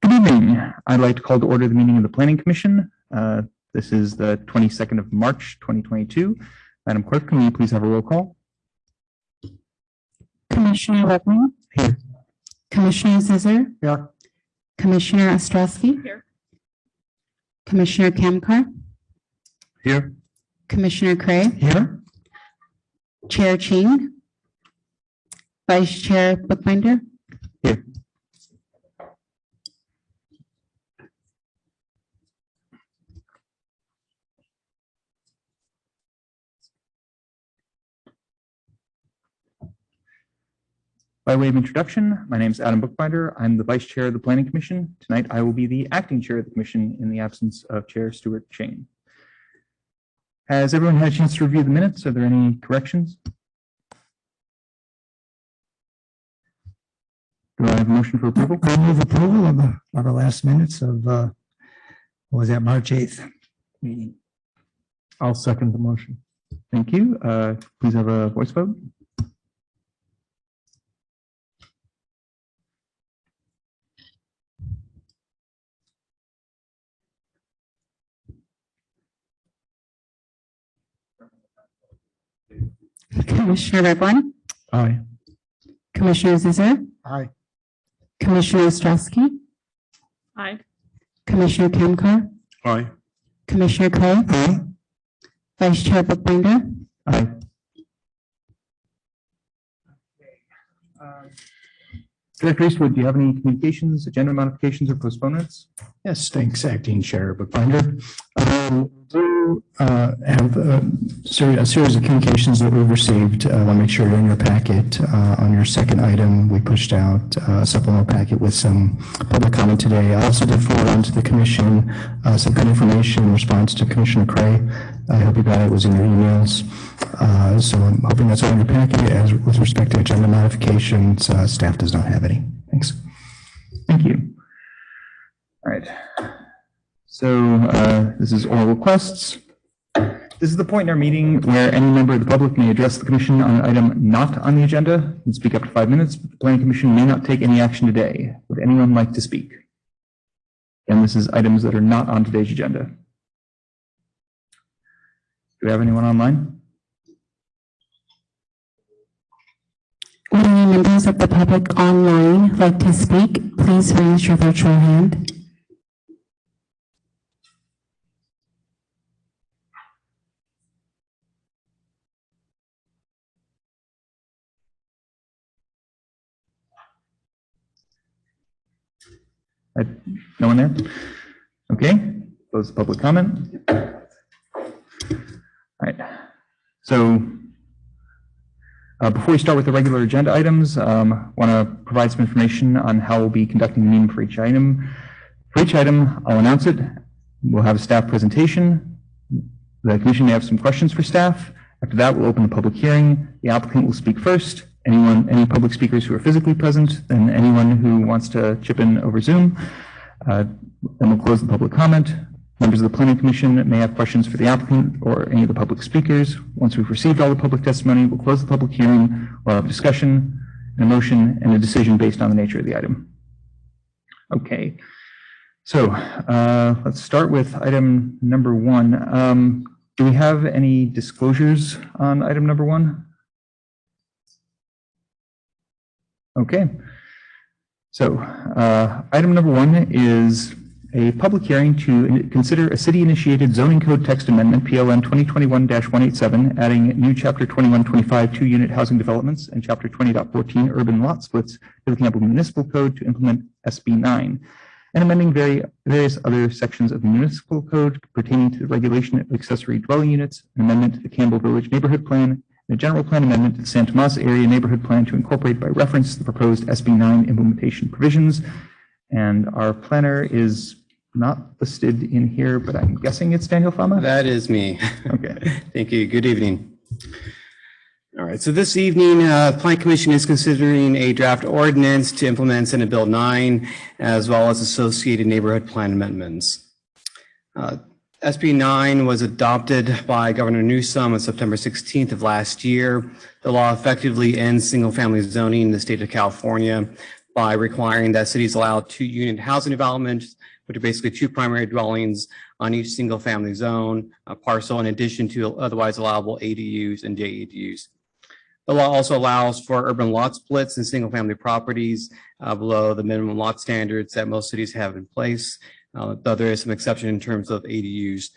Good evening. I'd like to call to order the meeting of the Planning Commission. This is the 22nd of March, 2022. Madam Clerk, can we please have a roll call? Commissioner Webman. Here. Commissioner Zizzer. Here. Commissioner Ostrowski. Here. Commissioner Kamkar. Here. Commissioner Cray. Here. Chair Ching, Vice Chair Bookbinder. Here. By way of introduction, my name is Adam Bookbinder. I'm the Vice Chair of the Planning Commission. Tonight, I will be the Acting Chair of the Commission in the absence of Chair Stuart Ching. Has everyone had a chance to review the minutes? Are there any corrections? Do I have a motion for approval? I move approval of the last minutes of, what was that, March 8th meeting. I'll second the motion. Thank you. Please have a voice vote. Commissioner Redline, Aye. Commissioner Zizzer, Aye. Commissioner Ostrowski, Aye. Commissioner Kamkar, Aye. Commissioner Clay, Aye. Vice Chair Bookbinder. Aye. Director Eastwood, do you have any communications, agenda modifications, or postponements? Yes, thanks, Acting Chair Bookbinder. Do have a series of communications that we've received. I want to make sure you're in your packet. On your second item, we pushed out a supplemental packet with some public comment today. I also did forward on to the Commission some good information in response to Commissioner Cray. I hope you got it. It was in your emails. So I'm hoping that's all in your packet. As with respect to agenda modifications, staff does not have any. Thanks. Thank you. All right. So this is oral requests. This is the point in our meeting where any member of the public may address the Commission on an item not on the agenda and speak up to 5 minutes, but the Planning Commission may not take any action today. Would anyone like to speak? And this is items that are not on today's agenda. Do we have anyone online? Would any members of the public online like to speak? Please raise your virtual hand. No one there? Okay, close the public comment. All right, so before we start with the regular agenda items, I want to provide some information on how we'll be conducting the meeting for each item. For each item, I'll announce it. We'll have a staff presentation. The Commission may have some questions for staff. After that, we'll open the public hearing. The applicant will speak first. Any public speakers who are physically present, then anyone who wants to chip in over Zoom. Then we'll close the public comment. Members of the Planning Commission may have questions for the applicant or any of the public speakers. Once we've received all the public testimony, we'll close the public hearing. We'll have a discussion, a motion, and a decision based on the nature of the item. Okay, so let's start with item number 1. Do we have any disclosures on item number 1? Okay, so item number 1 is a public hearing to consider a city-initiated zoning code text amendment, PLN 2021-187, adding new Chapter 2125 two-unit housing developments and Chapter 20.14 urban lot splits to the Campbell Municipal Code to implement SB 9, and amending various other sections of the Municipal Code pertaining to the regulation of accessory dwelling units, an amendment to the Campbell Village Neighborhood Plan, and a general plan amendment to the Santa Tomas Area Neighborhood Plan to incorporate by reference the proposed SB 9 implementation provisions. And our planner is not listed in here, but I'm guessing it's Daniel Fama? That is me. Okay. Thank you. Good evening. All right. So this evening, the Planning Commission is considering a draft ordinance to implement Senate Bill 9, as well as associated neighborhood plan amendments. SB 9 was adopted by Governor Newsom on September 16th of last year. The law effectively ends single-family zoning in the state of California by requiring that cities allow two-unit housing developments, which are basically two primary dwellings on each single-family zone parcel, in addition to otherwise allowable ADUs and JADUs. The law also allows for urban lot splits in single-family properties below the minimum lot standards that most cities have in place, though there is some exception in terms of ADUs.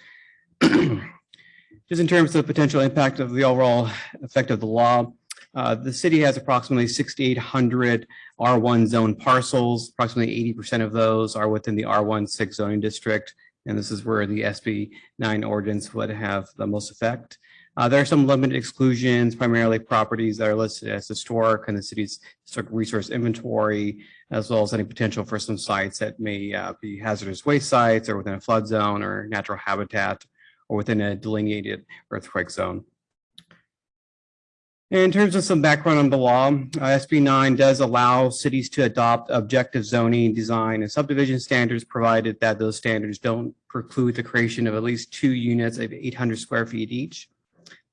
Just in terms of the potential impact of the overall effect of the law, the city has approximately 6,800 R1 zone parcels. Approximately 80% of those are within the R16 zoning district, and this is where the SB 9 ordinance would have the most effect. There are some limited exclusions, primarily properties that are listed as historic in the city's historic resource inventory, as well as any potential for some sites that may be hazardous waste sites or within a flood zone or natural habitat or within a delineated earthquake zone. In terms of some background on the law, SB 9 does allow cities to adopt objective zoning, design, and subdivision standards, provided that those standards don't preclude the creation of at least 2 units of 800 square feet each.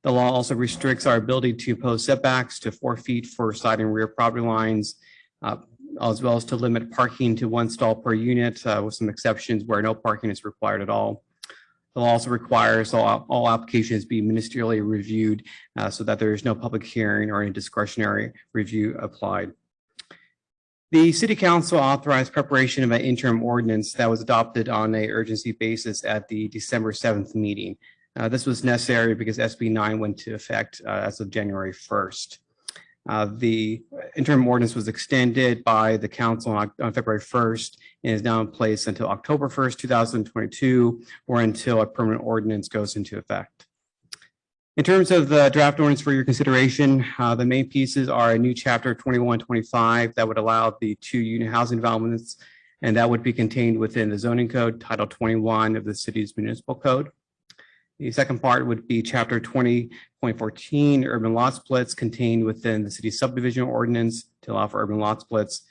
The law also restricts our ability to impose setbacks to 4 feet for side and rear property lines, as well as to limit parking to 1 stall per unit, with some exceptions where no parking is required at all. The law also requires all applications be ministerially reviewed so that there is no public hearing or any discretionary review applied. The City Council authorized preparation of an interim ordinance that was adopted on an urgency basis at the December 7th meeting. This was necessary because SB 9 went into effect as of January 1st. The interim ordinance was extended by the council on February 1st and is now in place until October 1st, 2022, or until a permanent ordinance goes into effect. In terms of the draft ordinance for your consideration, the main pieces are a new chapter 2125 that would allow the 2 unit housing developments, and that would be contained within the zoning code, Title 21 of the city's municipal code. The second part would be Chapter 20.14, urban lot splits, contained within the city's subdivision ordinance to allow for urban lot splits.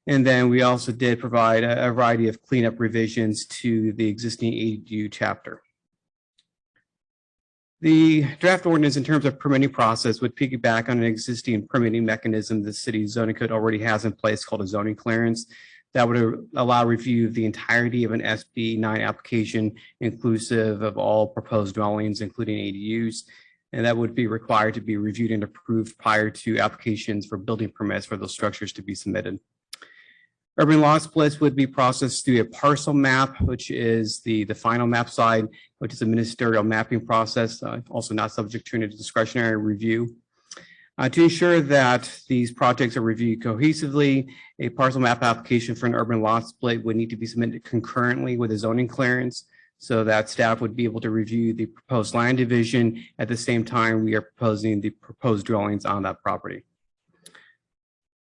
And then we also did provide a variety of cleanup revisions to the existing ADU chapter. The draft ordinance in terms of permitting process would piggyback on an existing permitting mechanism the city's zoning code already has in place called a zoning clearance. That would allow review of the entirety of an SB 9 application, inclusive of all proposed dwellings, including ADUs, and that would be required to be reviewed and approved prior to applications for building permits for those structures to be submitted. Urban lot splits would be processed through a parcel map, which is the final map side, which is a ministerial mapping process, also not subject to any discretionary review. To ensure that these projects are reviewed cohesively, a parcel map application for an urban lot split would need to be submitted concurrently with a zoning clearance so that staff would be able to review the proposed land division at the same time we are proposing the proposed dwellings on that property.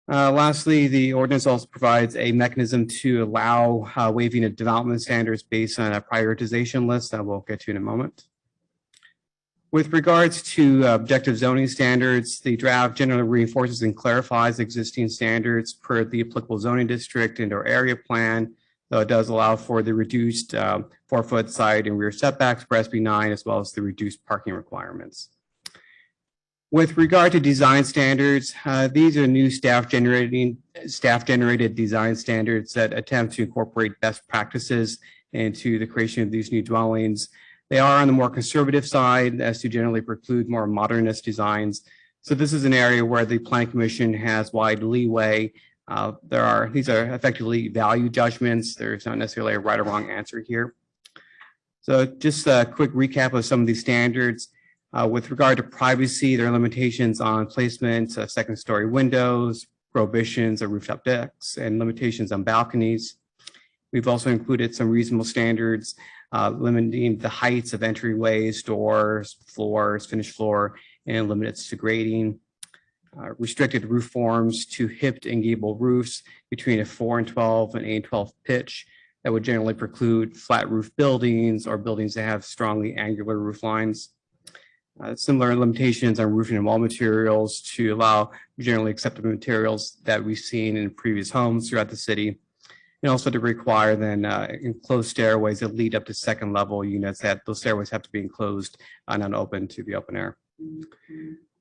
Lastly, the ordinance also provides a mechanism to allow waiving of development standards based on a prioritization list that we'll get to in a moment. With regards to objective zoning standards, the draft generally reinforces and clarifies existing standards per the applicable zoning district and or area plan, though it does allow for the reduced 4-foot side and rear setbacks for SB 9, as well as the reduced parking requirements. With regard to design standards, these are new staff-generated design standards that attempt to incorporate best practices into the creation of these new dwellings. They are on the more conservative side as to generally preclude more modernist designs. So this is an area where the Planning Commission has wide leeway. These are effectively value judgments. There's not necessarily a right or wrong answer here. So just a quick recap of some of these standards. With regard to privacy, there are limitations on placement of second-story windows, prohibitions of rooftop decks, and limitations on balconies. We've also included some reasonable standards limiting the heights of entryways, doors, floors, finished floor, and limits to grading. Restricted roof forms to hipped and gable roofs between a 4 and 12 and 8 and 12 pitch that would generally preclude flat roof buildings or buildings that have strongly angular roof lines. Similar limitations on roofing and wall materials to allow generally accepted materials that we've seen in previous homes throughout the city. And also to require then enclosed stairways that lead up to second level units, that those stairways have to be enclosed and not open to the open air.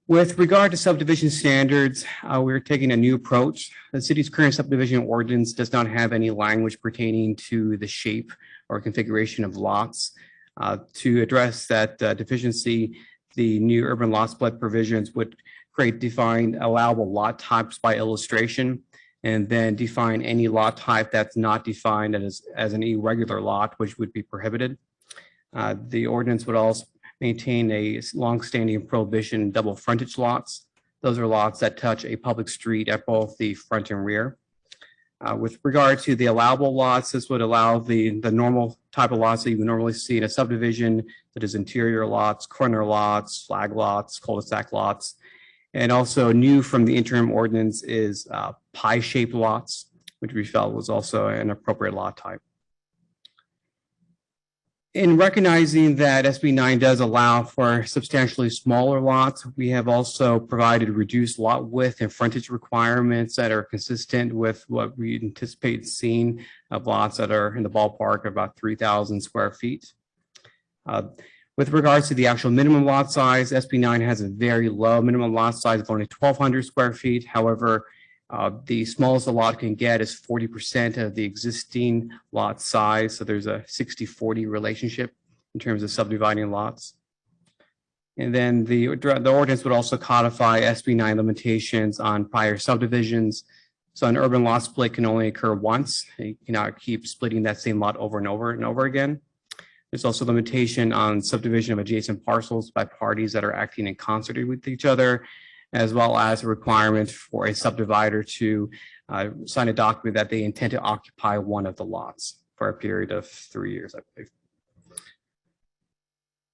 With regard to subdivision standards, we're taking a new approach. The city's current subdivision ordinance does not have any language pertaining to the shape or configuration of lots. To address that deficiency, the new urban lot split provisions would create defined allowable lot types by illustration, and then define any lot type that's not defined as an irregular lot, which would be prohibited. The ordinance would also maintain a longstanding prohibition in double frontage lots. Those are lots that touch a public street at both the front and rear. With regard to the allowable lots, this would allow the normal type of lots that you would normally see in a subdivision, such as interior lots, corner lots, flag lots, cul-de-sac lots. And also new from the interim ordinance is pie-shaped lots, which we felt was also an appropriate lot type. In recognizing that SB 9 does allow for substantially smaller lots, we have also provided reduced lot width and frontage requirements that are consistent with what we anticipate seeing of lots that are in the ballpark of about 3,000 square feet. With regards to the actual minimum lot size, SB 9 has a very low minimum lot size of only 1,200 square feet. However, the smallest a lot can get is 40% of the existing lot size. So there's a 60-40 relationship in terms of subdividing lots. And then the ordinance would also codify SB 9 limitations on prior subdivisions. So an urban lot split can only occur once. You cannot keep splitting that same lot over and over and over again. There's also limitation on subdivision of adjacent parcels by parties that are acting in concert with each other, as well as a requirement for a subdivider to sign a document that they intend to occupy one of the lots for a period of 3 years, I believe.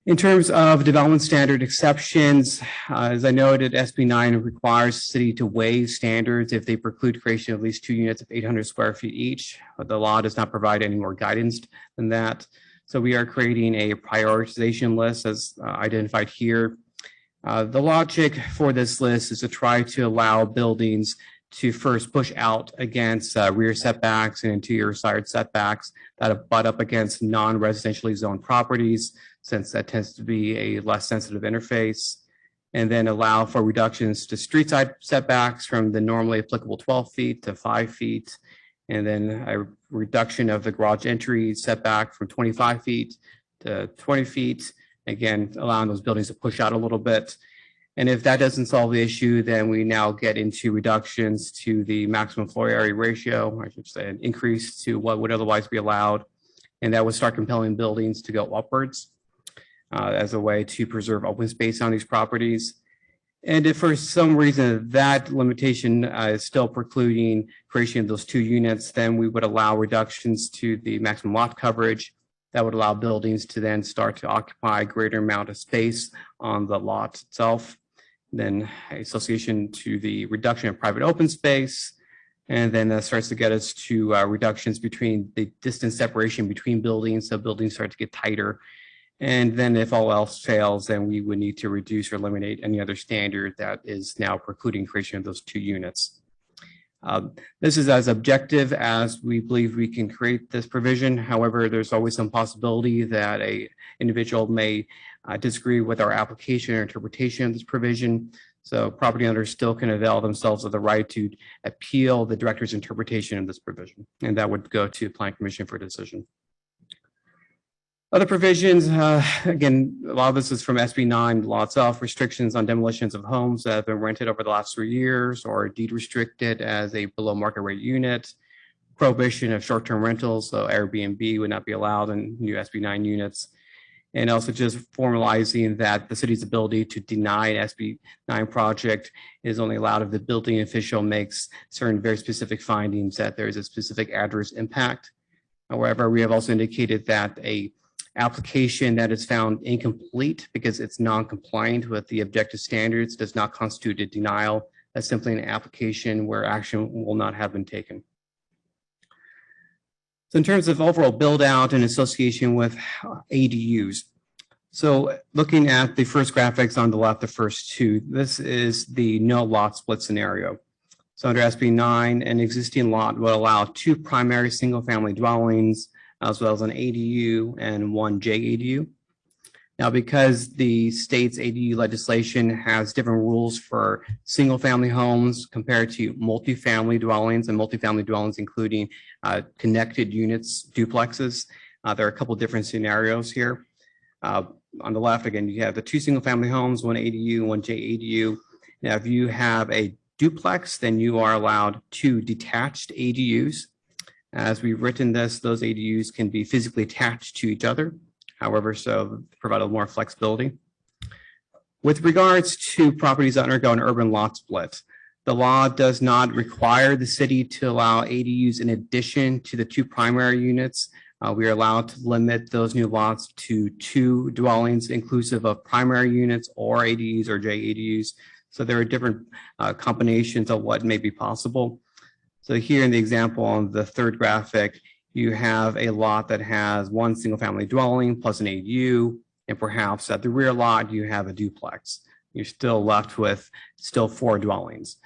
In terms of development standard exceptions, as I noted, SB 9 requires the city to waive standards if they preclude creation of at least 2 units of 800 square feet each. But the law does not provide any more guidance than that. So we are creating a prioritization list as identified here. The logic for this list is to try to allow buildings to first push out against rear setbacks and interior side setbacks that butt up against non-residentially zoned properties, since that tends to be a less sensitive interface, and then allow for reductions to street side setbacks from the normally applicable 12 feet to 5 feet, and then a reduction of the garage entry setback from 25 feet to 20 feet, again, allowing those buildings to push out a little bit. And if that doesn't solve the issue, then we now get into reductions to the maximum floor area ratio, I should say an increase to what would otherwise be allowed. And that would start compelling buildings to go upwards as a way to preserve open space on these properties. And if for some reason that limitation is still precluding creation of those 2 units, then we would allow reductions to the maximum lot coverage. That would allow buildings to then start to occupy a greater amount of space on the lot itself. Then association to the reduction of private open space. And then that starts to get us to reductions between the distance separation between buildings. So buildings start to get tighter. And then if all else fails, then we would need to reduce or eliminate any other standard that is now precluding creation of those 2 units. This is as objective as we believe we can create this provision. However, there's always some possibility that a individual may disagree with our application or interpretation of this provision. So property owners still can avail themselves of the right to appeal the director's interpretation of this provision. And that would go to the Planning Commission for decision. Other provisions, again, a lot of this is from SB 9, the law itself, restrictions on demolitions of homes that have been rented over the last 3 years or deed restricted as a below market rate unit, prohibition of short-term rentals, so Airbnb would not be allowed in new SB 9 units, and also just formalizing that the city's ability to deny an SB 9 project is only allowed if the building official makes certain very specific findings that there is a specific adverse impact. However, we have also indicated that a application that is found incomplete because it's non-compliant with the objective standards does not constitute a denial. That's simply an application where action will not have been taken. So in terms of overall build out in association with ADUs, so looking at the first graphics on the left, the first 2, this is the no lot split scenario. So under SB 9, an existing lot will allow 2 primary single family dwellings, as well as an ADU and 1 JADU. Now, because the state's ADU legislation has different rules for single family homes compared to multifamily dwellings, and multifamily dwellings including connected units, duplexes, there are a couple different scenarios here. On the left, again, you have the 2 single family homes, 1 ADU, 1 JADU. Now, if you have a duplex, then you are allowed 2 detached ADUs. As we've written this, those ADUs can be physically attached to each other. however, so provide a little more flexibility. With regards to properties that undergo an urban lot split, the law does not require the city to allow ADUs in addition to the 2 primary units. We are allowed to limit those new lots to 2 dwellings inclusive of primary units or ADUs or JADUs. So there are different combinations of what may be possible. So here in the example on the 3rd graphic, you have a lot that has 1 single family dwelling plus an ADU, and perhaps at the rear lot you have a duplex. You're still left with 4 dwellings.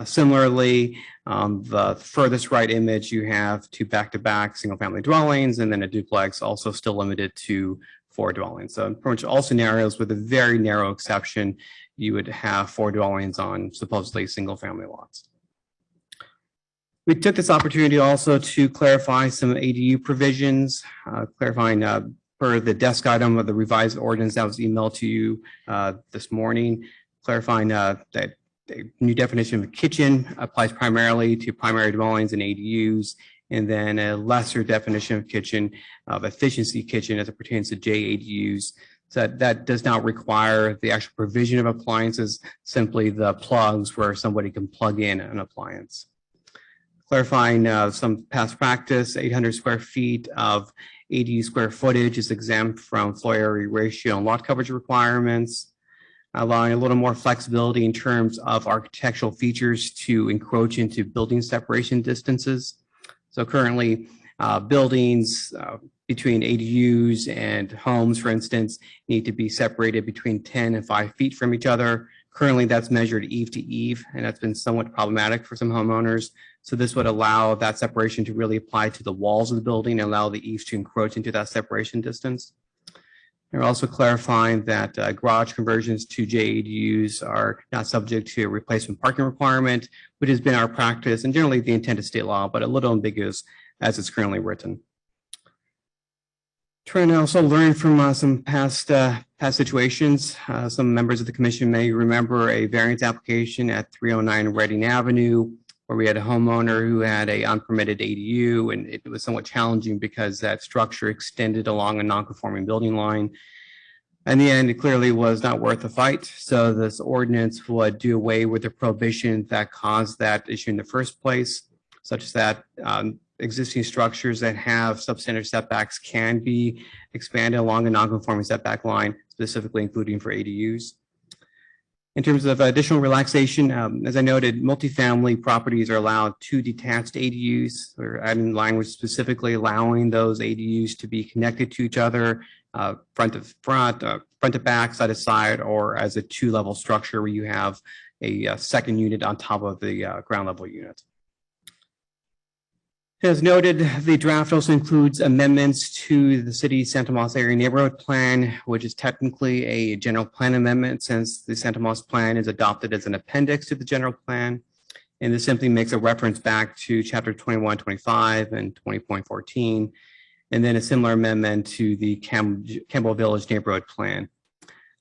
Similarly, the furthest right image, you have 2 back-to-back single-family dwellings, and then a duplex, also still limited to 4 dwellings. So in pretty much all scenarios, with a very narrow exception, you would have 4 dwellings on supposedly single-family lots. We took this opportunity also to clarify some ADU provisions, clarifying per the desk item of the revised ordinance that was emailed to you this morning, clarifying that the new definition of kitchen applies primarily to primary dwellings and ADUs, and then a lesser definition of kitchen of efficiency kitchen as it pertains to JADUs. So that does not require the actual provision of appliances, simply the plugs where somebody can plug in an appliance. Clarifying some past practice, 800 square feet of ADU square footage is exempt from floor area ratio and lot coverage requirements, allowing a little more flexibility in terms of architectural features to encroach into building separation distances. So currently, buildings between ADUs and homes, for instance, need to be separated between 10 and 5 feet from each other. Currently, that's measured eave to eave, and that's been somewhat problematic for some homeowners. So this would allow that separation to really apply to the walls of the building and allow the eaves to encroach into that separation distance. They're also clarifying that garage conversions to JADUs are not subject to a replacement parking requirement, which has been our practice and generally the intent of state law, but a little ambiguous as it's currently written. Trying to also learn from some past situations. Some members of the commission may remember a variance application at 309 Reading Avenue, where we had a homeowner who had a unpermitted ADU, and it was somewhat challenging because that structure extended along a non-conforming building line. In the end, it clearly was not worth the fight. So this ordinance would do away with the prohibition that caused that issue in the first place, such that existing structures that have substandard setbacks can be expanded along a non-conforming setback line, specifically including for ADUs. In terms of additional relaxation, as I noted, multifamily properties are allowed 2 detached ADUs. We're adding language specifically allowing those ADUs to be connected to each other, front to back, side to side, or as a 2-level structure where you have a second unit on top of the ground level unit. As noted, the draft also includes amendments to the city's Santa Moss Area Neighborhood Plan, which is technically a general plan amendment since the Santa Moss Plan is adopted as an appendix to the general plan. And this simply makes a reference back to Chapter 2125 and 20.14, and then a similar amendment to the Campbell Village Neighborhood Plan.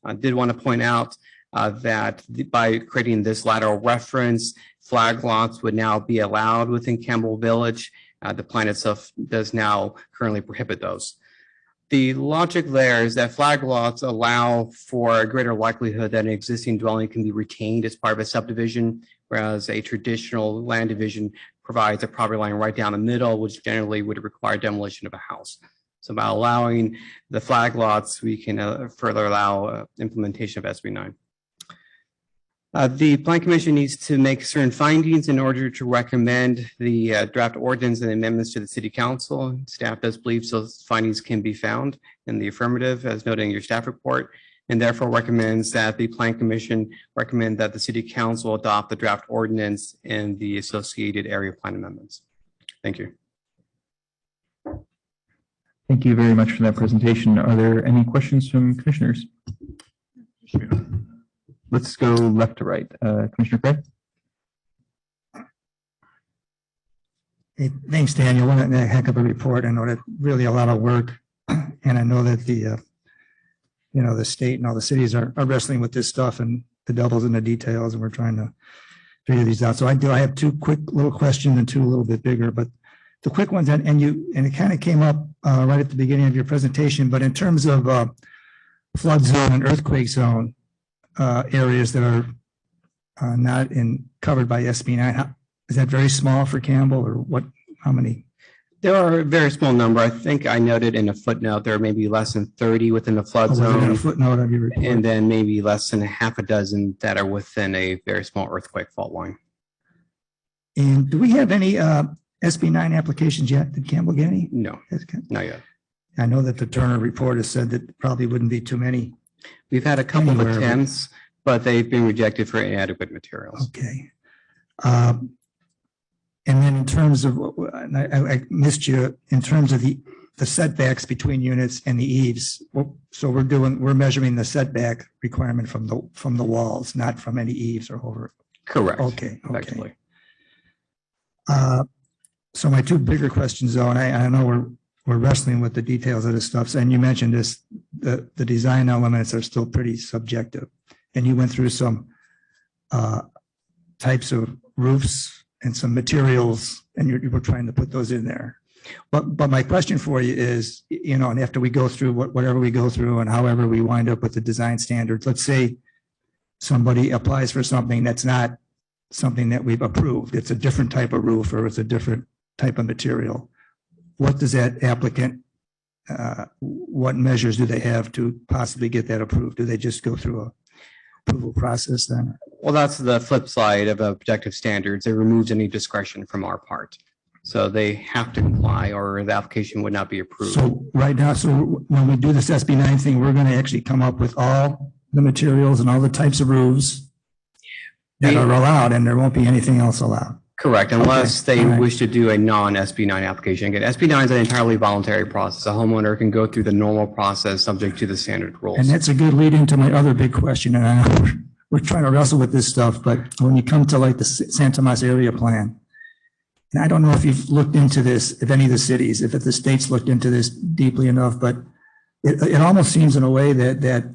I did want to point out that by creating this lateral reference, flag lots would now be allowed within Campbell Village. The plan itself does now currently prohibit those. The logic there is that flag lots allow for a greater likelihood that an existing dwelling can be retained as part of a subdivision, whereas a traditional land division provides a property line right down the middle, which generally would require demolition of a house. So by allowing the flag lots, we can further allow implementation of SB 9. The Plan Commission needs to make certain findings in order to recommend the draft ordinance and amendments to the City Council. Staff does believe those findings can be found in the affirmative, as noted in your staff report, and therefore recommends that the Plan Commission recommend that the City Council adopt the draft ordinance and the associated area plan amendments. Thank you. Thank you very much for that presentation. Are there any questions from commissioners? Let's go left to right. Commissioner Craig? Hey, thanks, Daniel. What a heck of a report. I know that really a lot of work, and I know that the state and all the cities are wrestling with this stuff, and the devil's in the details, and we're trying to figure these out. So I have 2 quick little questions and 2 a little bit bigger, but the quick ones, and it kind of came up right at the beginning of your presentation, but in terms of flood zone and earthquake zone areas that are not covered by SB9, is that very small for Campbell, or what? How many? There are a very small number. I think I noted in a footnote there are maybe less than 30 within the flood Was it in zone, a footnote of your report? and then maybe less than half a dozen that are within a very small earthquake fault line. And do we have any SB9 applications yet? Did Campbell get any? No, not yet. I know that the Turner report has said that probably wouldn't be too many. We've had a couple of Anywhere, but- attempts, but they've been rejected for inadequate materials. Okay. And then in terms of, and I missed you, in terms of the setbacks between units and the eaves. So we're measuring the setback requirement from the walls, not from any eaves or over. Correct. Okay. Effectively. So my two bigger questions though, and I know we're wrestling with the details of this stuff. And you mentioned this, the design elements are still pretty subjective. And you went through some types of roofs and some materials, and you were trying to put those in there. But my question for you is, you know, and after we go through whatever we go through and however we wind up with the design standards, let's say somebody applies for something that's not something that we've approved. It's a different type of roof, or it's a different type of material. What does that applicant, what measures do they have to possibly get that approved? Do they just go through a approval process then? Well, that's the flip side of objective standards. It removes any discretion from our part. So they have to comply or the application would not be approved. So right now, so when we do this SB9 thing, we're going to actually come up with all the materials and all the types of roofs that are allowed, and there won't be anything else allowed. Correct, unless they all right. wish to do a non-SB9 application. Again, SB9 is an entirely voluntary process. A homeowner can go through the normal process subject to the standard rules. And that's a good lead into my other big question. And I know we're trying to wrestle with this stuff, but when you come to like the San Tomas area plan, and I don't know if you've looked into this, if any of the cities, if the states looked into this deeply enough, but it almost seems in a way that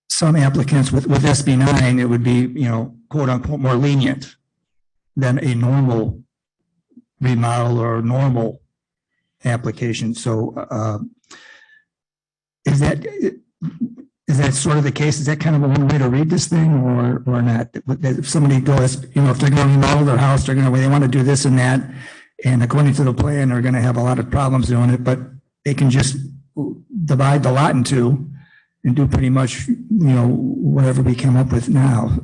some applicants with SB9, it would be, you know, quote unquote, more lenient than a normal remodel or normal application. So is that sort of the case? Is that kind of a one way to read this thing, or not? If somebody goes, you know, if they're going to remodel their house, they want to do this and that, and according to the plan, they're going to have a lot of problems doing it, but they can just divide the lot in two and do pretty much, you know, whatever we came up with now.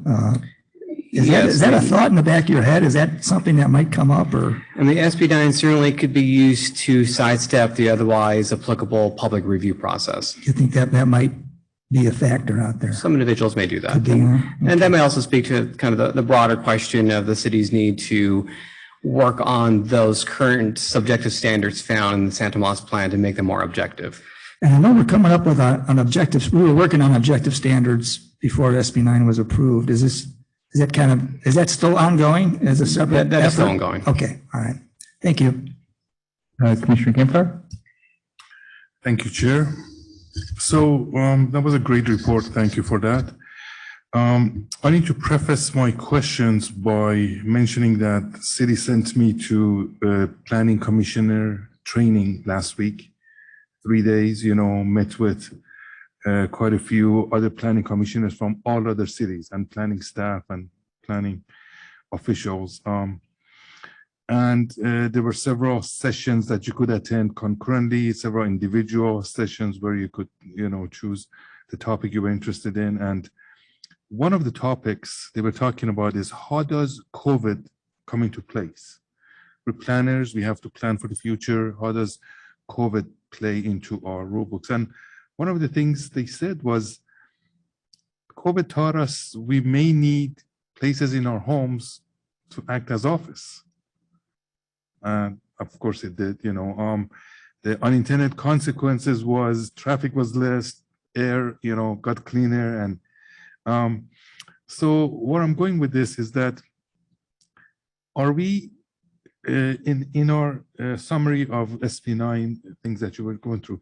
Is that a thought in the back of your head? Is that something that might come up, or? And the SB9 certainly could be used to sidestep the otherwise applicable public review process. You think that might be a factor out there? Some individuals may do that. Could be, huh? And that may also speak to kind of the broader question of the city's need to work on those current subjective standards found in the San Tomas plan to make them more objective. And I know we're coming up with an objective. We were working on objective standards before SB9 was approved. Is that still ongoing as a separate? That is still ongoing. Okay, all right. Thank you. Commissioner Campfire? Thank you, Chair. So that was a great report. Thank you for that. I need to preface my questions by mentioning that the city sent me to planning commissioner training last week, 3 days, you know, met with quite a few other planning commissioners from all other cities and planning staff and planning officials. And there were several sessions that you could attend concurrently, several individual sessions where you could, you know, choose the topic you were interested in. And one of the topics they were talking about is how does COVID come into place? We're planners, we have to plan for the future. How does COVID play into our rule books? And one of the things they said was COVID taught us we may need places in our homes to act as office. Of course it did, you know, the unintended consequences was traffic was less, air, you know, got cleaner. And so where I'm going with this is that, are we in our summary of SB9 things that you were going through,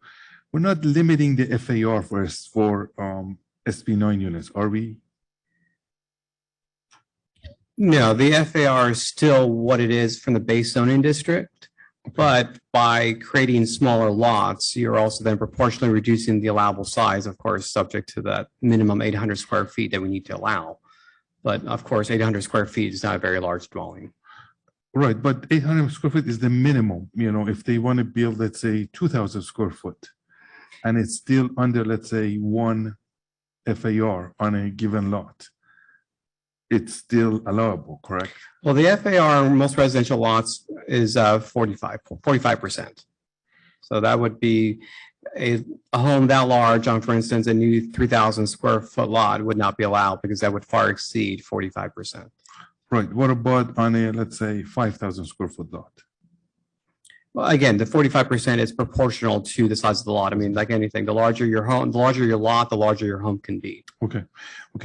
we're not limiting the FAR for SB9 units, are we? No, the FAR is still what it is from the base zoning district. But by creating smaller lots, you're also then proportionally reducing the allowable size, of course, subject to that minimum 800 square feet that we need to allow. But of course, 800 square feet is not a very large dwelling. Right, but 800 square feet is the minimum, if they want to build, let's say, 2,000 square foot, and it's still under, let's say, 1 FAR on a given lot, it's still allowable, correct? Well, the FAR on most residential lots is 45%. So that would be a home that large on, for instance, a new 3,000 square foot lot would not be allowed because that would far exceed 45%. Right, what about on a, let's say, 5,000 square foot lot? Well, again, the 45% is proportional to the size of the lot. I mean, like anything, the larger your home, the larger your lot, the larger your home can be. Okay,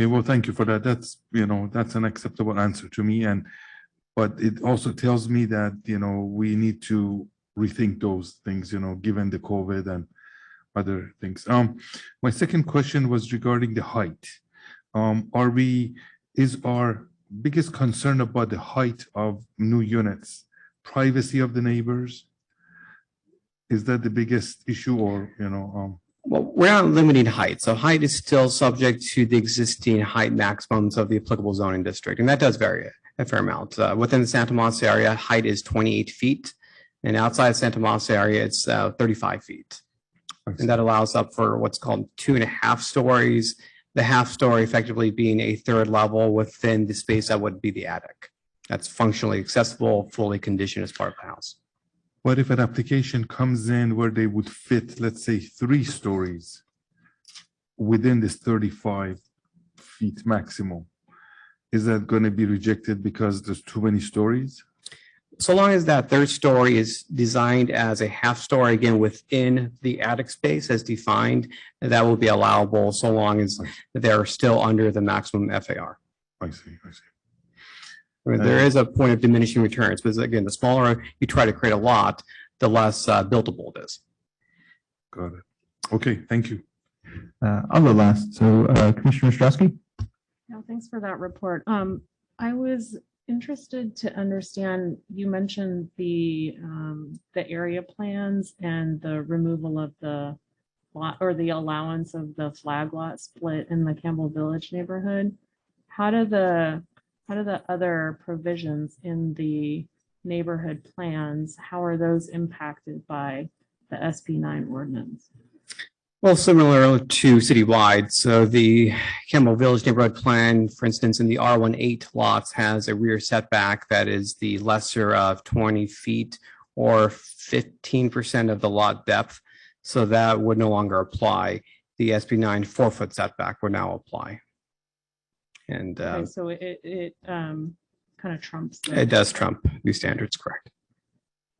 well, thank you for that. That's, that's an acceptable answer to me. But it also tells me that, we need to rethink those things, given the COVID and other things. My second question was regarding the height. Is our biggest concern about the height of new units, privacy of the neighbors? Is that the biggest issue, or, Well, we're not limiting height. So height is still subject to the existing height maximums of the applicable zoning district. And that does vary a fair amount. Within the Santa Monica area, height is 28 feet. And outside Santa Monica area, it's 35 feet. And that allows up for what's called 2.5 stories. The half story effectively being a third level within the space that would be the attic. That's functionally accessible, fully conditioned as part of the house. what if an application comes in where they would fit, let's say, 3 stories within this 35 feet maximum? Is that going to be rejected because there's too many stories? So long as that third story is designed as a half story, again, within the attic space as defined, that will be allowable so long as they're still under the maximum FAR. I see. I mean, there is a point of diminishing returns, because again, the smaller you try to create a lot, the less buildable it is. Got it. Okay, thank you. I'll go last. So Commissioner Ostrowski? Yeah, thanks for that report. I was interested to understand, you mentioned the area plans and the removal of the lot, or the allowance of the flag lot split in the Campbell Village neighborhood. How do the other provisions in the neighborhood plans, how are those impacted by the SB 9 ordinance? Well, similar to citywide. So the Campbell Village neighborhood plan, for instance, in the R18 lots has a rear setback that is the lesser of 20 feet or 15% of the lot depth. So that would no longer apply. The SB 9 4-foot setback would now apply. And Okay, so it kind of trumps. it does trump these standards, correct?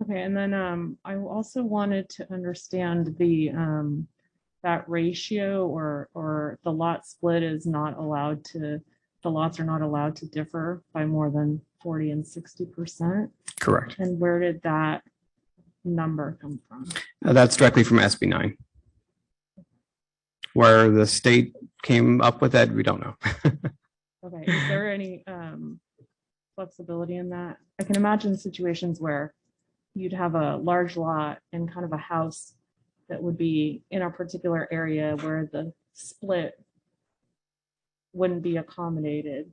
Okay, and then I also wanted to understand the that ratio or the lot split is not allowed to, the lots are not allowed to differ by more than 40 and 60%. Correct. And where did that number come from? That's directly from SB 9. Where the state came up with that, we don't know. Okay, is there any flexibility in that? I can imagine situations where you'd have a large lot and kind of a house that would be in a particular area where the split wouldn't be accommodated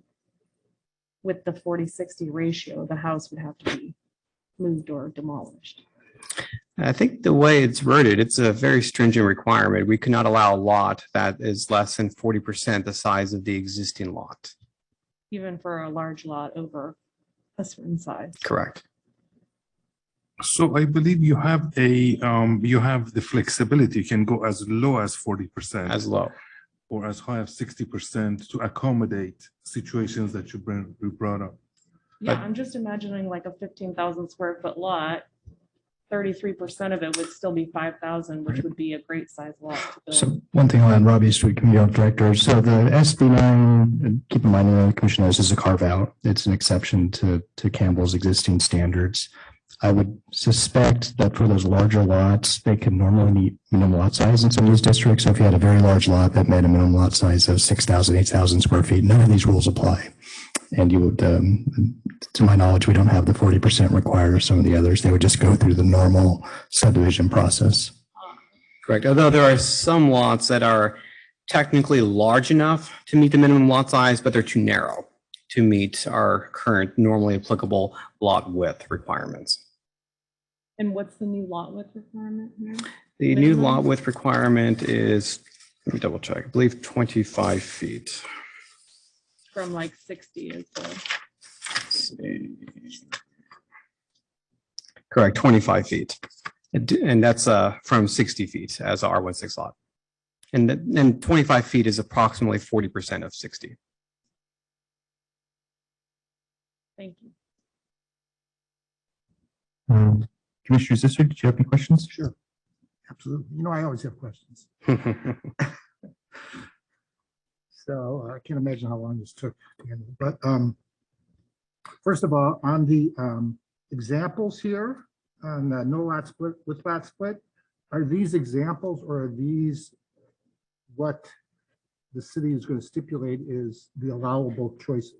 with the 40-60 ratio. The house would have to be moved or demolished. I think the way it's worded, it's a very stringent requirement. We cannot allow a lot that is less than 40% the size of the existing lot. Even for a large lot over a certain size. Correct. So I believe you have you have the flexibility. You can go as low as 40%. As low. Or as high as 60% to accommodate situations that you brought up. Yeah, I'm just imagining like a 15,000 square foot lot. 33% of it would still be 5,000, which would be a great size lot to build. So one thing I'll add, Robbie, Street Community Director. So the SB 9, keep in mind, the commission knows is a carve out. It's an exception to Campbell's existing standards. I would suspect that for those larger lots, they can normally meet minimum lot size in some of these districts. So if you had a very large lot that met a minimum lot size of 6,000, 8,000 square feet, none of these rules apply. And you would To my knowledge, we don't have the 40% required or some of the others. They would just go through the normal subdivision process. Correct. Although there are some lots that are technically large enough to meet the minimum lot size, but they're too narrow to meet our current normally applicable lot width requirements. And what's the new lot width requirement here? The new Minimum? lot width requirement is, let me double check, I believe 25 feet. From like 60 is the, Let's see. Correct, 25 feet. And that's from 60 feet as a R16 lot. And 25 feet is approximately 40% of 60. thank you. Commissioner Zisser, did you have any questions? Sure, absolutely. You know, I always have questions. So I can't imagine how long this took to handle. But first of all, on the examples here, on the no lot split with lot split, are these examples or are these what the city is going to stipulate is the allowable choices?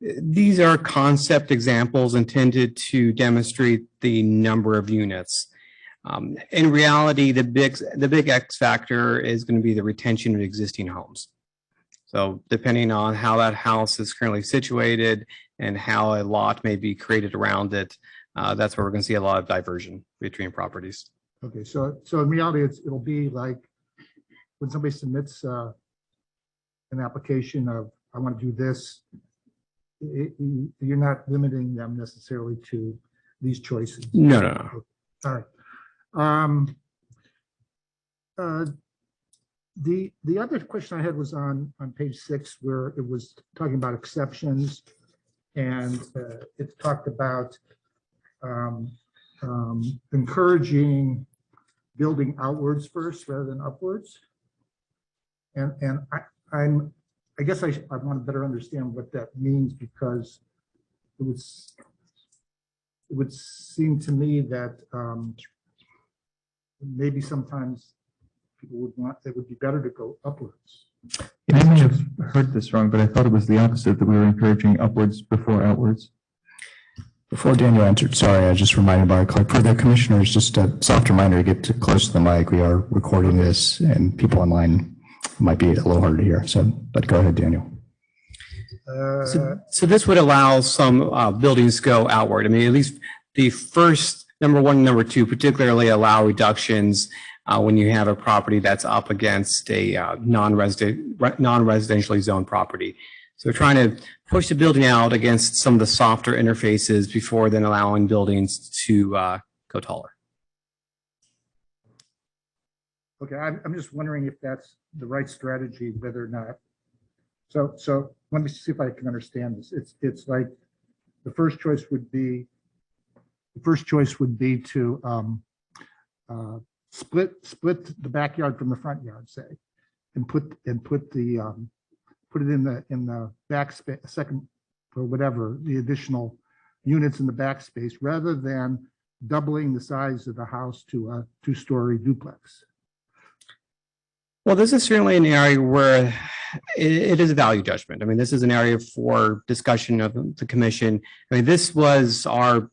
These are concept examples intended to demonstrate the number of units. In reality, the big X factor is going to be the retention of existing homes. So depending on how that house is currently situated and how a lot may be created around it, that's where we're going to see a lot of diversion between properties. Okay, so in reality, it'll be like when somebody submits an application of, I want to do this, you're not limiting them necessarily to these choices. No, no, no. All right. The other question I had was on page 6, where it was talking about exceptions, and it talked about encouraging building outwards first rather than upwards. And I guess I want to better understand what that means, because it would seem to me that maybe sometimes people would want, it would be better to go upwards. I may have heard this wrong, but I thought it was the opposite, that we were encouraging upwards before outwards. Before Daniel answered, sorry, I just reminded our clerk, for the commissioners, just a soft reminder, get close to the mic. We are recording this and people online might be a little harder to hear. So, but go ahead, Daniel. So this would allow some buildings to go outward. I mean, at least the first, number 1 and number 2, particularly allow reductions when you have a property that's up against a non-residentially zoned property. So we're trying to push the building out against some of the softer interfaces before then allowing buildings to go taller. Okay, I'm just wondering if that's the right strategy, whether or not. So let me see if I can understand this. It's like the first choice would be to split the backyard from the front yard, say, and put it in the back space, second or whatever, the additional units in the backspace, rather than doubling the size of the house to a 2-story duplex. Well, this is certainly an area where it is a value judgment. I mean, this is an area for discussion of the commission. I mean, this was our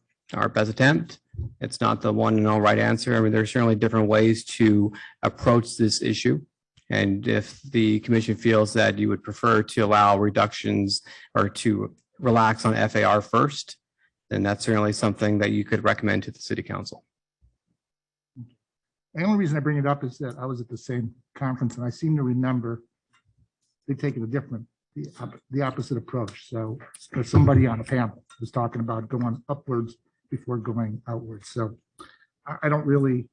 best attempt. It's not the one and all right answer. I mean, there are certainly different ways to approach this issue. And if the commission feels that you would prefer to allow reductions or to relax on FAR first, then that's certainly something that you could recommend to the city council. The only reason I bring it up is that I was at the same conference and I seem to remember they've taken a different, the opposite approach. So somebody on the panel was talking about going upwards before going outwards. So I don't really.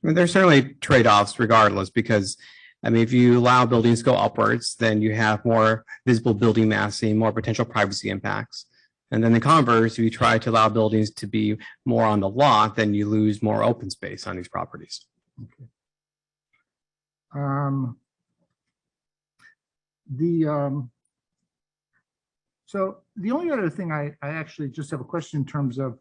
I mean, there's certainly trade-offs regardless, because I mean, if you allow buildings to go upwards, then you have more visible building massing, more potential privacy impacts. And then the converse, if you try to allow buildings to be more on the lot, then you lose more open space on these properties. Okay. So the only other thing I actually just have a question in terms of,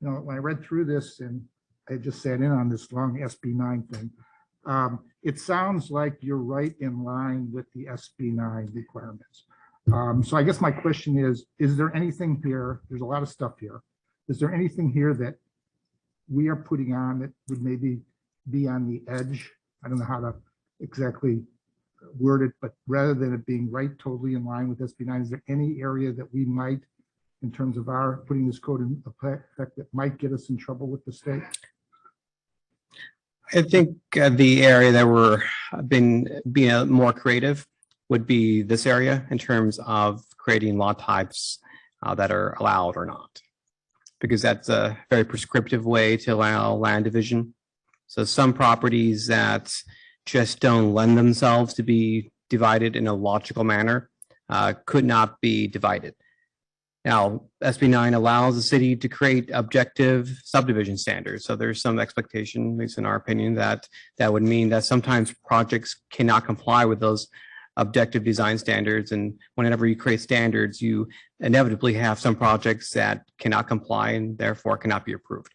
you know, when I read through this and I just sat in on this long SB9 thing, it sounds like you're right in line with the SB9 requirements. So I guess my question is there anything here, there's a lot of stuff here. Is there anything here that we are putting on that would maybe be on the edge? I don't know how to exactly word it, but rather than it being right totally in line with SB9, is there any area that we might, in terms of our putting this code in effect, that might get us in trouble with the state? I think the area that we're being more creative would be this area in terms of creating lot types that are allowed or not, because that's a very prescriptive way to allow land division. So some properties that just don't lend themselves to be divided in a logical manner could not be divided. Now, SB9 allows the city to create objective subdivision standards. So there's some expectation, at least in our opinion, that would mean that sometimes projects cannot comply with those objective design standards. And whenever you create standards, you inevitably have some projects that cannot comply and therefore cannot be approved.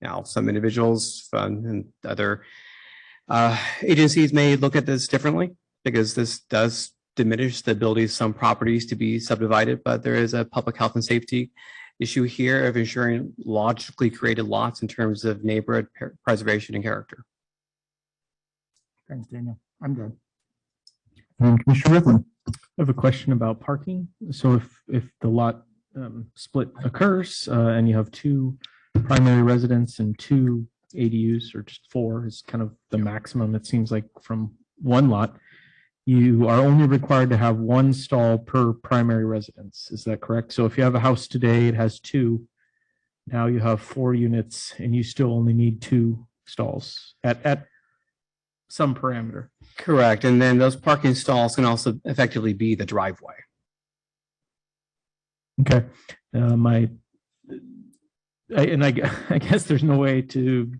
Now, some individuals and other agencies may look at this differently because this does diminish the ability of some properties to be subdivided, but there is a public health and safety issue here of ensuring logically created lots in terms of neighborhood preservation and character. Thanks, Daniel. I'm done. And Commissioner Rivlin. I have a question about parking. So if the lot split occurs and you have two primary residents and two ADUs, or just four is kind of the maximum, it seems like, from one lot, you are only required to have one stall per primary residence. Is that correct? So if you have a house today, it has two. Now you have 4 units and you still only need 2 stalls at some parameter. Correct. And then those parking stalls can also effectively be the driveway. Okay. I guess there's no way to,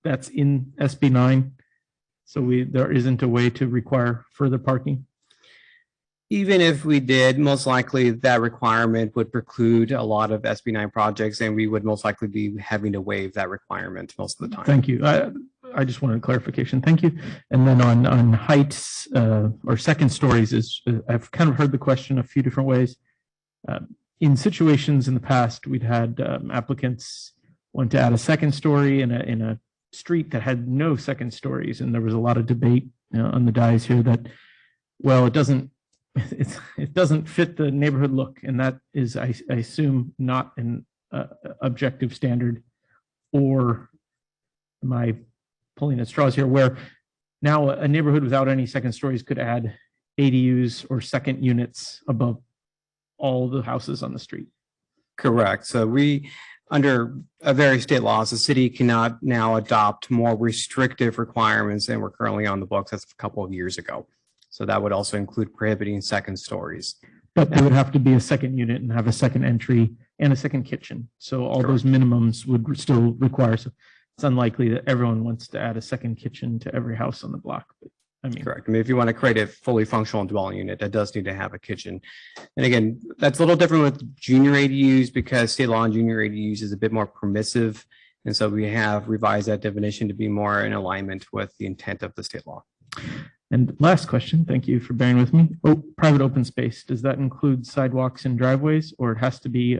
that's in SB 9. So there isn't a way to require further parking. Even if we did, most likely that requirement would preclude a lot of SB 9 projects, and we would most likely be having to waive that requirement most of the time. Thank you. I just wanted clarification. Thank you. And then on heights or second stories, I've kind of heard the question a few different ways. In situations in the past, we'd had applicants want to add a second story in a street that had no second stories, and there was a lot of debate on the dais here that, well, it doesn't fit the neighborhood look, and that is, I assume, not an objective standard. Or am I pulling at straws here, where now a neighborhood without any second stories could add ADUs or second units above all the houses on the street? Correct. So we, under various state laws, the city cannot now adopt more restrictive requirements than were currently on the books. That's a couple of years ago. So that would also include prohibiting second stories. But there would have to be a second unit and have a second entry and a second kitchen. So all those minimums would still require. So it's unlikely that everyone wants to add a second kitchen to every house on the block. But I mean, correct. I mean, if you want to create a fully functional dwelling unit, that does need to have a kitchen. And again, that's a little different with junior ADUs because state law on junior ADUs is a bit more permissive. And so we have revised that definition to be more in alignment with the intent of the state law. And last question, thank you for bearing with me. Oh, private open space, does that include sidewalks and driveways, or it has to be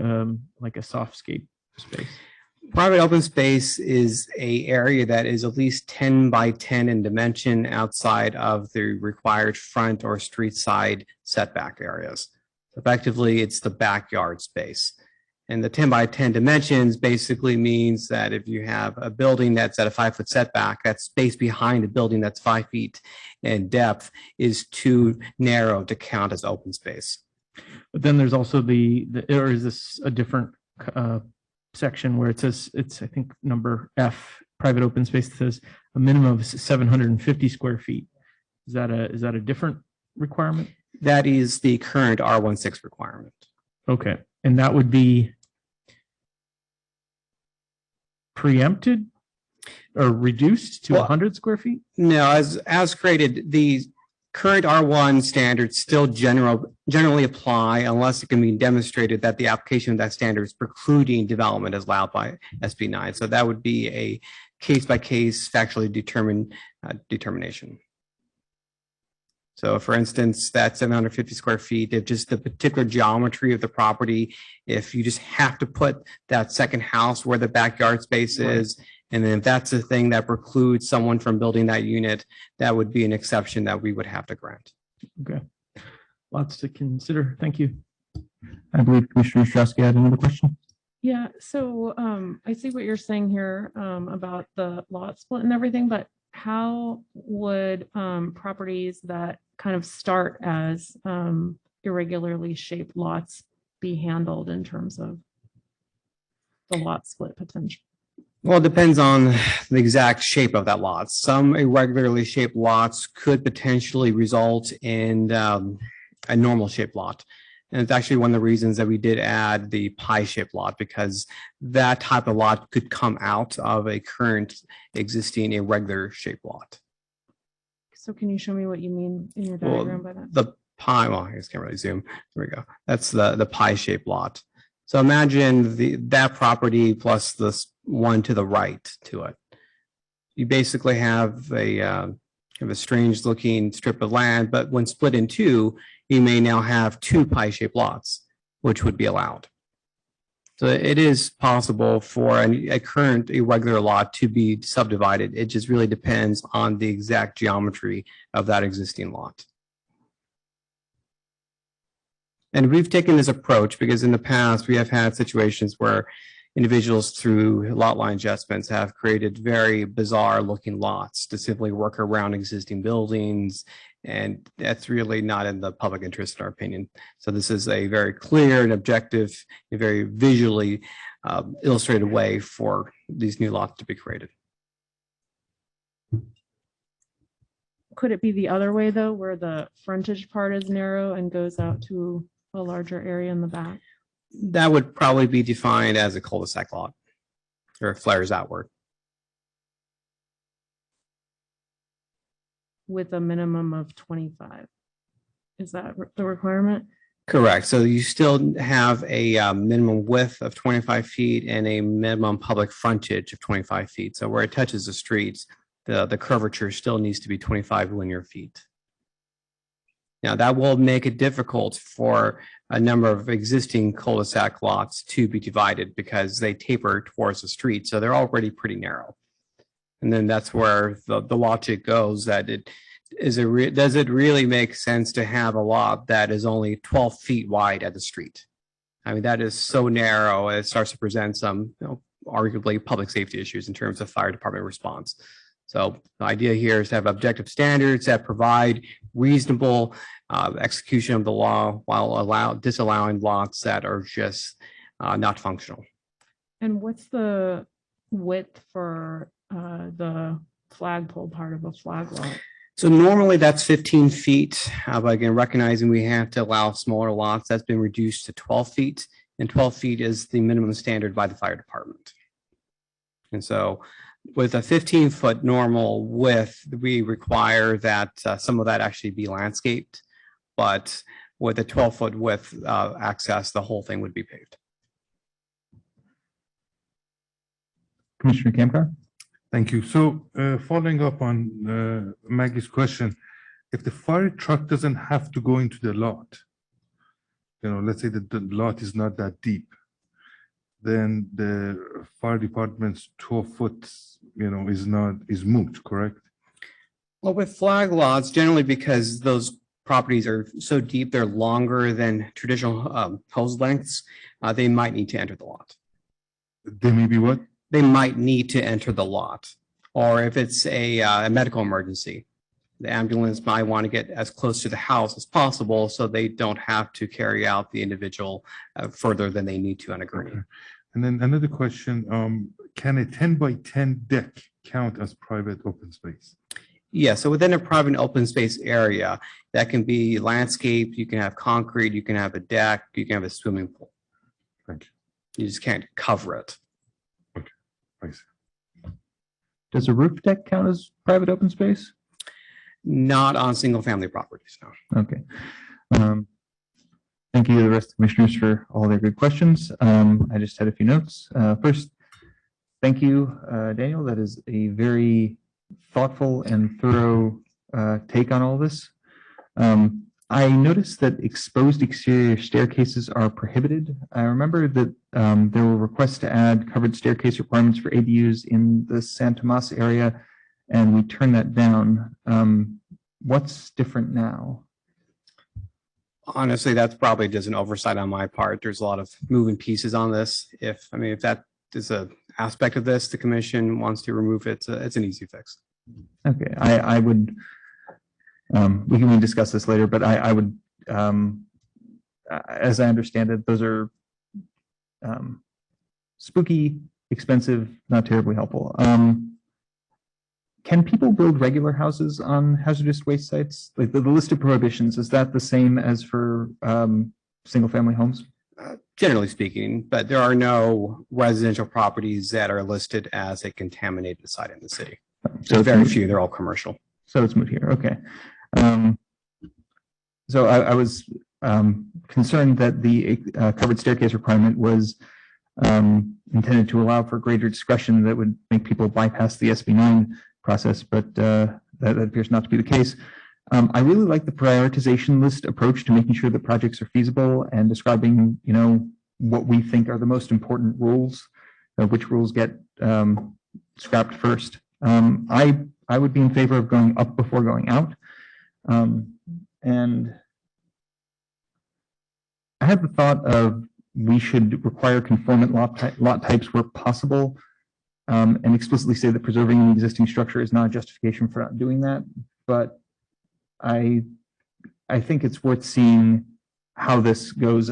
like a softscape space? Private open space is an area that is at least 10 by 10 in dimension outside of the required front or street side setback areas. Effectively, it's the backyard space. And the 10 by 10 dimensions basically means that if you have a building that's at a 5-foot setback, that space behind a building that's 5 feet in depth is too narrow to count as open space. But then there's also or is this a different section where it says, it's, I think, number F, private open space, that says a minimum of 750 square feet. Is that a different requirement? That is the current R16 requirement. Okay. And that would be preempted or reduced to 100 square feet? No, as created, the current R1 standards still generally apply unless it can be demonstrated that the application of that standard is precluding development as allowed by SB 9. So that would be a case-by-case factually determined determination. So for instance, that 750 square feet, if just the particular geometry of the property, if you just have to put that second house where the backyard space is, and then if that's the thing that precludes someone from building that unit, that would be an exception that we would have to grant. Okay. Lots to consider. Thank you. I believe Commissioner Ostrowski had another question. Yeah, so I see what you're saying here about the lot split and everything, but how would properties that kind of start as irregularly shaped lots be handled in terms of the lot split potential? Well, it depends on the exact shape of that lot. Some irregularly shaped lots could potentially result in a normal shaped lot. And it's actually one of the reasons that we did add the pie-shaped lot, because that type of lot could come out of a current existing irregular shaped lot. So can you show me what you mean in your diagram by that? The pie, well, I guess can't really zoom. There we go. That's the pie-shaped lot. So imagine that property plus this one to the right to it. You basically have a strange looking strip of land, but when split in two, you may now have two pie-shaped lots, which would be allowed. So it is possible for a current irregular lot to be subdivided. It just really depends on the exact geometry of that existing lot. And we've taken this approach because in the past, we have had situations where individuals through lot line adjustments have created very bizarre looking lots to simply work around existing buildings. And that's really not in the public interest, in our opinion. So this is a very clear and objective, a very visually illustrated way for these new lots to be created. Could it be the other way though, where the frontage part is narrow and goes out to a larger area in the back? That would probably be defined as a cul-de-sac lot, or flares outward. With a minimum of 25. Is that the requirement? Correct. So you still have a minimum width of 25 feet and a minimum public frontage of 25 feet. So where it touches the streets, the curvature still needs to be 25 linear feet. Now that will make it difficult for a number of existing cul-de-sac lots to be divided because they taper towards the street. So they're already pretty narrow. And then that's where the logic goes, that does it really make sense to have a lot that is only 12 feet wide at the street? I mean, that is so narrow, it starts to present some, arguably public safety issues in terms of fire department response. So the idea here is to have objective standards that provide reasonable execution of the law while disallowing lots that are just not functional. And what's the width for the flagpole part of a flag lot? So normally that's 15 feet, but again, recognizing we have to allow smaller lots, that's been reduced to 12 feet, and 12 feet is the minimum standard by the fire department. And so with a 15-foot normal width, we require that some of that actually be landscaped, but with a 12-foot width access, the whole thing would be paved. Commissioner Kamkar? Thank you. So following up on Maggie's question, if the fire truck doesn't have to go into the lot, let's say that the lot is not that deep, then the fire department's 12 foot, is moot, correct? Well, with flag lots, generally because those properties are so deep, they're longer than traditional hose lengths, they might need to enter the lot. They may be what? They might need to enter the lot. Or if it's a medical emergency, the ambulance might want to get as close to the house as possible so they don't have to carry out the individual further than they need to on a gurney. Okay. And then another question, can a 10 by 10 deck count as private open space? Yeah, so within a private open space area, that can be landscape, you can have concrete, you can have a deck, you can have a swimming pool. Thank you. You just can't cover it. I see. Does a roof deck count as private open space? Not on single family properties, no. Okay. Thank you to the rest of the commissioners for all their good questions. I just had a few notes. First, thank you, Daniel. That is a very thoughtful and thorough take on all this. I noticed that exposed exterior staircases are prohibited. I remember that there were requests to add covered staircase requirements for ADUs in the San Tomas area, and we turned that down. What's different now? Honestly, that's probably just an oversight on my part. There's a lot of moving pieces on this. If that is a aspect of this, the commission wants to remove it. It's an easy fix. Okay, I would, we can discuss this later, but I would, as I understand it, those are spooky, expensive, not terribly helpful. Can people build regular houses on hazardous waste sites? Like the list of prohibitions, is that the same as for single family homes? Generally speaking, but there are no residential properties that are listed as a contaminated site in the city. So very few, they're all commercial. So it's moot here, okay. So I was concerned that the covered staircase requirement was intended to allow for greater discretion that would make people bypass the SB9 process, but that appears not to be the case. I really like the prioritization list approach to making sure that projects are feasible and describing, what we think are the most important rules, which rules get scrapped first. I would be in favor of going up before going out. And I had the thought of we should require conformant lot types where possible, and explicitly say that preserving an existing structure is not a justification for not doing that. But I think it's worth seeing how this goes.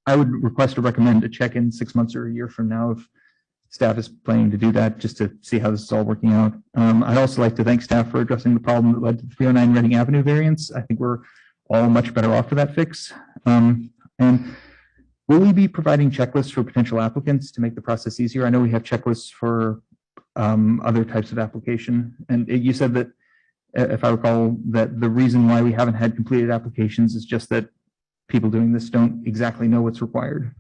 I would request or recommend a check-in 6 months or a year from now if staff is planning to do that, just to see how this is all working out. I'd also like to thank staff for addressing the problem that led to the 309 Reading Avenue variance. I think we're all much better off for that fix. And will we be providing checklists for potential applicants to make the process easier? I know we have checklists for other types of application. And you said that, if I recall, that the reason why we haven't had completed applications is just that people doing this don't exactly know what's required.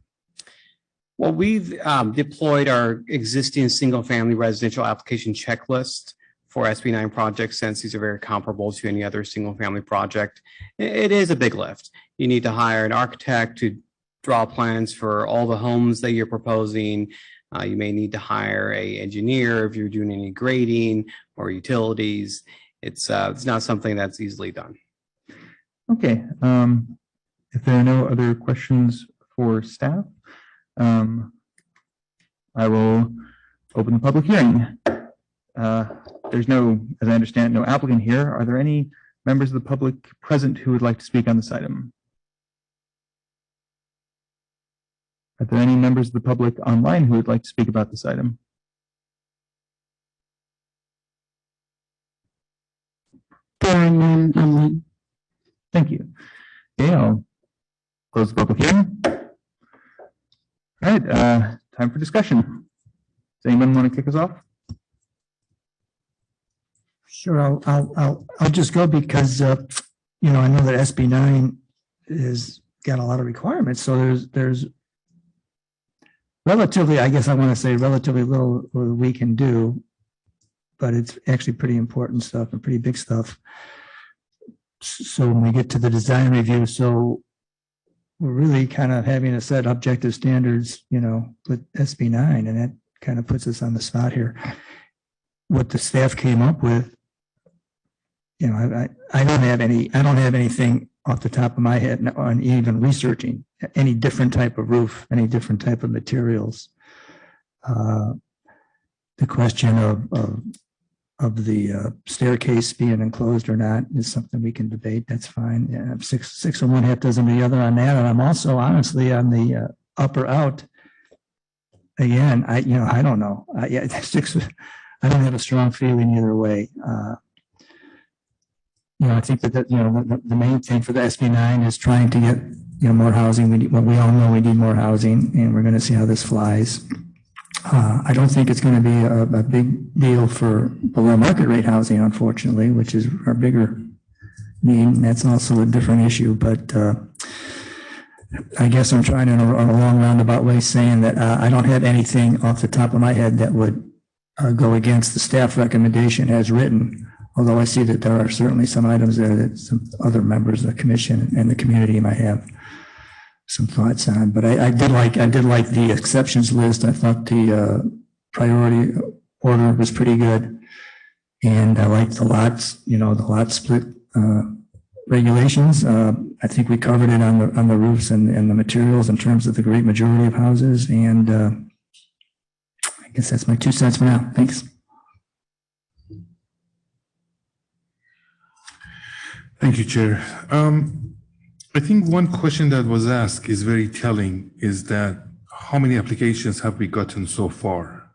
Well, we've deployed our existing single-family residential application checklist for SB9 projects, since these are very comparable to any other single-family project. It is a big lift. You need to hire an architect to draw plans for all the homes that you're proposing. You may need to hire an engineer if you're doing any grading or utilities. It's not something that's easily done. Okay. If there are no other questions for staff, I will open the public hearing. There's no, as I understand, no applicant here. Are there any members of the public present who would like to speak on this item? Are there any members of the public online who would like to speak about this item? There are none online. Thank you. Okay, I'll close the public hearing. All right, time for discussion. Does anyone want to kick us off? Sure, I'll just go because, I know that SB9 is got a lot of requirements. So there's relatively, I guess I want to say relatively little we can do, but it's actually pretty important stuff and pretty big stuff. So when we get to the design review, so we're really kind of having to set objective standards, with SB9, and that kind of puts us on the spot here. What the staff came up with, I don't have anything off the top of my head on even researching any different type of roof, any different type of materials. The question of the staircase being enclosed or not is something we can debate. That's fine. Yeah, six of one, half dozen of the other on that. And I'm also honestly on the up or out. Again, I don't know. I don't have a strong feeling either way. I think that the main thing for the SB9 is trying to get more housing. We all know we need more housing, and we're going to see how this flies. I don't think it's going to be a big deal for below market rate housing, unfortunately, which is our bigger need. And that's also a different issue. But I guess I'm trying in a long roundabout way saying that I don't have anything off the top of my head that would go against the staff recommendation as written although I see that there are certainly some items there that some other members of the commission and the community might have some thoughts on. But I did like the exceptions list. I thought the priority order was pretty good. And I like the lots, the lot split regulations. I think we covered it on the roofs and the materials in terms of the great majority of houses. And I guess that's my 2 cents for now. Thanks. Thank you, Chair. I think one question that was asked is very telling, is that how many applications have we gotten so far?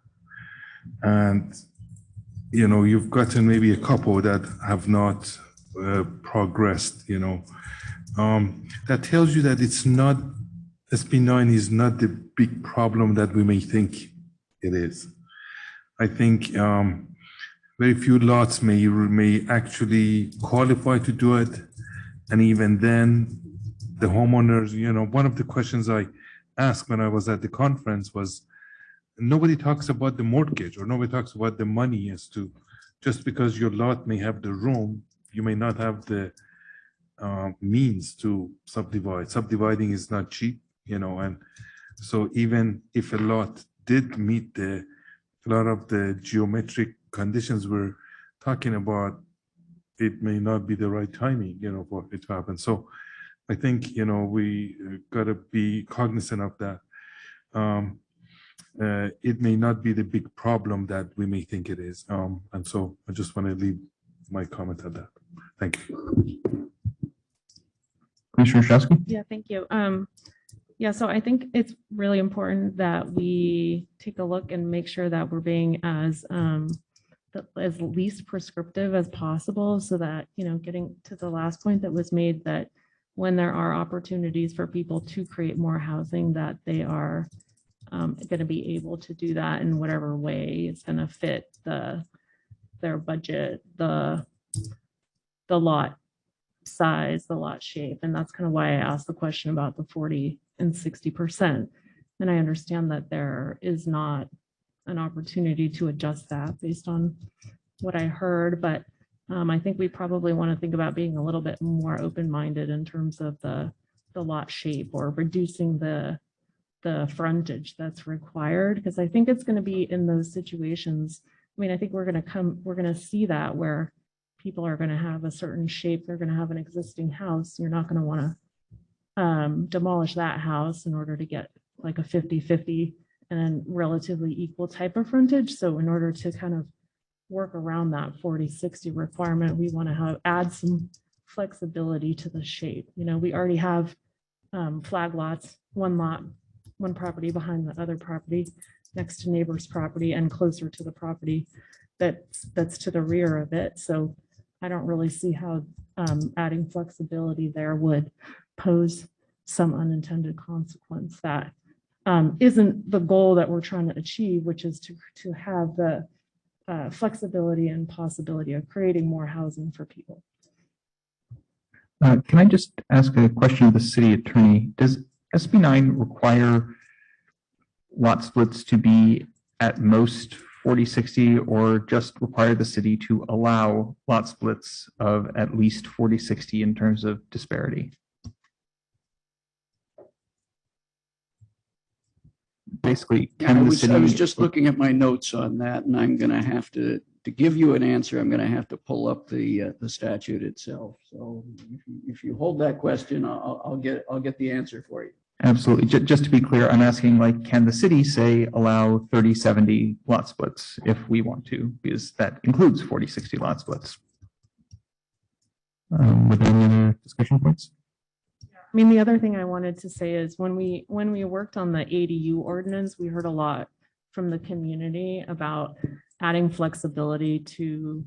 And, you've gotten maybe a couple that have not progressed, that tells you that it's not, SB9 is not the big problem that we may think it is. I think very few lots may actually qualify to do it. And even then, the homeowners, one of the questions I asked when I was at the conference was, nobody talks about the mortgage or nobody talks about the money as to just because your lot may have the room, you may not have the means to subdivide. Subdividing is not cheap, and so even if a lot did meet a lot of the geometric conditions we're talking about, it may not be the right timing, for it to happen. So I think, we gotta be cognizant of that. It may not be the big problem that we may think it is. And so I just want to leave my comment at that. Thank you. Commissioner Shasky? Yeah, thank you. Yeah, so I think it's really important that we take a look and make sure that we're being as least prescriptive as possible, so that, getting to the last point that was made, that when there are opportunities for people to create more housing, that they are going to be able to do that in whatever way it's going to fit their budget, the lot size, the lot shape. And that's kind of why I asked the question about the 40 and 60%. And I understand that there is not an opportunity to adjust that based on what I heard, but I think we probably want to think about being a little bit more open-minded in terms of the lot shape, or reducing the frontage that's required, because I think it's going to be in those situations. I mean, I think we're going to see that where people are going to have a certain shape, they're going to have an existing house. You're not going to want to demolish that house in order to get like a 50-50 and relatively equal type of frontage. So in order to kind of work around that 40-60 requirement, we want to add some flexibility to the shape. We already have flag lots, one property behind the other property, next to neighbor's property and closer to the property that's to the rear of it. So I don't really see how adding flexibility there would pose some unintended consequence that isn't the goal that we're trying to achieve, which is to have the flexibility and possibility of creating more housing for people. Can I just ask a question of the city attorney? Does SB9 require lot splits to be at most 40-60, or just require the city to allow lot splits of at least 40-60 in terms of disparity? Basically, I was just looking at my notes on that, and I'm going to have to give you an answer. I'm going to have to pull up the statute itself. So if you hold that question, I'll get the answer for you. Absolutely. Just to be clear, I'm asking, can the city say allow 30-70 lot splits if we want to, because that includes 40-60 lot splits? Were there any other discussion points? I mean, the other thing I wanted to say is when we worked on the ADU ordinance, we heard a lot from the community about adding flexibility to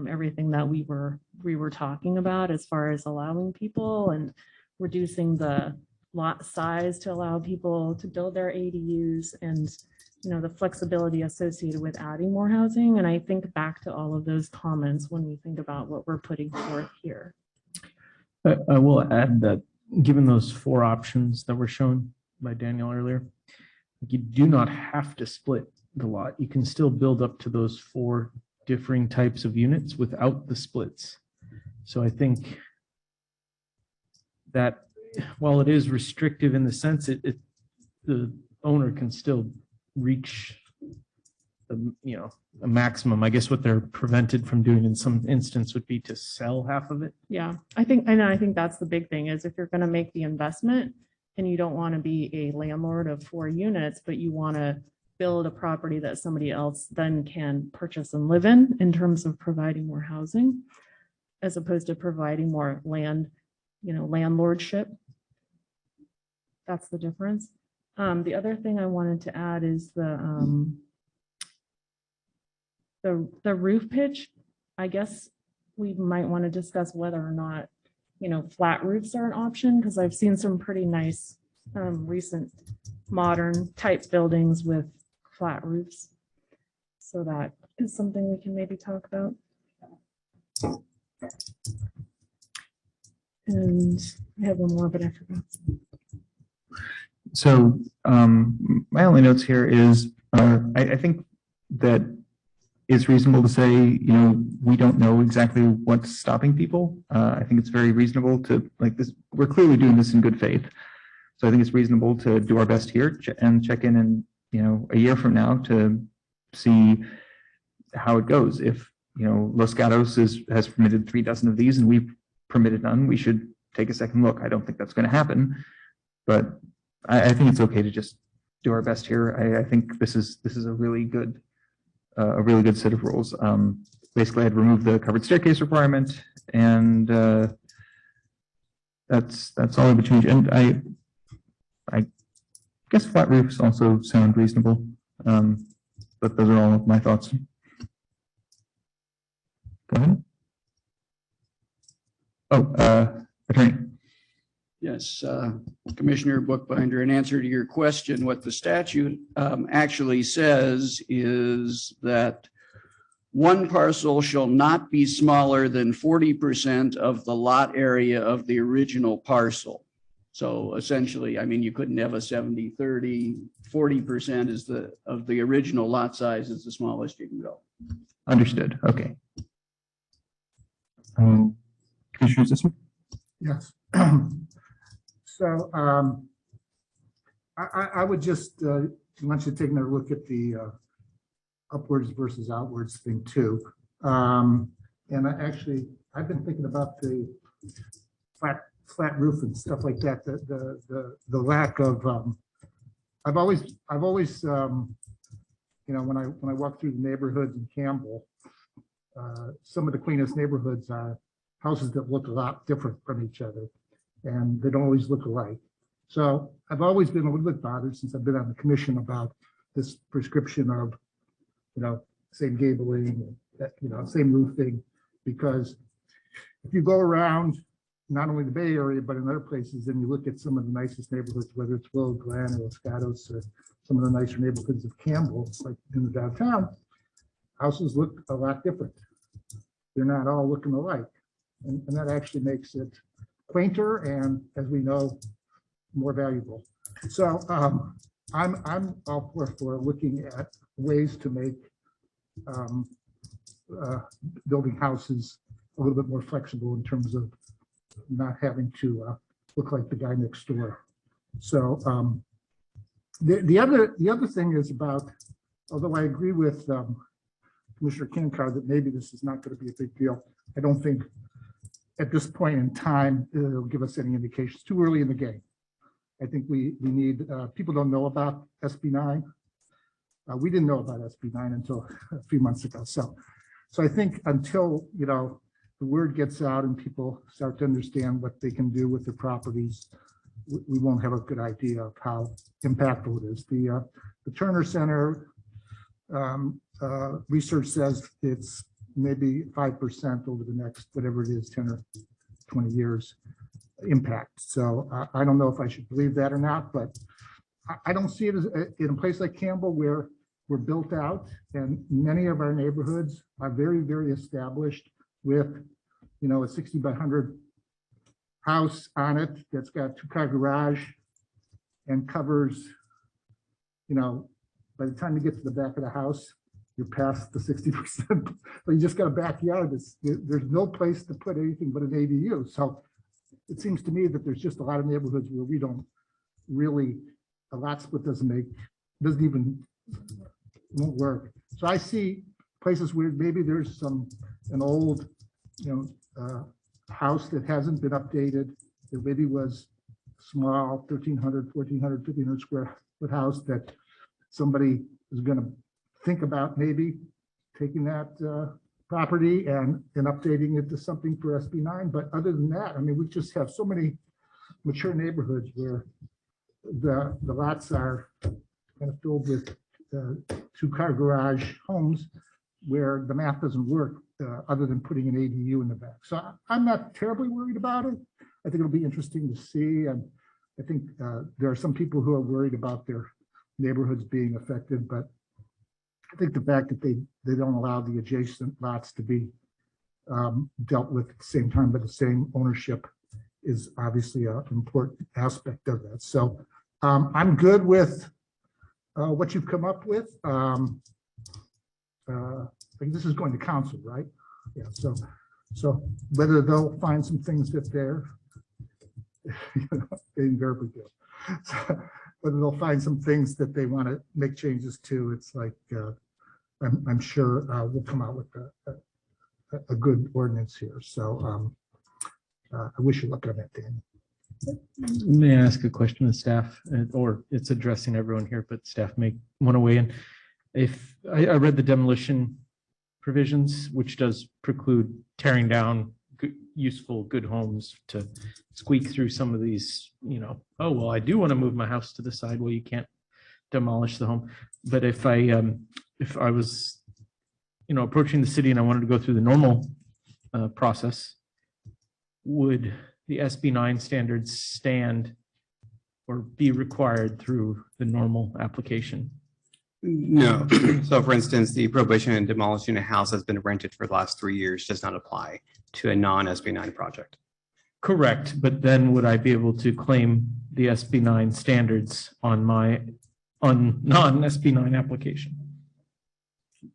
everything that we were talking about, as far as allowing people and reducing the lot size to allow people to build their ADUs, and the flexibility associated with adding more housing. And I think back to all of those comments when we think about what we're putting forth here. I will add that given those 4 options that were shown by Daniel earlier, you do not have to split the lot. You can still build up to those 4 differing types of units without the splits. So I think that while it is restrictive in the sense the owner can still reach a maximum. I guess what they're prevented from doing in some instance would be to sell half of it. Yeah, I think that's the big thing is if you're going to make the investment and you don't want to be a landlord of 4 units, but you want to build a property that somebody else then can purchase and live in terms of providing more housing, as opposed to providing more land, landlordship. That's the difference. The other thing I wanted to add is the roof pitch. I guess we might want to discuss whether or not, flat roofs are an option, because I've seen some pretty nice recent modern type buildings with flat roofs. So that is something we can maybe talk about. And I have one more, but I forgot. So my only notes here is I think that it's reasonable to say, we don't know exactly what's stopping people. I think it's very reasonable to like this. We're clearly doing this in good faith. So I think it's reasonable to do our best here and check in a year from now to see how it goes. If, Los Gatos has permitted 3 dozen of these and we've permitted none, we should take a second look. I don't think that's going to happen, but I think it's okay to just do our best here. I think this is a really good set of rules. Basically, I'd remove the covered staircase requirement, and that's all I would change. And I guess flat roofs also sound reasonable, but those are all of my thoughts. Go ahead. Oh, attorney. Yes, Commissioner Bookbinder, in answer to your question, what the statute actually says is that one parcel shall not be smaller than 40% of the lot area of the original parcel. So essentially, you couldn't have a 70-30, 40% of the original lot size is the smallest you can go. Understood. Okay. Commissioner Zissou? Yes. So I would just want you to take another look at the upwards versus outwards thing too. And I've been thinking about the flat roof and stuff like that. The lack of I've always when I walk through the neighborhoods in Campbell, some of the cleanest neighborhoods are houses that look a lot different from each other, and they don't always look alike. So I've always been a little bit bothered since I've been on the commission about this prescription of, same gabling, same roofing, because if you go around not only the Bay Area, but in other places, and you look at some of the nicest neighborhoods, whether it's Willow Glen or Los Gatos or some of the nicer neighborhoods of Campbell, like in the downtown, houses look a lot different. They're not all looking alike. And that actually makes it quainter and, as we know, more valuable. So I'm all for looking at ways to make building houses a little bit more flexible in terms of not having to look like the guy next door. So the other thing is about, although I agree with Commissioner Kinkar that maybe this is not going to be a big deal, I don't think at this point in time it'll give us any indications. Too early in the game. I think we need, people don't know about SB 9. We didn't know about SB 9 until a few months ago. So I think until, the word gets out and people start to understand what they can do with their properties, we won't have a good idea of how impactful it is. The Turner Center research says it's maybe 5% over the next, whatever it is, 10 or 20 years impact. So I don't know if I should believe that or not, but I don't see it as in a place like Campbell where we're built out and many of our neighborhoods are very, very established with, a 60 by 100 house on it that's got a 2-car garage and covers, by the time you get to the back of the house, you're past the 60%. So you just got a backyard. There's no place to put anything but an ADU. So it seems to me that there's just a lot of neighborhoods where we don't really, a lot split doesn't even, won't work. So I see places where maybe there's an old, house that hasn't been updated. That maybe was small, 1,300, 1,400, 1,500 square foot house that somebody is going to think about maybe taking that property and updating it to something for SB9. But other than that, I mean, we just have so many mature neighborhoods where the lots are kind of filled with 2-car garage homes where the math doesn't work other than putting an ADU in the back. So I'm not terribly worried about it. I think it'll be interesting to see. And I think there are some people who are worried about their neighborhoods being affected, but I think the fact that they don't allow the adjacent lots to be dealt with at the same time, but the same ownership is obviously an important aspect of that. So I'm good with what you've come up with. I think this is going to council, right? Yeah. So whether they'll find some things that they invariably do. So whether they'll find some things that they want to make changes to, it's like I'm sure we'll come out with a good ordinance here. So I wish you luck on that, Dan. May I ask a question of staff, or it's addressing everyone here, but staff may want to weigh in. If I read the demolition provisions, which does preclude tearing down useful, good homes to squeak through some of these, oh, well, I do want to move my house to the side. Well, you can't demolish the home. But if I was, approaching the city and I wanted to go through the normal process, would the SB9 standards stand or be required through the normal application? No. So for instance, the prohibition in demolishing a house that's been rented for the last 3 years does not apply to a non-SB9 project. Correct. But then would I be able to claim the SB9 standards on non-SB9 application?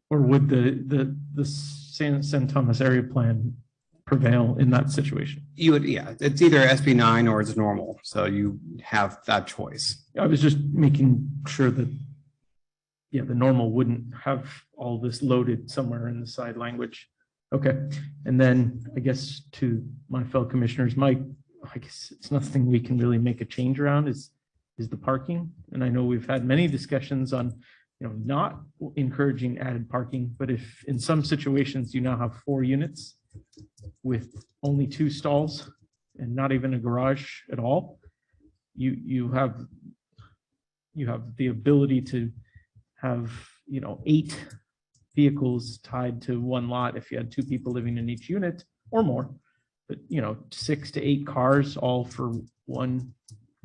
Or would the San Thomas area plan prevail in that situation? You would, yeah, it's either SB9 or it's normal. So you have that choice. I was just making sure that, yeah, the normal wouldn't have all this loaded somewhere in the side language. Okay. And then I guess to my fellow commissioners, I guess it's nothing we can really make a change around is the parking. And I know we've had many discussions on, not encouraging added parking, but if in some situations you now have 4 units with only 2 stalls and not even a garage at all, you have the ability to have 8 vehicles tied to one lot if you had 2 people living in each unit or more, but 6 to 8 cars all for one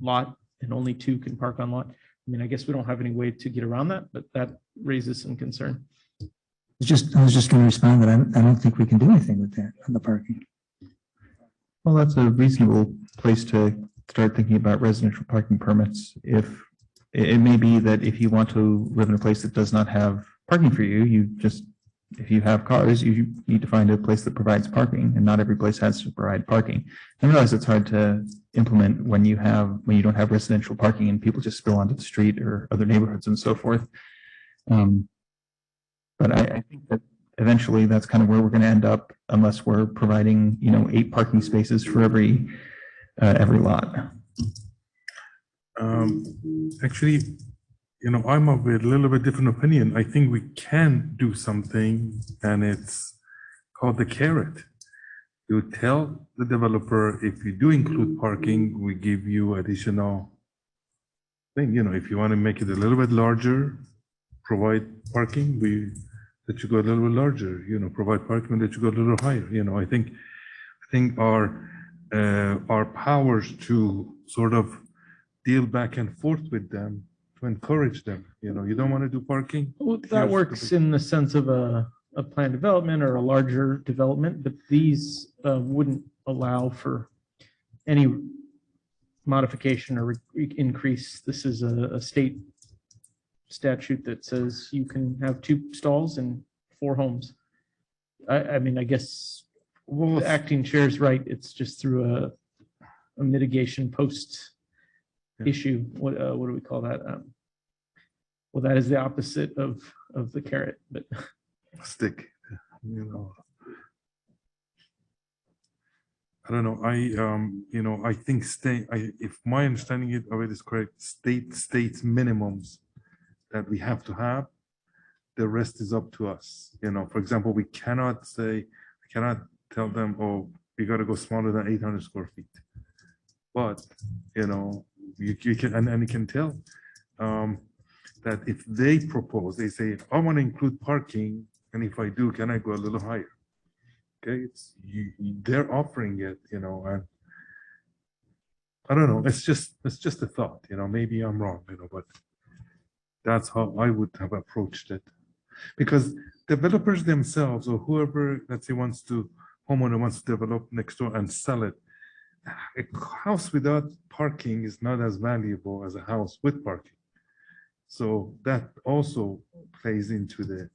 lot and only 2 can park on lot. I mean, I guess we don't have any way to get around that, but that raises some concern. I was just going to respond that I don't think we can do anything with that on the parking. Well, that's a reasonable place to start thinking about residential parking permits. If it may be that if you want to live in a place that does not have parking for you, if you have cars, you need to find a place that provides parking, and not every place has to provide parking. I realize it's hard to implement when you don't have residential parking and people just spill onto the street or other neighborhoods and so forth. But I think that eventually that's kind of where we're going to end up, unless we're providing 8 parking spaces for every lot. Actually, I'm of a little bit different opinion. I think we can do something, and it's called the carrot. You tell the developer, if you do include parking, we give you additional thing. If you want to make it a little bit larger, provide parking, we let you go a little bit larger. Provide parking, let you go a little higher. I think our powers to sort of deal back and forth with them, to encourage them. You don't want to do parking. Well, that works in the sense of a planned development or a larger development, but these wouldn't allow for any modification or increase. This is a state statute that says you can have 2 stalls and 4 homes. I mean, I guess the acting chair's right. It's just through a mitigation post issue. What do we call that? Well, that is the opposite of the carrot, but Stick, you know. I don't know. I think if my understanding of it is correct, states minimums that we have to have. The rest is up to us. For example, we cannot tell them, oh, we got to go smaller than 800 square feet. But, you can, and you can tell that if they propose, they say, I want to include parking. And if I do, can I go a little higher? Okay, they're offering it, and I don't know. It's just a thought, maybe I'm wrong, but that's how I would have approached it. Because developers themselves, or whoever, let's say, homeowner wants to develop next door and sell it, a house without parking is not as valuable as a house with parking. So that also plays into the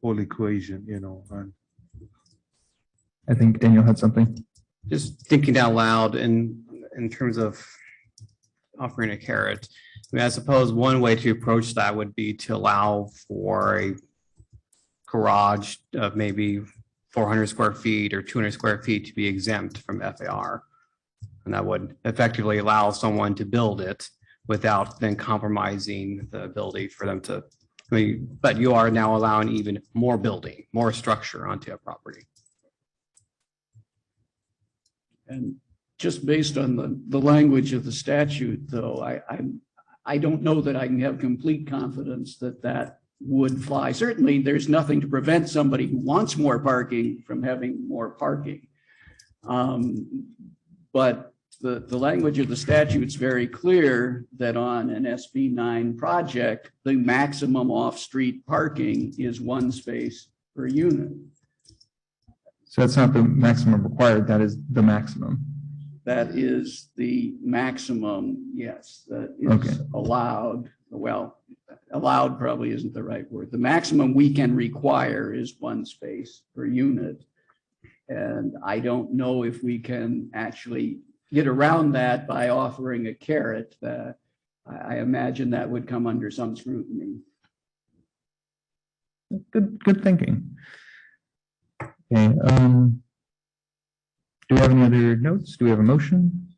whole equation, and I think Daniel had something. Just thinking out loud in terms of offering a carrot. I mean, I suppose one way to approach that would be to allow for a garage of maybe 400 square feet or 200 square feet to be exempt from FAR. And that would effectively allow someone to build it without then compromising the ability for them to, but you are now allowing even more building, more structure onto a property. And just based on the language of the statute, though, I don't know that I can have complete confidence that would fly. Certainly, there's nothing to prevent somebody who wants more parking from having more parking. But the language of the statute is very clear that on an SB 9 project, the maximum off-street parking is 1 space per unit. So that's not the maximum required. That is the maximum. That is the maximum, yes, that is allowed. Well, allowed probably isn't the right word. The maximum we can require is 1 space per unit. And I don't know if we can actually get around that by offering a carrot. I imagine that would come under some scrutiny. Good thinking. Okay. Do we have any other notes? Do we have a motion?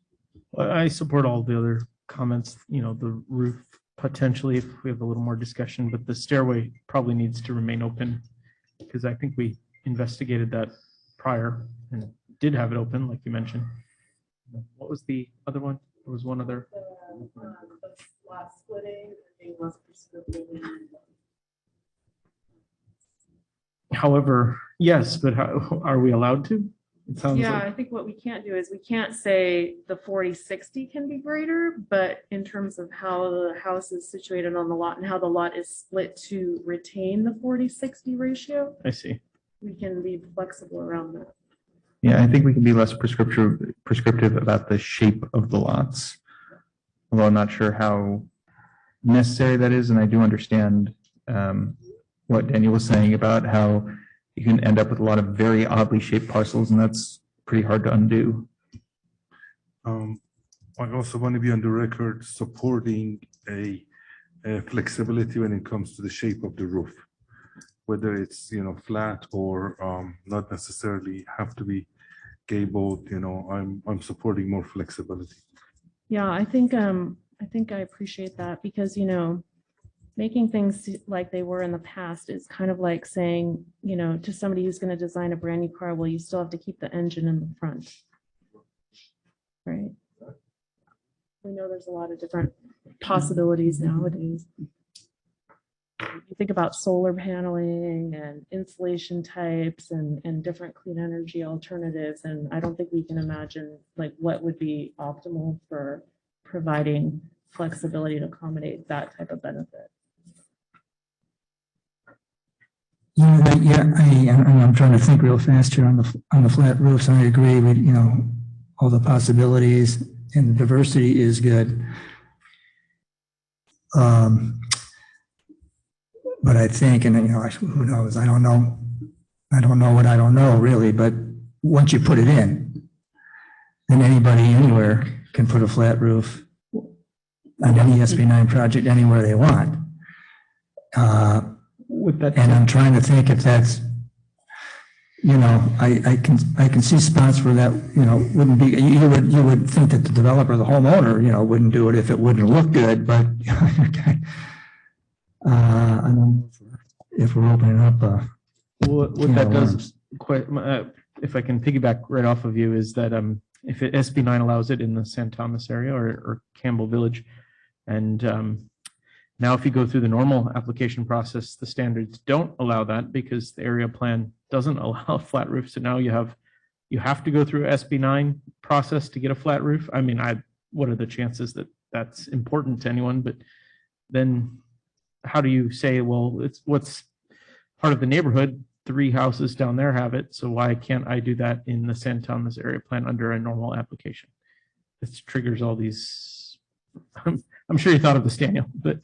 I support all the other comments, the roof potentially if we have a little more discussion, but the stairway probably needs to remain open because I think we investigated that prior and did have it open, like you mentioned. What was the other one? There was one other. The lot splitting, being less prescriptive. However, yes, but how are we allowed to? It sounds Yeah, like I think what we can't do is we can't say the 40/60 can be greater, but in terms of how the house is situated on the lot and how the lot is split to retain the 40/60 ratio, I see. we can be flexible around that. Yeah, I think we can be less prescriptive about the shape of the lots. Although I'm not sure how necessary that is, and I do understand what Daniel was saying about how you can end up with a lot of very oddly shaped parcels, and that's pretty hard to undo. I also want to be on the record supporting a flexibility when it comes to the shape of the roof, whether it's flat or not necessarily have to be gabled. I'm supporting more flexibility. Yeah, I think I appreciate that because, making things like they were in the past is kind of like saying, to somebody who's going to design a brand new car, well, you still have to keep the engine in the front. Right. We know there's a lot of different possibilities nowadays. You think about solar paneling and insulation types and different clean energy alternatives. And I don't think we can imagine like what would be optimal for providing flexibility to accommodate that type of benefit. I'm trying to think real fast here on the flat roofs. I agree with, all the possibilities and the diversity is good. But I think, and who knows, I don't know what I don't know really, but once you put it in, then anybody anywhere can put a flat roof on any SB9 project anywhere they want. And I'm trying to think if that's, I can see spots where that, wouldn't be, you would think that the developer, the homeowner, wouldn't do it if it wouldn't look good, but okay. I don't know if we're opening up. What that does, if I can piggyback right off of you, is that if SB9 allows it in the San Thomas area or Campbell Village, and now if you go through the normal application process, the standards don't allow that because the area plan doesn't allow flat roofs. So now you have to go through SB9 process to get a flat roof. I mean, what are the chances that that's important to anyone? But then how do you say, well, it's what's part of the neighborhood? 3 houses down there have it, so why can't I do that in the San Thomas area plan under a normal application? This triggers all these. I'm sure you thought of this, Daniel, but.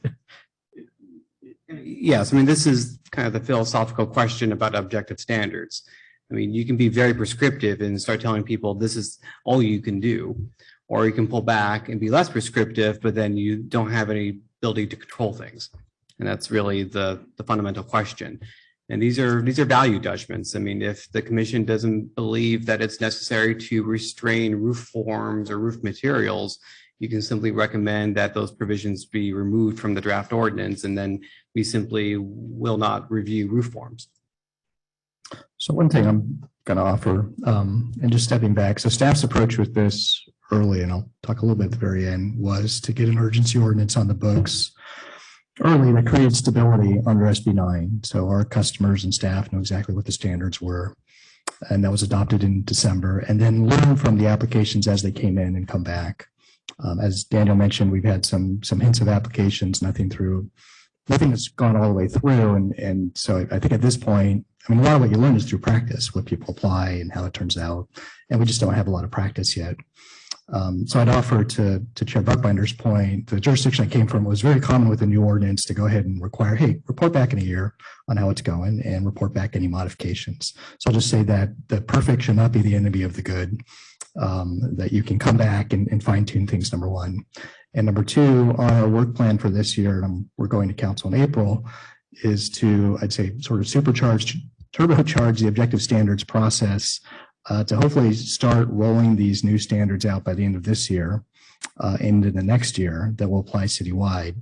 Yes, I mean, this is kind of the philosophical question about objective standards. I mean, you can be very prescriptive and start telling people this is all you can do, or you can pull back and be less prescriptive, but then you don't have any ability to control things. And that's really the fundamental question. And these are value judgments. I mean, if the commission doesn't believe that it's necessary to restrain roof forms or roof materials, you can simply recommend that those provisions be removed from the draft ordinance, and then we simply will not review roof forms. So one thing I'm going to offer, and just stepping back, so staff's approach with this early, and I'll talk a little bit at the very end, was to get an urgency ordinance on the books early that created stability under SB9. So our customers and staff know exactly what the standards were. And that was adopted in December, and then learn from the applications as they came in and come back. As Daniel mentioned, we've had some hints of applications, nothing that's gone all the way through. And so I think at this point, I mean, a lot of what you learn is through practice, what people apply and how it turns out. And we just don't have a lot of practice yet. So I'd offer to Chair Buckbinder's point, the jurisdiction I came from was very common with the new ordinance to go ahead and require, hey, report back in a year on how it's going and report back any modifications. So I'll just say that the perfect should not be the enemy of the good, that you can come back and fine tune things, number one. And number two, on our work plan for this year, and we're going to council in April, is to, I'd say, sort of turbocharge the objective standards process to hopefully start rolling these new standards out by the end of this year into the next year that will apply citywide.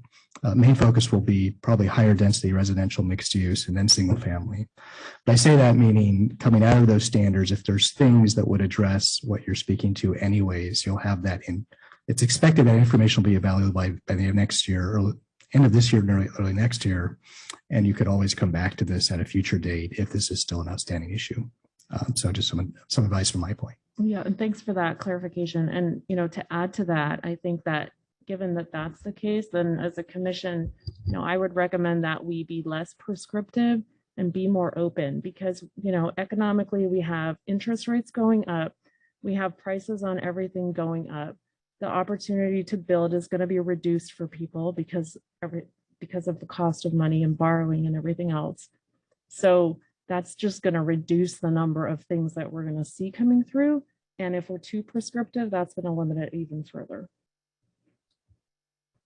Main focus will be probably higher density residential mixed use and then single family. But I say that meaning coming out of those standards, if there's things that would address what you're speaking to anyways, you'll have that in. It's expected that information will be available by the end of next year, or end of this year and early next year. And you could always come back to this at a future date if this is still an outstanding issue. So just some advice from my point. Yeah, and thanks for that clarification. And, to add to that, I think that given that that's the case, then as a commission, I would recommend that we be less prescriptive and be more open because, economically, we have interest rates going up. We have prices on everything going up. The opportunity to build is going to be reduced for people because of the cost of money and borrowing and everything else. So that's just going to reduce the number of things that we're going to see coming through. And if we're too prescriptive, that's going to limit it even further.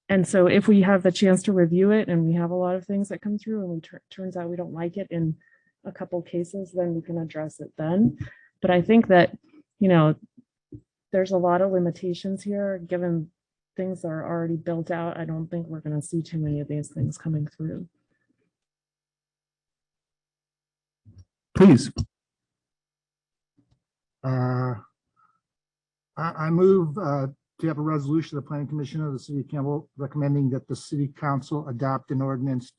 And so if we have the chance to review it and we have a lot of things that come through and turns out we don't like it in a couple cases, then we can address it then. But I think that, there's a lot of limitations here, given things are already built out. I don't think we're going to see too many of these things coming through. Please. I move to have a resolution of the Planning Commission of the City of Campbell recommending that the City Council adopt an ordinance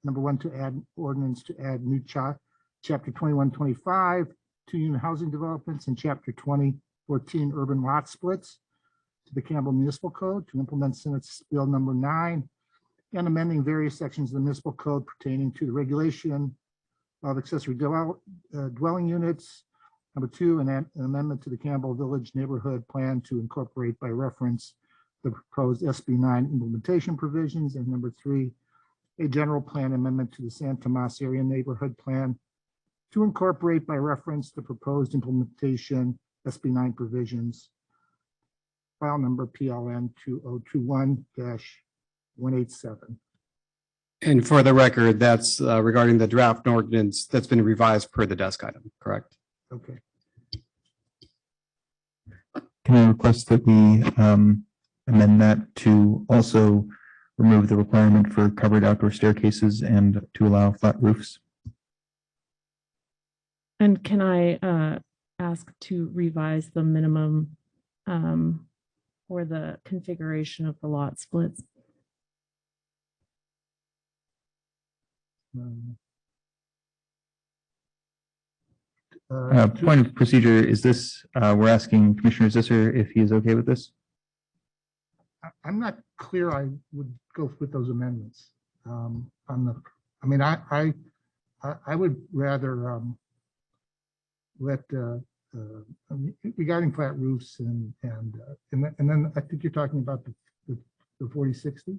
number one, to add ordinance to add new chapter 2125 to unit housing developments and chapter 2014 urban lot splits to the Campbell Municipal Code to implement Senate Bill number 9 and amending various sections of the municipal code pertaining to the regulation of accessory dwelling units. Number 2, an amendment to the Campbell Village neighborhood plan to incorporate by reference the proposed SB 9 implementation provisions. And number 3, a general plan amendment to the San Tomas Area Neighborhood Plan to incorporate by reference the proposed implementation SB 9 provisions, file number PLN 2021-187. And for the record, that's regarding the draft ordinance that's been revised per the desk item, correct? Okay. Can I request that we amend that to also remove the requirement for covered outdoor staircases and to allow flat roofs? And can I ask to revise the minimum or the configuration of the lot splits? Point of procedure, is this, we're asking Commissioner Zisser if he is okay with this? I'm not clear I would go with those amendments. I would rather let regarding flat roofs and then I think you're talking about the 4060.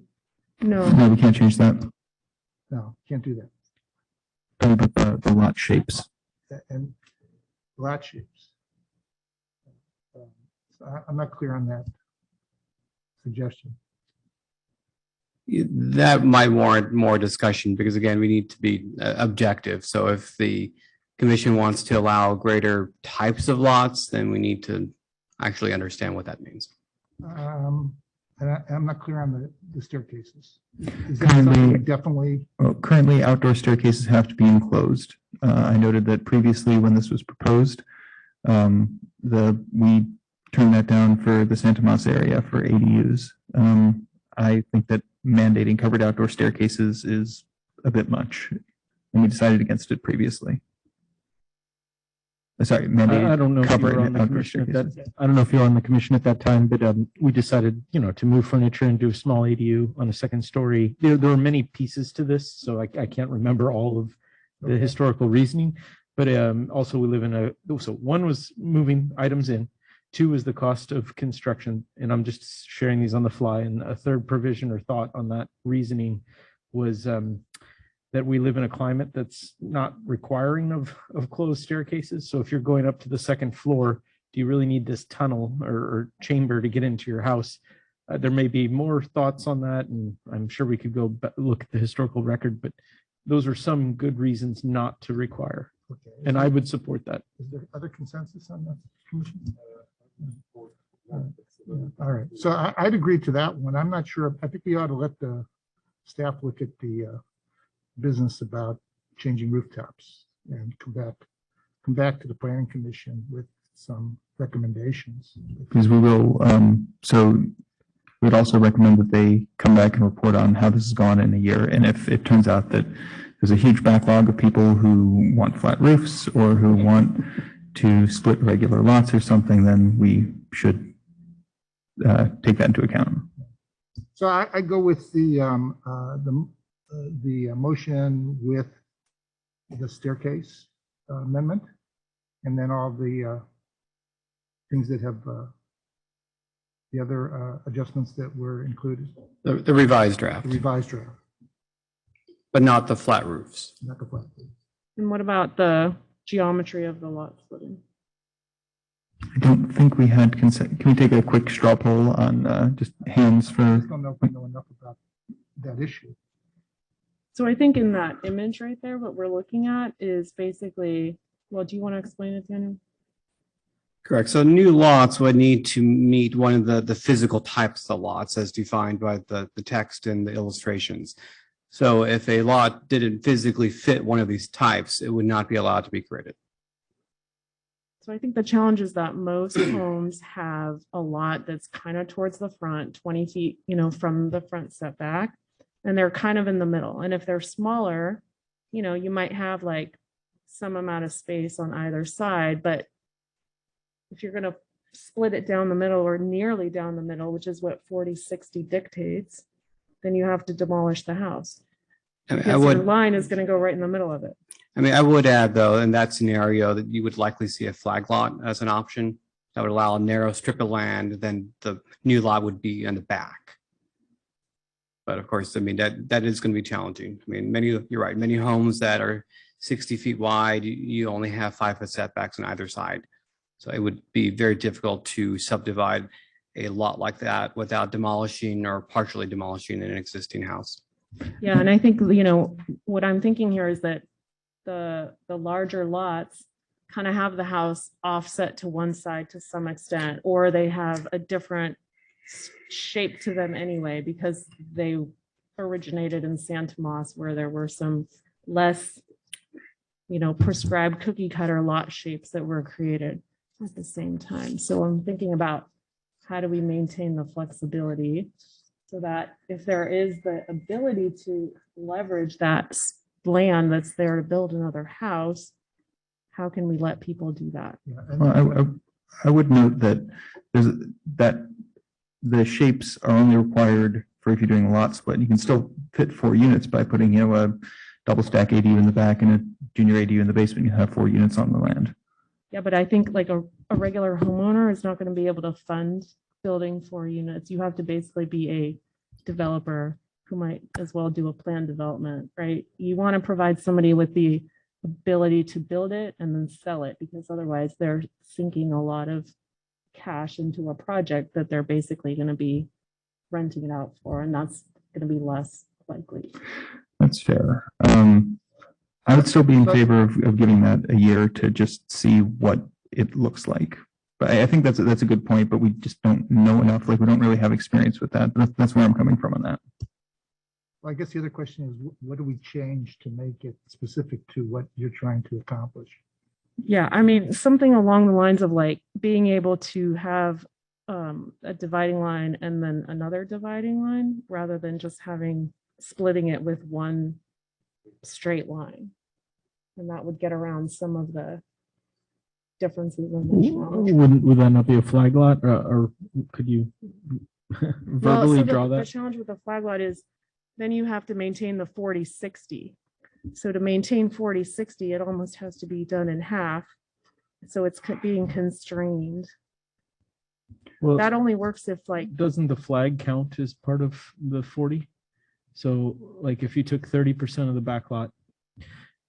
No, No, we can't change that. No, can't do that. But the lot shapes. And lot shapes. So I'm not clear on that suggestion. That might warrant more discussion because again, we need to be objective. So if the commission wants to allow greater types of lots, then we need to actually understand what that means. And I'm not clear on the staircases. Is that something definitely? Well, currently, outdoor staircases have to be enclosed. I noted that previously, when this was proposed, we turned that down for the Santa Tomas area for ADUs. I think that mandating covered outdoor staircases is a bit much, and we decided against it previously. Sorry, mandated. I don't know if you covered were on the outdoor commission at staircases. that. I don't know if you were on the commission at that time, but we decided, to move furniture and do a small ADU on a second story. There were many pieces to this, so I can't remember all of the historical reasoning. But also, we live in so one was moving items in, two was the cost of construction, and I'm just sharing these on the fly. And a third provision or thought on that reasoning was that we live in a climate that's not requiring of closed staircases. So if you're going up to the second floor, do you really need this tunnel or chamber to get into your house? There may be more thoughts on that, and I'm sure we could go look at the historical record, but those are some good reasons not to require. Okay. And I would support that. Is there other consensus on that, Commission? All right, so I'd agree to that one. I'm not sure. I think we ought to let the staff look at the business about changing rooftops and come back to the planning commission with some recommendations. Because we will, so we'd also recommend that they come back and report on how this has gone in a year. And if it turns out that there's a huge backlog of people who want flat roofs or who want to split regular lots or something, then we should take that into account. So I go with the motion with the staircase amendment, and then all the things that have the other adjustments that were included. The revised draft, The revised draft, but not the flat roofs. not the flat. and what about the geometry of the lot splitting? I don't think we had consent. Can we take a quick straw poll on just hands I for? don't know if we know enough about that issue. So I think in that image right there, what we're looking at is basically, well, do you want to explain it, Daniel? Correct. So new lots would need to meet one of the physical types of lots as defined by the text and the illustrations. So if a lot didn't physically fit one of these types, it would not be allowed to be created. So I think the challenge is that most homes have a lot that's kind of towards the front, 20 feet, from the front setback, and they're kind of in the middle. And if they're smaller, you might have like some amount of space on either side, but if you're going to split it down the middle or nearly down the middle, which is what 4060 dictates, then you have to demolish the house. Because your line is going to go right in the middle of it. I would add though, in that scenario that you would likely see a flag lot as an option that would allow a narrow strip of land, then the new lot would be in the back. But of course, I mean, that is going to be challenging. I mean, you're right, many homes that are 60 feet wide, you only have 5-foot setbacks on either side. So it would be very difficult to subdivide a lot like that without demolishing or partially demolishing an existing house. Yeah, and I think, you know, what I'm thinking here is that the larger lots kind of have the house offset to one side to some extent, or they have a different shape to them anyway, because they originated in Santa Moss, where there were some less, you know, prescribed cookie cutter lot shapes that were created at the same time. So I'm thinking about how do we maintain the flexibility so that if there is the ability to leverage that land that's there to build another house, how can we let people do that? Yeah, Well, I would note that the shapes are only required for if you're doing a lot split. You can still fit 4 units by putting, you know, a double stack ADU in the back and a junior ADU in the basement. You have 4 units on the land. Yeah, but I think like a regular homeowner is not going to be able to fund building 4 units. You have to basically be a developer who might as well do a plan development, right? You want to provide somebody with the ability to build it and then sell it, because otherwise they're sinking a lot of cash into a project that they're basically going to be renting it out for, and that's going to be less likely. That's fair. I would still be in favor of giving that a year to just see what it looks like. But I think that's a good point, but we just don't know enough. Like, we don't really have experience with that. That's where I'm coming from on that. Well, I guess the other question is, what do we change to make it specific to what you're trying to accomplish? Yeah, I mean, something along the lines of like being able to have a dividing line and then another dividing line, rather than just splitting it with one straight line. And that would get around some of the differences in the challenge. Would that not be a flag lot, or could you verbally draw The that? challenge with the flag lot is then you have to maintain the 40-60. So to maintain 40-60, it almost has to be done in half. So it's being constrained. Well, That only works if like, doesn't the flag count as part of the 40? So like if you took 30% of the back lot,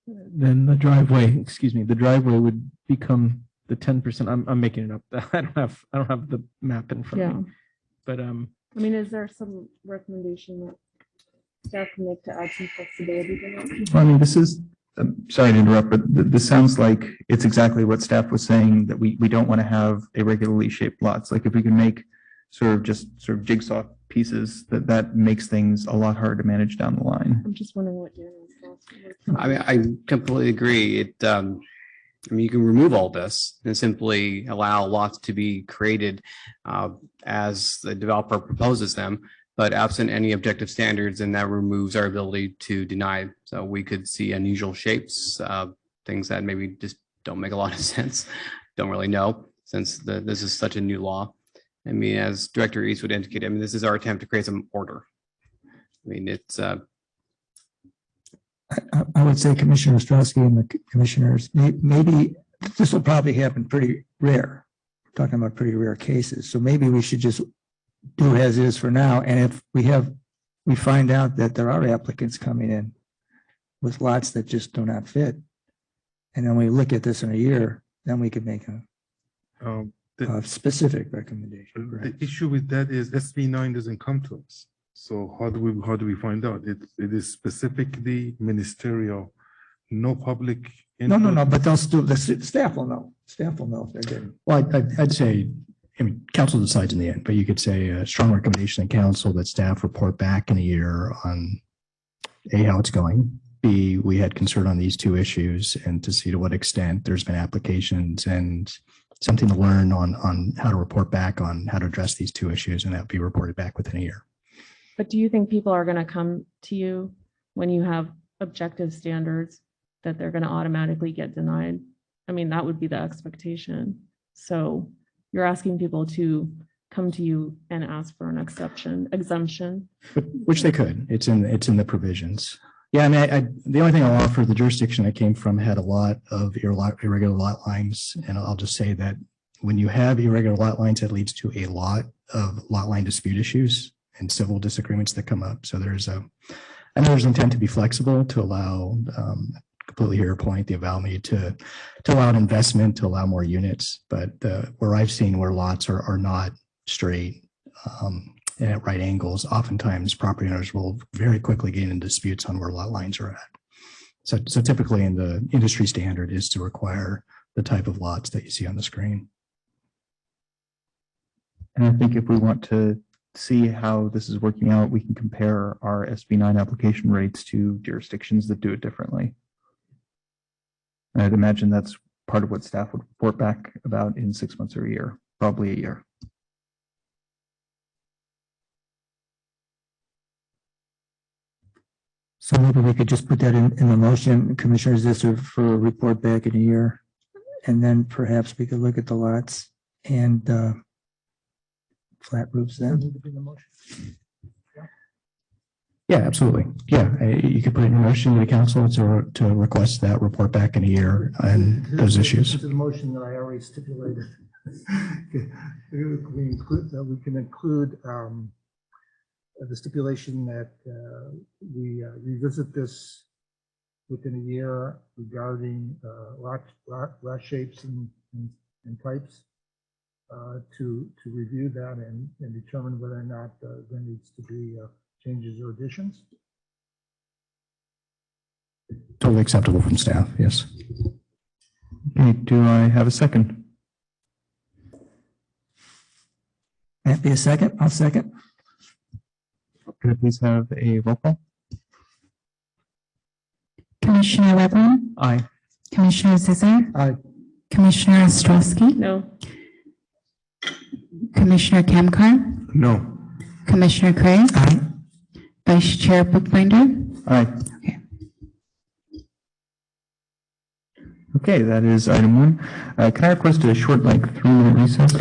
then the driveway would become the 10%. I'm making it up. I don't have the map in front of me. But I mean, is there some recommendation that staff can make to add some flexibility to that? Well, I mean, this is, sorry to interrupt, but this sounds like it's exactly what staff was saying, that we don't want to have irregularly shaped lots. Like, if we can make sort of jigsaw pieces, that makes things a lot harder to manage down the line. I'm just wondering what Daniel's thoughts were. I mean, I completely agree. I mean, you can remove all this and simply allow lots to be created as the developer proposes them, but absent any objective standards, and that removes our ability to deny. So we could see unusual shapes, things that maybe just don't make a lot of sense, don't really know, since this is such a new law. I mean, as Director East would indicate, I mean, this is our attempt to create some order. I mean, it's I would say Commissioner Ostrowski and the commissioners, maybe this will probably happen pretty rare. We're talking about pretty rare cases. So maybe we should just do as is for now. And if we find out that there are applicants coming in with lots that just do not fit, and then we look at this in a year, then we could make a specific recommendation. The issue with that is SB 9 doesn't come to us. So how do we find out? It is specifically ministerial, no public. No, but they'll still, the staff will know. Staff will know if they're getting. Well, I'd say, I mean, council decides in the end, but you could say a strong recommendation to council that staff report back in a year on A, how it's going, B, we had concern on these 2 issues, and to see to what extent there's been applications and something to learn on how to report back on how to address these 2 issues, and that would be reported back within a year. But do you think people are going to come to you when you have objective standards that they're going to automatically get denied? I mean, that would be the expectation. So you're asking people to come to you and ask for an exemption. But, which they could. It's in the provisions. Yeah, I mean, the only thing I'll offer, the jurisdiction I came from had a lot of irregular lot lines, and I'll just say that when you have irregular lot lines, that leads to a lot of lot line dispute issues. and civil disagreements that come up. So I know there's intent to be flexible to allow, completely hear your point, the availability to allow an investment, to allow more units. But where I've seen where lots are not straight and at right angles, oftentimes property owners will very quickly get into disputes on where lot lines are at. So typically in the industry standard is to require the type of lots that you see on the screen. And I think if we want to see how this is working out, we can compare our SB9 application rates to jurisdictions that do it differently. And I'd imagine that's part of what staff would report back about in 6 months or a year, probably a year. So maybe we could just put that in the motion, Commissioners, this for a report back in a year. And then perhaps we could look at the lots and flat roofs then. Yeah, absolutely. Yeah, you could put it in motion to the council to request that report back in a year and those issues. This is a motion that I already stipulated. We can include the stipulation that we revisit this within a year regarding lot shapes and types to review that and determine whether or not there needs to be changes or additions. Totally acceptable from staff, yes. Okay, do I have a second? That be a second? I'll second. Could I please have a roll call? Commissioner Revlin, Aye. Commissioner Zizzer, Aye. Commissioner Ostrowski, No. Commissioner Kamkar, No. Commissioner Cray, Aye. Vice Chair Bookbinder. Aye. Okay, that is item 1. Can I request a short, like 3-minute recess?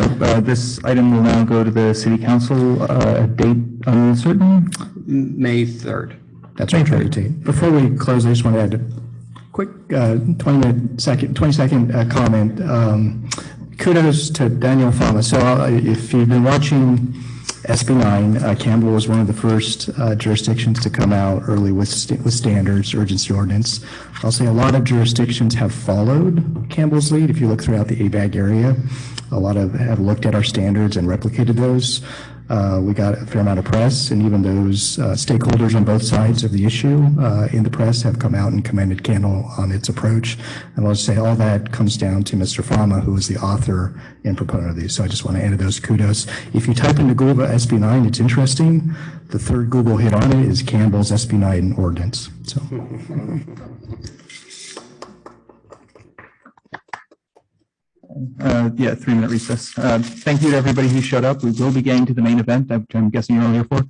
This item will now go to the City Council, a date uncertain. May 3rd. That's right, Chair Tate. Before we close, I just want to add a quick 20-second comment. Kudos to Daniel Fama. So if you've been watching SB9, Campbell was one of the first jurisdictions to come out early with standards, urgency ordinance. I'll say a lot of jurisdictions have followed Campbell's lead. If you look throughout the ABAG area, a lot of have looked at our standards and replicated those. We got a fair amount of press, and even those stakeholders on both sides of the issue in the press have come out and commended Campbell on its approach. And I'll say all that comes down to Mr. Fama, who is the author and proponent of these. So I just want to add those kudos. If you type into Google SB9, it's interesting. The third Google hit on it is Campbell's SB9 ordinance. So. Yeah, 3-minute recess. Thank you to everybody who showed up. We will be getting to the main event, which I'm guessing you're all here for.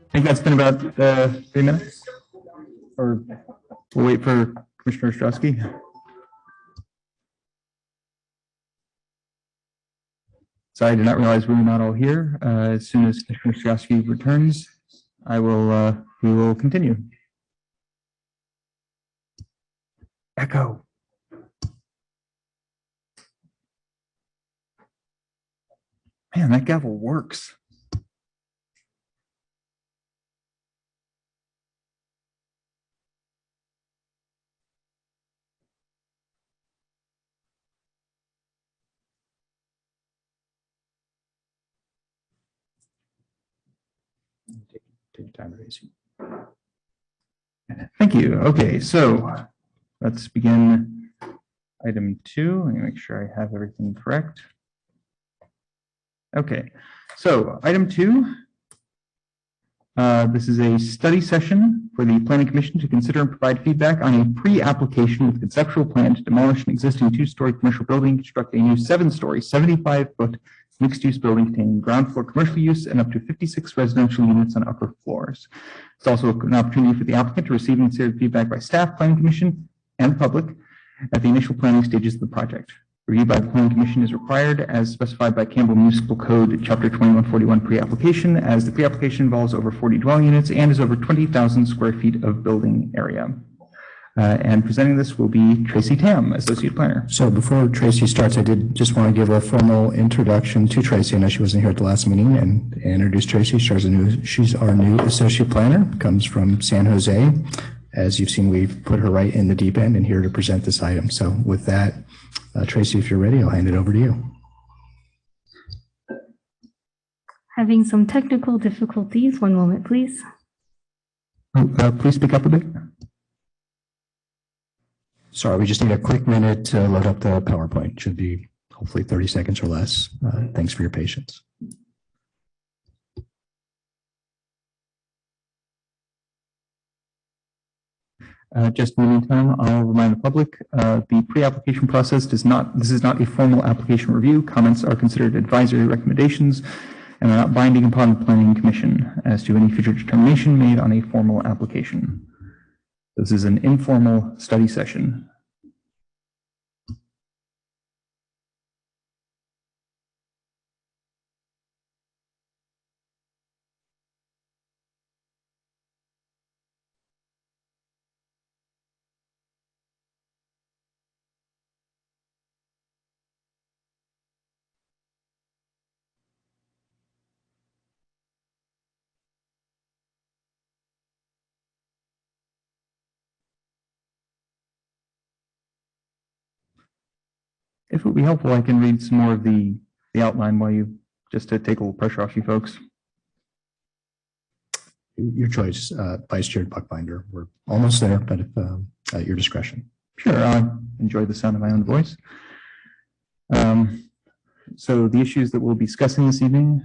I think that's been about 3 minutes. Or we'll wait for Commissioner Ostrowski. Sorry, I did not realize we were not all here. As soon as Commissioner Ostrowski returns, we will continue. Echo. Man, that gavel works. Take your time, Tracy. Thank you. Okay, so let's begin item 2. Let me make sure I have everything correct. Okay, so item 2. This is a study session for the Planning Commission to consider and provide feedback on a pre-application with conceptual plan to demolish an existing 2-story commercial building, construct a new 7-story, 75-foot mixed-use building containing ground floor commercial use and up to 56 residential units on upper floors. It's also an opportunity for the applicant to receive and consider feedback by staff, Planning Commission, and the public at the initial planning stages of the project. Review by the Planning Commission is required as specified by Campbell Municipal Code, Chapter 2141 pre-application, as the pre-application involves over 40 dwelling units and is over 20,000 square feet of building area. And presenting this will be Tracy Tam, Associate Planner. So before Tracy starts, I did just want to give a formal introduction to Tracy. I know she wasn't here at the last meeting, and introduce Tracy. She's our new Associate Planner, comes from San Jose. As you've seen, we've put her right in the deep end and here to present this item. So with that, Tracy, if you're ready, I'll hand it over to you. Having some technical difficulties. One moment, please. Please speak up a bit. Sorry, we just need a quick minute to load up the PowerPoint. Should be hopefully 30 seconds or less. Thanks for your patience. Just in the meantime, I'll remind the public, the pre-application process this is not a formal application review. Comments are considered advisory recommendations and are not binding upon the Planning Commission as to any future determination made on a formal application. This is an informal study session. If it would be helpful, I can read some more of the outline while you, just to take a little pressure off you folks. Your choice, Vice Chair Buckbinder. We're almost there, but if, at your discretion. Sure, I enjoy the sound of my own voice. So the issues that we'll be discussing this evening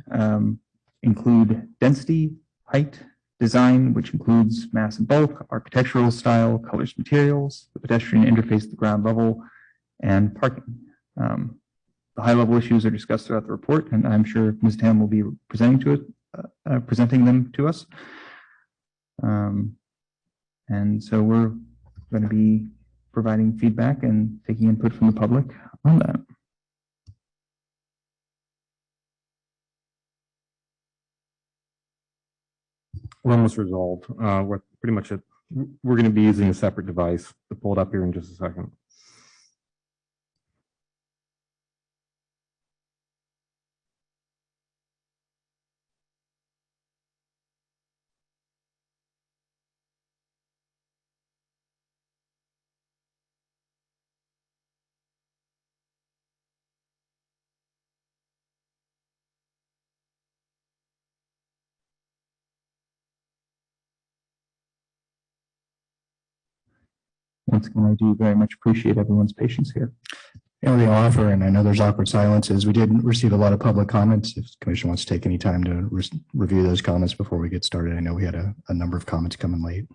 include density, height, design, which includes mass and bulk, architectural style, colors, materials, the pedestrian interface at the ground level, and parking. The high-level issues are discussed throughout the report, and I'm sure Ms. Tam will be presenting them to us. And so we're going to be providing feedback and taking input from the public on that. We're almost resolved. We're pretty much we're going to be using a separate device to pull it up here in just a second. Once again, I do very much appreciate everyone's patience here. The only offer, and I know there's awkward silences, we did receive a lot of public comments. If the commission wants to take any time to review those comments before we get started, I know we had a number of comments coming late.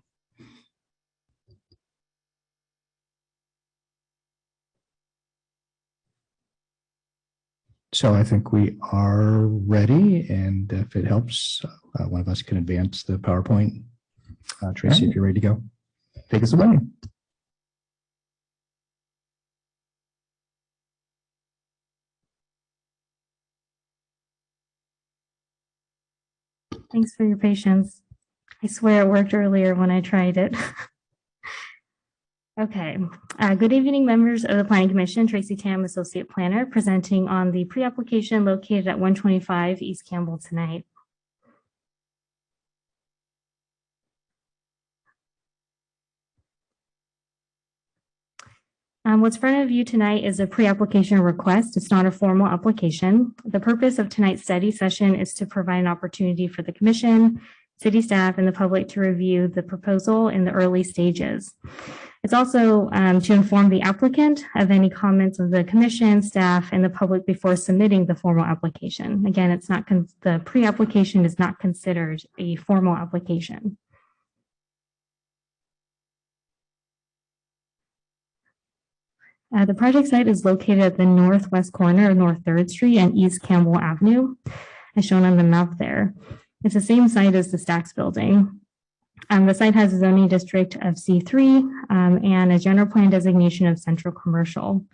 So I think we are ready, and if it helps, one of us can advance the PowerPoint. Tracy, if you're ready to go. Take us away. Thanks for your patience. I swear it worked earlier when I tried it. Okay. Good evening, members of the Planning Commission. Tracy Tam, Associate Planner, presenting on the pre-application located at 125 East Campbell tonight. What's in front of you tonight is a pre-application request. It's not a formal application. The purpose of tonight's study session is to provide an opportunity for the Commission city staff, and the public to review the proposal in the early stages. It's also to inform the applicant of any comments of the commission, staff, and the public before submitting the formal application. Again, it's not the pre-application is not considered a formal application. The project site is located at the northwest corner of North 3rd Street and East Campbell Avenue, as shown on the map there. It's the same site as the Stacks building. The site has a zoning district of C3 and a general plan designation of central commercial.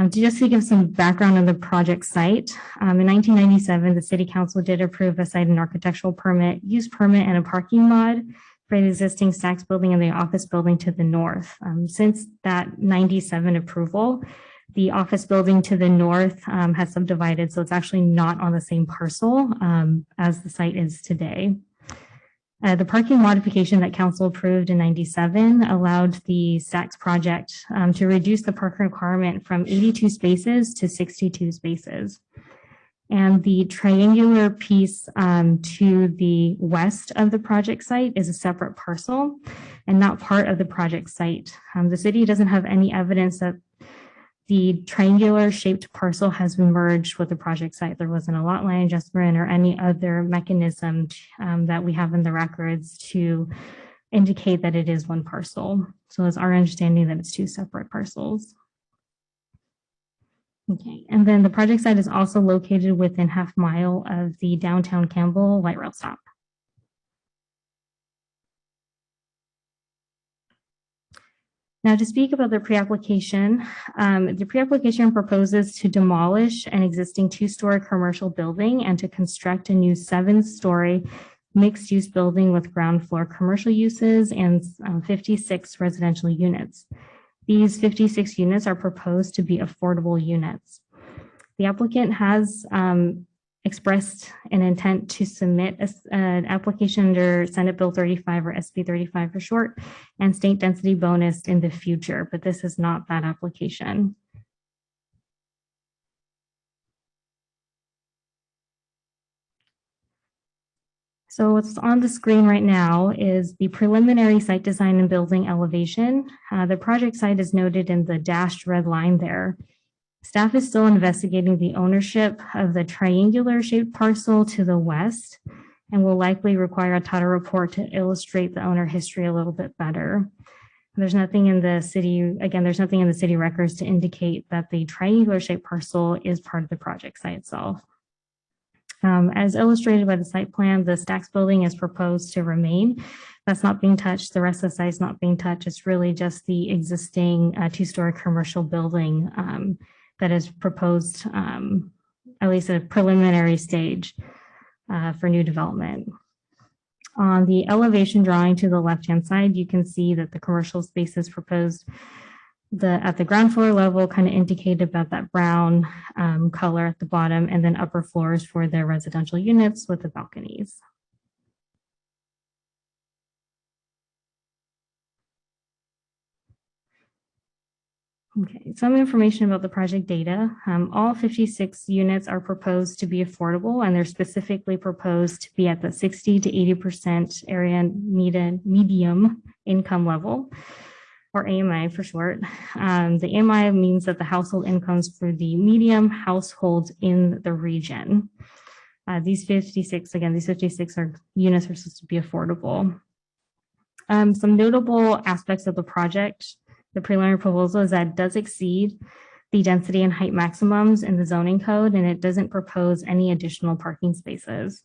Just to give some background on the project site, in 1997, the City Council did approve a site and architectural permit, use permit, and a parking mod for the existing Stacks building and the office building to the north. Since that 97 approval, the office building to the north has subdivided, so it's actually not on the same parcel as the site is today. The parking modification that council approved in 97 allowed the Stacks project to reduce the parking requirement from 82 spaces to 62 spaces. And the triangular piece to the west of the project site is a separate parcel and not part of the project site. The city doesn't have any evidence that the triangular shaped parcel has been merged with the project site. There wasn't a lot line adjustment or any other mechanism that we have in the records to indicate that it is one parcel. So it's our understanding that it's two separate parcels. Okay, and then the project site is also located within half mile of the downtown Campbell light rail stop. Now, to speak about the pre-application proposes to demolish an existing 2-story commercial building and to construct a new 7-story mixed-use building with ground floor commercial uses and 56 residential units. These 56 units are proposed to be affordable units. The applicant has expressed an intent to submit an application under Senate Bill 35 or SB 35 for short and state density bonus in the future, but this is not that application. So what's on the screen right now is the preliminary site design and building elevation. The project site is noted in the dashed red line there. Staff is still investigating the ownership of the triangular shaped parcel to the west and will likely require a title report to illustrate the owner history a little bit better. There's nothing in the city, again, there's nothing in the city records to indicate that the triangular shaped parcel is part of the project site itself. As illustrated by the site plan, the Stacks building is proposed to remain. That's not being touched. The rest of the site is not being touched. It's really just the existing 2-story commercial building that is proposed, at least at a preliminary stage for new development. On the elevation drawing to the left-hand side, you can see that the commercial spaces proposed at the ground floor level kind of indicated about that brown color at the bottom, and then upper floors for the residential units with the balconies. Okay, some information about the project data. All 56 units are proposed to be affordable, and they're specifically proposed to be at the 60 to 80% area medium income level, or AMI for short. The AMI means that the household incomes for the medium households in the region. These 56 units are supposed to be affordable. Some notable aspects of the project. The preliminary proposal is that it does exceed the density and height maximums in the zoning code, and it doesn't propose any additional parking spaces.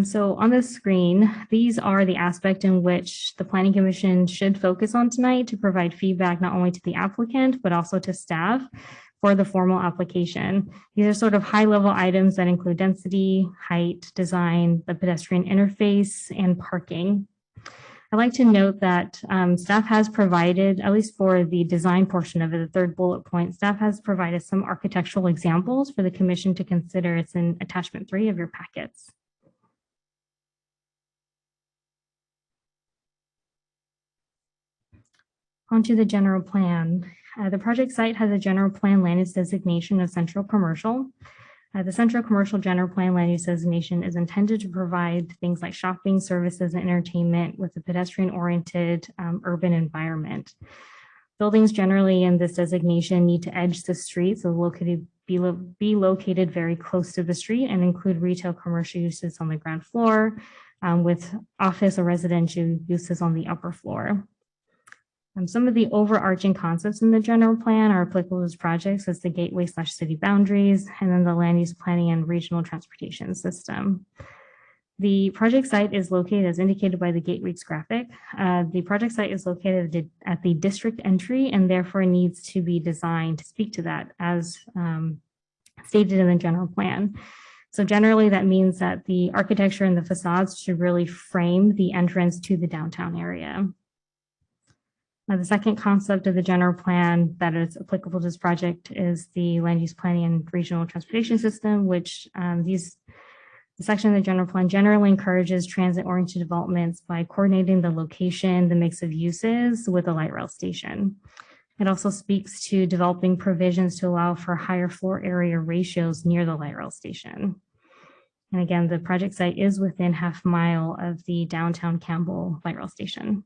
So on the screen, these are the aspects in which the Planning Commission should focus on tonight to provide feedback not only to the applicant, but also to staff for the formal application. These are sort of high-level items that include density, height, design, the pedestrian interface, and parking. I'd like to note that staff has provided, at least for the design portion of it, the third bullet point, staff has provided some architectural examples for the commission to consider. It's in attachment 3 of your packets. Onto the general plan. The project site has a general plan land use designation of central commercial. The central commercial general plan land use designation is intended to provide things like shopping, services, and entertainment with a pedestrian-oriented urban environment. Buildings generally in this designation need to edge the street, so be located very close to the street and include retail commercial uses on the ground floor with office or residential uses on the upper floor. Some of the overarching concepts in the general plan are applicable to projects as the gateway/city boundaries, and then the land use planning and regional transportation system. The project site is located as indicated by the gateways graphic. The project site is located at the district entry and therefore needs to be designed to speak to that as stated in the general plan. So generally that means that the architecture and the facades should really frame the entrance to the downtown area. The second concept of the general plan that is applicable to this project is the land use planning and regional transportation system, which the section of the general plan generally encourages transit-oriented developments by coordinating the location, the mix of uses with a light rail station. It also speaks to developing provisions to allow for higher floor area ratios near the light rail station. And again, the project site is within half mile of the downtown Campbell light rail station.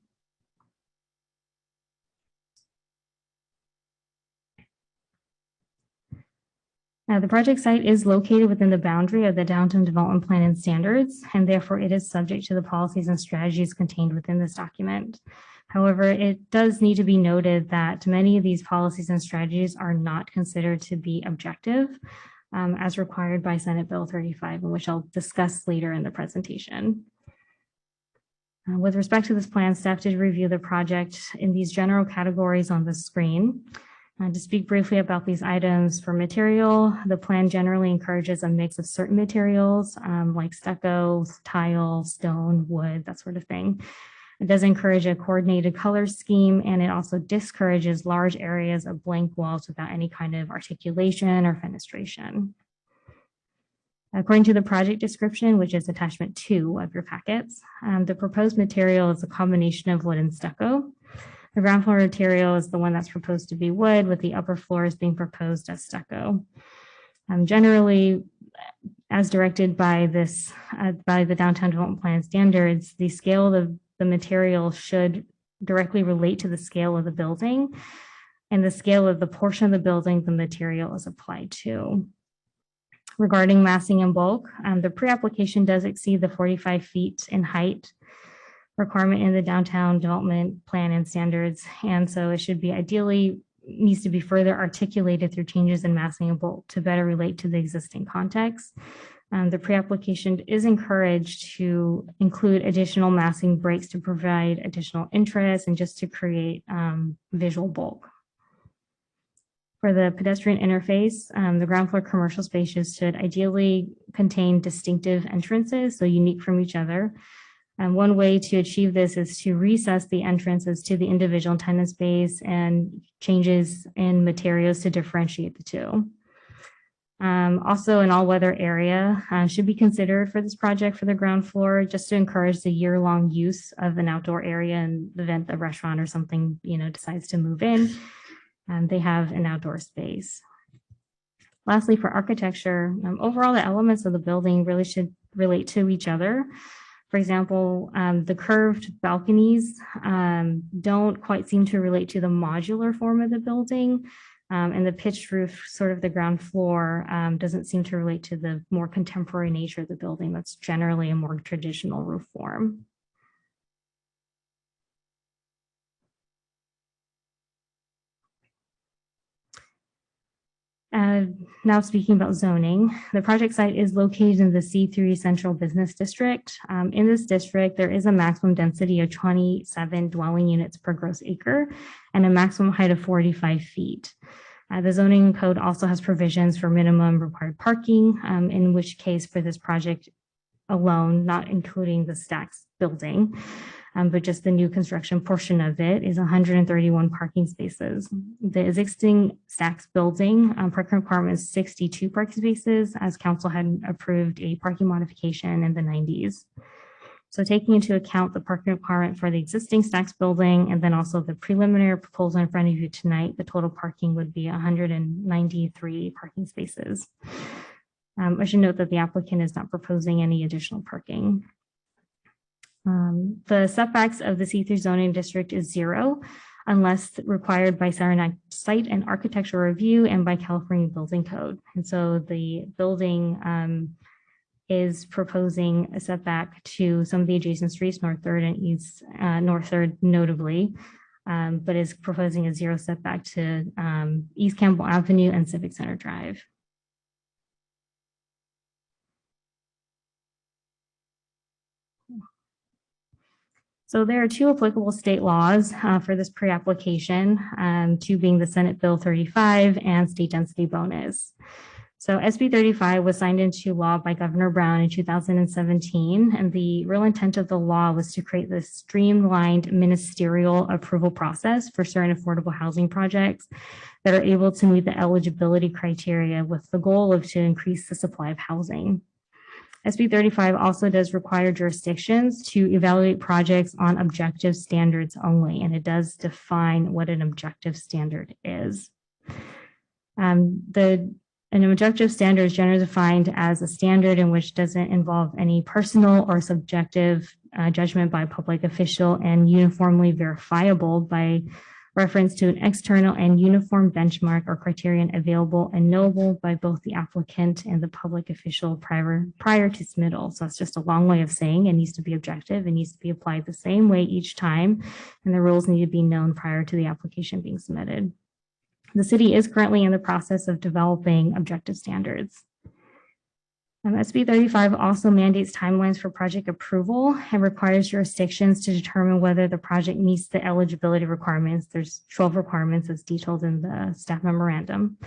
The project site is located within the boundary of the downtown development plan and standards, and therefore it is subject to the policies and strategies contained within this document. However, it does need to be noted that many of these policies and strategies are not considered to be objective as required by Senate Bill 35, which I'll discuss later in the presentation. With respect to this plan, staff did review the project in these general categories on the screen. To speak briefly about these items for material, the plan generally encourages a mix of certain materials like stucco, tile, stone, wood, that sort of thing. It does encourage a coordinated color scheme, and it also discourages large areas of blank walls without any kind of articulation or fenestration. According to the project description, which is attachment 2 of your packets, the proposed material is a combination of wood and stucco. The ground floor material is the one that's proposed to be wood, with the upper floors being proposed as stucco. Generally, as directed by the downtown development plan standards, the scale of the material should directly relate to the scale of the building, and the scale of the portion of the building the material is applied to. Regarding massing and bulk, the pre-application does exceed the 45 feet in height requirement in the downtown development plan and standards. And so it should be ideally needs to be further articulated through changes in massing and bulk to better relate to the existing context. The pre-application is encouraged to include additional massing breaks to provide additional interest and just to create visual bulk. For the pedestrian interface, the ground floor commercial spaces should ideally contain distinctive entrances, so unique from each other. And one way to achieve this is to recess the entrances to the individual tenant space and changes in materials to differentiate the two. Also, an all-weather area should be considered for this project for the ground floor, just to encourage the year-long use of an outdoor area in the event the restaurant or something, decides to move in. They have an outdoor space. Lastly, for architecture, overall, the elements of the building really should relate to each other. For example, the curved balconies don't quite seem to relate to the modular form of the building, and the pitched roof, sort of the ground floor, doesn't seem to relate to the more contemporary nature of the building. That's generally a more traditional roof form. Now speaking about zoning, the project site is located in the C3 Central Business District. In this district, there is a maximum density of 27 dwelling units per gross acre and a maximum height of 45 feet. The zoning code also has provisions for minimum required parking, in which case for this project alone, not including the stacks building, but just the new construction portion of it is 131 parking spaces. The existing stacks building parking requirement is 62 parking spaces, as council had approved a parking modification in the 90s. So taking into account the parking requirement for the existing stacks building and then also the preliminary proposal in front of you tonight, the total parking would be 193 parking spaces. I should note that the applicant is not proposing any additional parking. The setbacks of the C3 zoning district is 0 unless required by Saranac site and architectural review and by California building code. And so the building is proposing a setback to some of the adjacent streets, North 3rd and East North 3rd notably, but is proposing a 0 setback to East Campbell Avenue and Civic Center Drive. So there are 2 applicable state laws for this pre-application, 2 being the Senate Bill 35 and state density bonus. So SB 35 was signed into law by Governor Brown in 2017, and the real intent of the law was to create this streamlined ministerial approval process for certain affordable housing projects that are able to meet the eligibility criteria with the goal of to increase the supply of housing. SB 35 also does require jurisdictions to evaluate projects on objective standards only, and it does define what an objective standard is. An objective standard is generally defined as a standard in which doesn't involve any personal or subjective judgment by a public official and uniformly verifiable by reference to an external and uniform benchmark or criterion available and knowable by both the applicant and the public official prior to submittal. So it's just a long way of saying it needs to be objective. It needs to be applied the same way each time, and the rules need to be known prior to the application being submitted. The city is currently in the process of developing objective standards. SB 35 also mandates timelines for project approval and requires jurisdictions to determine whether the project meets the eligibility requirements. There's 12 requirements as detailed in the staff memorandum,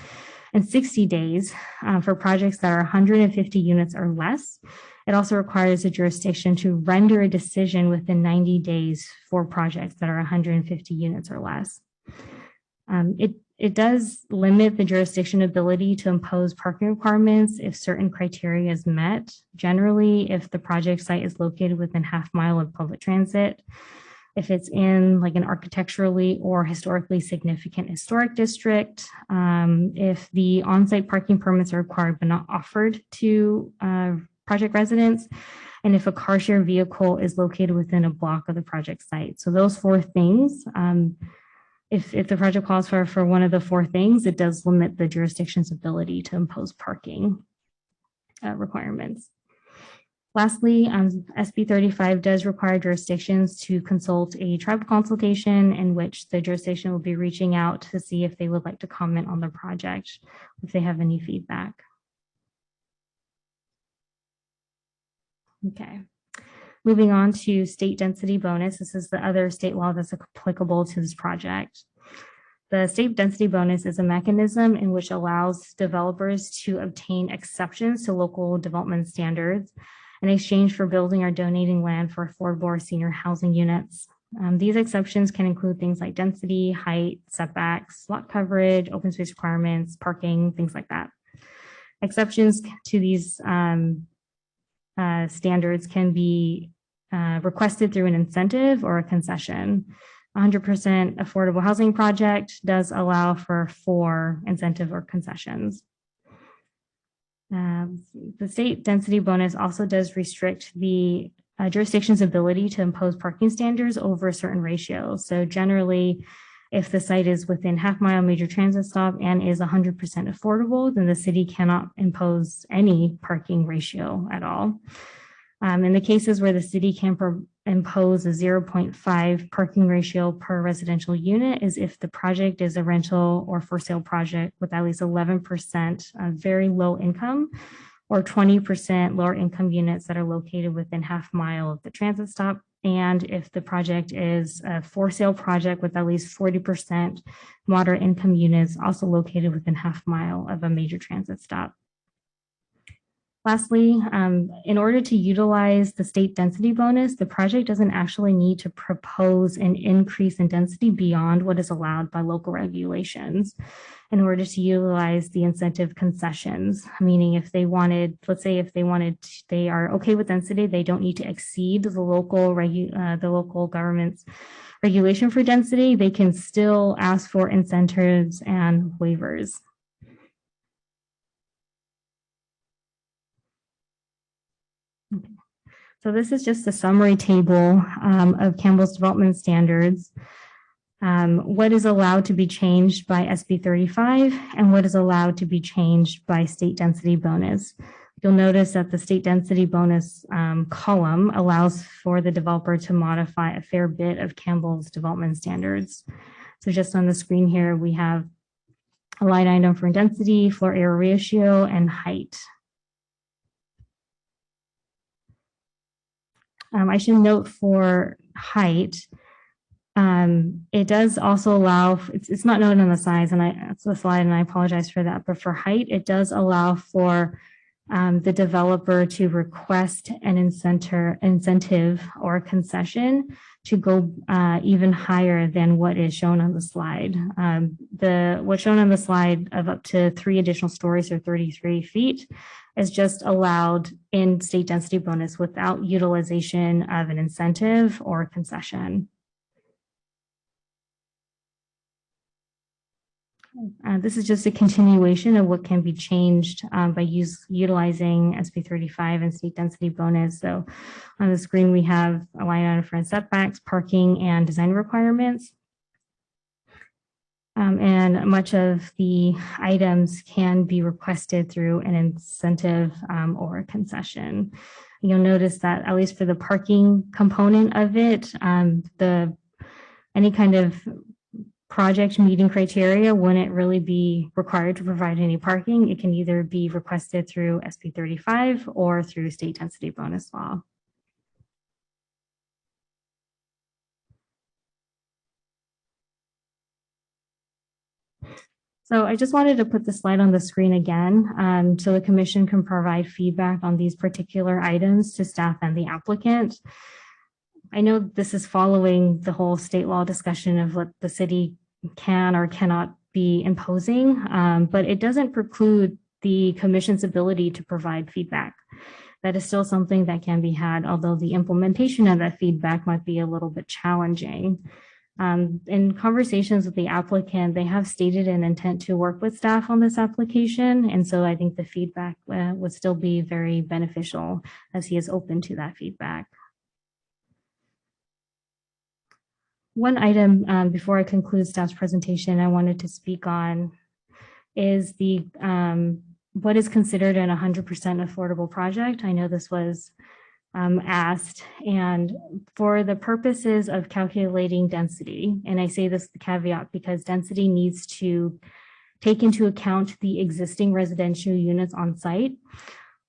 and 60 days for projects that are 150 units or less. It also requires a jurisdiction to render a decision within 90 days for projects that are 150 units or less. It does limit the jurisdiction ability to impose parking requirements if certain criteria is met. Generally, if the project site is located within half mile of public transit, if it's in like an architecturally or historically significant historic district, if the on-site parking permits are required but not offered to project residents, and if a car share vehicle is located within a block of the project site. So those 4 things, if the project calls for one of the 4 things, it does limit the jurisdiction's ability to impose parking requirements. Lastly, SB 35 does require jurisdictions to consult a tribal consultation in which the jurisdiction will be reaching out to see if they would like to comment on the project, if they have any feedback. Okay. Moving on to state density bonus. This is the other state law that's applicable to this project. The state density bonus is a mechanism in which allows developers to obtain exceptions to local development standards in exchange for building or donating land for affordable or senior housing units. These exceptions can include things like density, height, setbacks, lot coverage, open space requirements, parking, things like that. Exceptions to these standards can be requested through an incentive or a concession. 100% affordable housing project does allow for 4 incentive or concessions. The state density bonus also does restrict the jurisdiction's ability to impose parking standards over a certain ratio. So generally, if the site is within half mile major transit stop and is 100% affordable, then the city cannot impose any parking ratio at all. In the cases where the city can impose a 0.5 parking ratio per residential unit is if the project is a rental or for sale project with at least 11% very low income or 20% lower income units that are located within half mile of the transit stop. And if the project is a for sale project with at least 40% moderate income units also located within half mile of a major transit stop. Lastly, in order to utilize the state density bonus, the project doesn't actually need to propose an increase in density beyond what is allowed by local regulations in order to utilize the incentive concessions, meaning if they wanted, let's say if they wanted, they are okay with density, they don't need to exceed the local government's regulation for density, they can still ask for incentives and waivers. Okay. So this is just a summary table of Campbell's development standards. What is allowed to be changed by SB 35 and what is allowed to be changed by state density bonus. You'll notice that the state density bonus column allows for the developer to modify a fair bit of Campbell's development standards. So just on the screen here, we have a line item for density, floor area ratio, and height. I should note for height, it does also allow, it's not noted on the size, and it's the slide, and I apologize for that, but for height, it does allow for the developer to request an incentive or a concession to go even higher than what is shown on the slide. What's shown on the slide of up to 3 additional stories or 33 feet is just allowed in state density bonus without utilization of an incentive or concession. This is just a continuation of what can be changed by utilizing SB 35 and state density bonus. So on the screen, we have a line item for setbacks, parking, and design requirements. And much of the items can be requested through an incentive or a concession. You'll notice that at least for the parking component of it, any kind of project meeting criteria wouldn't really be required to provide any parking. It can either be requested through SB 35 or through state density bonus law. So I just wanted to put the slide on the screen again so the commission can provide feedback on these particular items to staff and the applicant. I know this is following the whole state law discussion of what the city can or cannot be imposing, but it doesn't preclude the commission's ability to provide feedback. That is still something that can be had, although the implementation of that feedback might be a little bit challenging. In conversations with the applicant, they have stated an intent to work with staff on this application, and so I think the feedback would still be very beneficial as he is open to that feedback. One item before I conclude staff's presentation I wanted to speak on is the what is considered an 100% affordable project. I know this was asked, and for the purposes of calculating density, and I say this the caveat because density needs to take into account the existing residential units on site.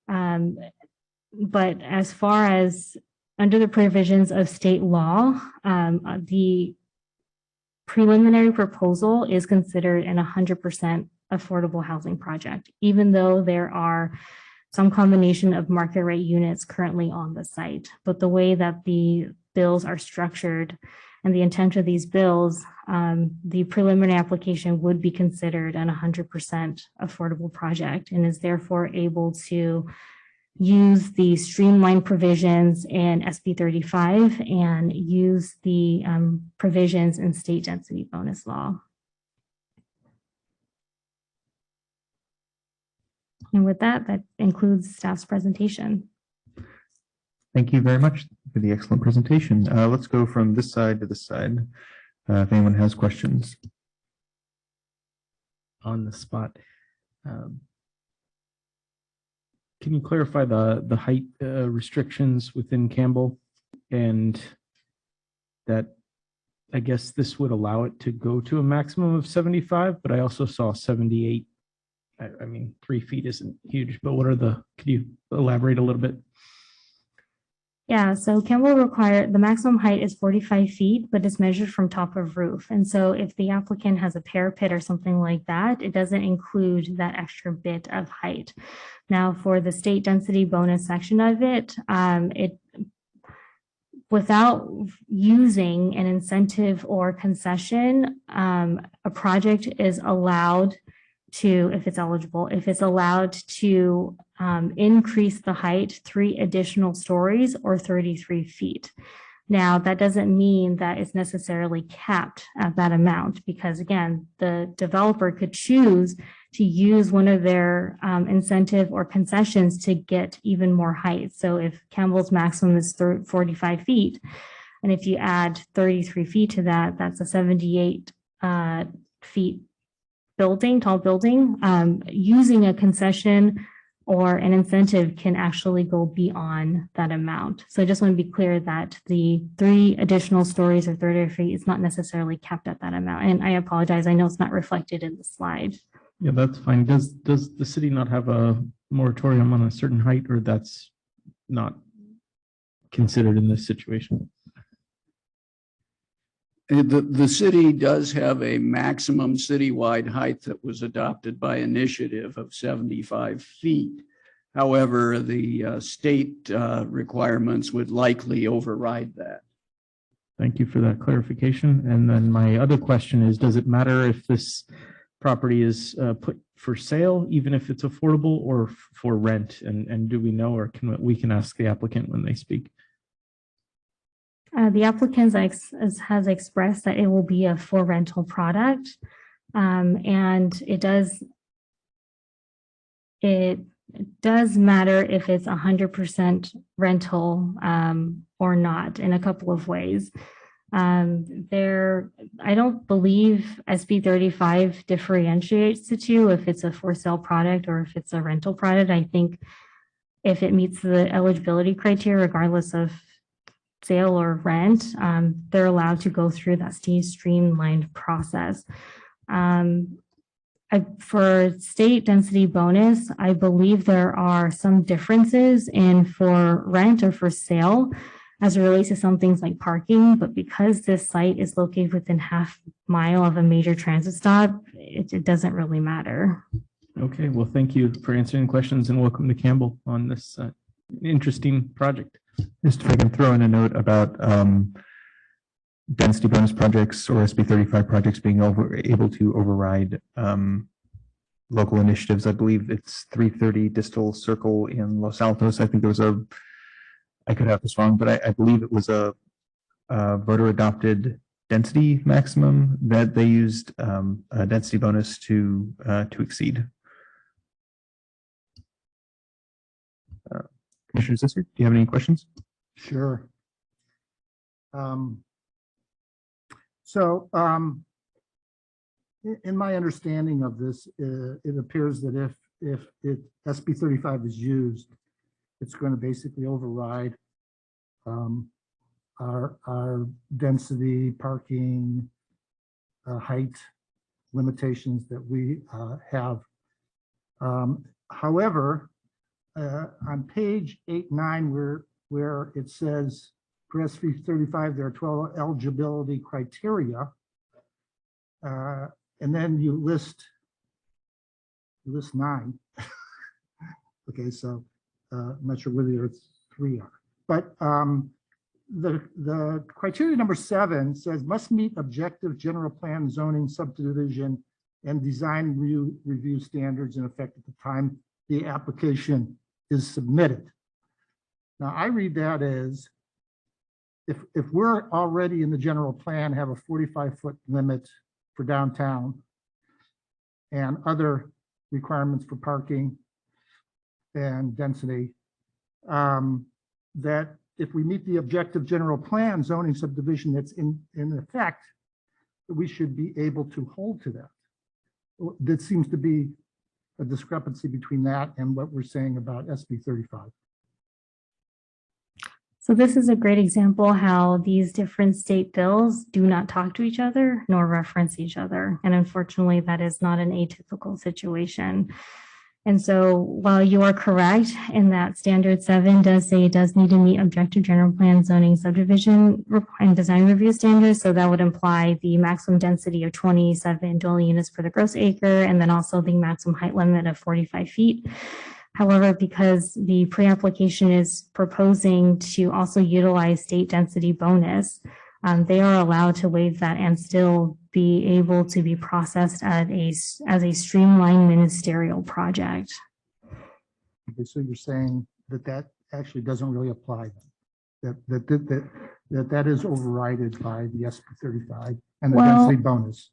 But as far as under the provisions of state law, the preliminary proposal is considered an 100% affordable housing project, even though there are some combination of market rate units currently on the site. But the way that the bills are structured and the intent of these bills, the preliminary application would be considered an 100% affordable project and is therefore able to use the streamlined provisions in SB 35 and use the provisions in state density bonus law. And with that, that includes staff's presentation. Thank you very much for the excellent presentation. Let's go from this side to this side. If anyone has questions. On the spot. Can you clarify the height restrictions within Campbell, and that I guess this would allow it to go to a maximum of 75, but I also saw 78. I mean, 3 feet isn't huge, but what are could you elaborate a little bit? Yeah, so Campbell required, the maximum height is 45 feet, but it's measured from top of roof. And so if the applicant has a parapet or something like that, it doesn't include that extra bit of height. Now for the state density bonus section of it, without using an incentive or concession, a project is allowed to, if it's eligible, if it's allowed to increase the height 3 additional stories or 33 feet. Now, that doesn't mean that it's necessarily capped at that amount, because again, the developer could choose to use one of their incentive or concessions to get even more height. So if Campbell's maximum is 45 feet, and if you add 33 feet to that, that's a 78 feet tall building. Using a concession or an incentive can actually go beyond that amount. So I just want to be clear that the 3 additional stories or 30 feet is not necessarily capped at that amount. And I apologize, I know it's not reflected in the slide. Yeah, that's fine. Does the city not have a moratorium on a certain height, or that's not considered in this situation? The city does have a maximum citywide height that was adopted by initiative of 75 feet. However, the state requirements would likely override that. Thank you for that clarification. And then my other question is, does it matter if this property is put for sale, even if it's affordable, or for rent? And do we know, or we can ask the applicant when they speak? The applicant has expressed that it will be a for rental product, and it does matter if it's 100% rental or not in a couple of ways. I don't believe SB 35 differentiates the two, if it's a for sale product or if it's a rental product. I think if it meets the eligibility criteria, regardless of sale or rent, they're allowed to go through that streamlined process. For state density bonus, I believe there are some differences in for rent or for sale as it relates to some things like parking, but because this site is located within half mile of a major transit stop, it doesn't really matter. Okay, well, thank you for answering questions, and welcome to Campbell on this interesting project. Just if I can throw in a note about density bonus projects or SB 35 projects being able to override local initiatives. I believe it's 330 Distal Circle in Los Altos. I think there was I could have this wrong, but I believe it was a voter adopted density maximum that they used a density bonus to exceed. Commissioner Zisser, do you have any questions? Sure. In my understanding of this, it appears that if SB 35 is used, it's going to basically override our density, parking, height limitations that we have. However, on page 8-9, where it says for SB 35, there are 12 eligibility criteria, and then you list 9. Okay, so I'm not sure whether there are 3 are, but the criteria number 7 says must meet objective general plan zoning subdivision and design review standards in effect at the time the application is submitted. Now I read that as if we're already in the general plan, have a 45-foot limit for downtown and other requirements for parking and density, that if we meet the objective general plan zoning subdivision that's in effect, we should be able to hold to that. That seems to be a discrepancy between that and what we're saying about SB 35. So this is a great example how these different state bills do not talk to each other nor reference each other. And unfortunately, that is not an atypical situation. And so while you are correct in that standard 7 does say it does need to meet objective general plan zoning subdivision and design review standards. So that would imply the maximum density of 27 dwelling units per the gross acre, and then also the maximum height limit of 45 feet. However, because the pre-application is proposing to also utilize state density bonus, they are allowed to waive that and still be able to be processed as a streamlined ministerial project. Okay, so you're saying that that actually doesn't really apply then? That is overrided by the SB 35 and the density bonus?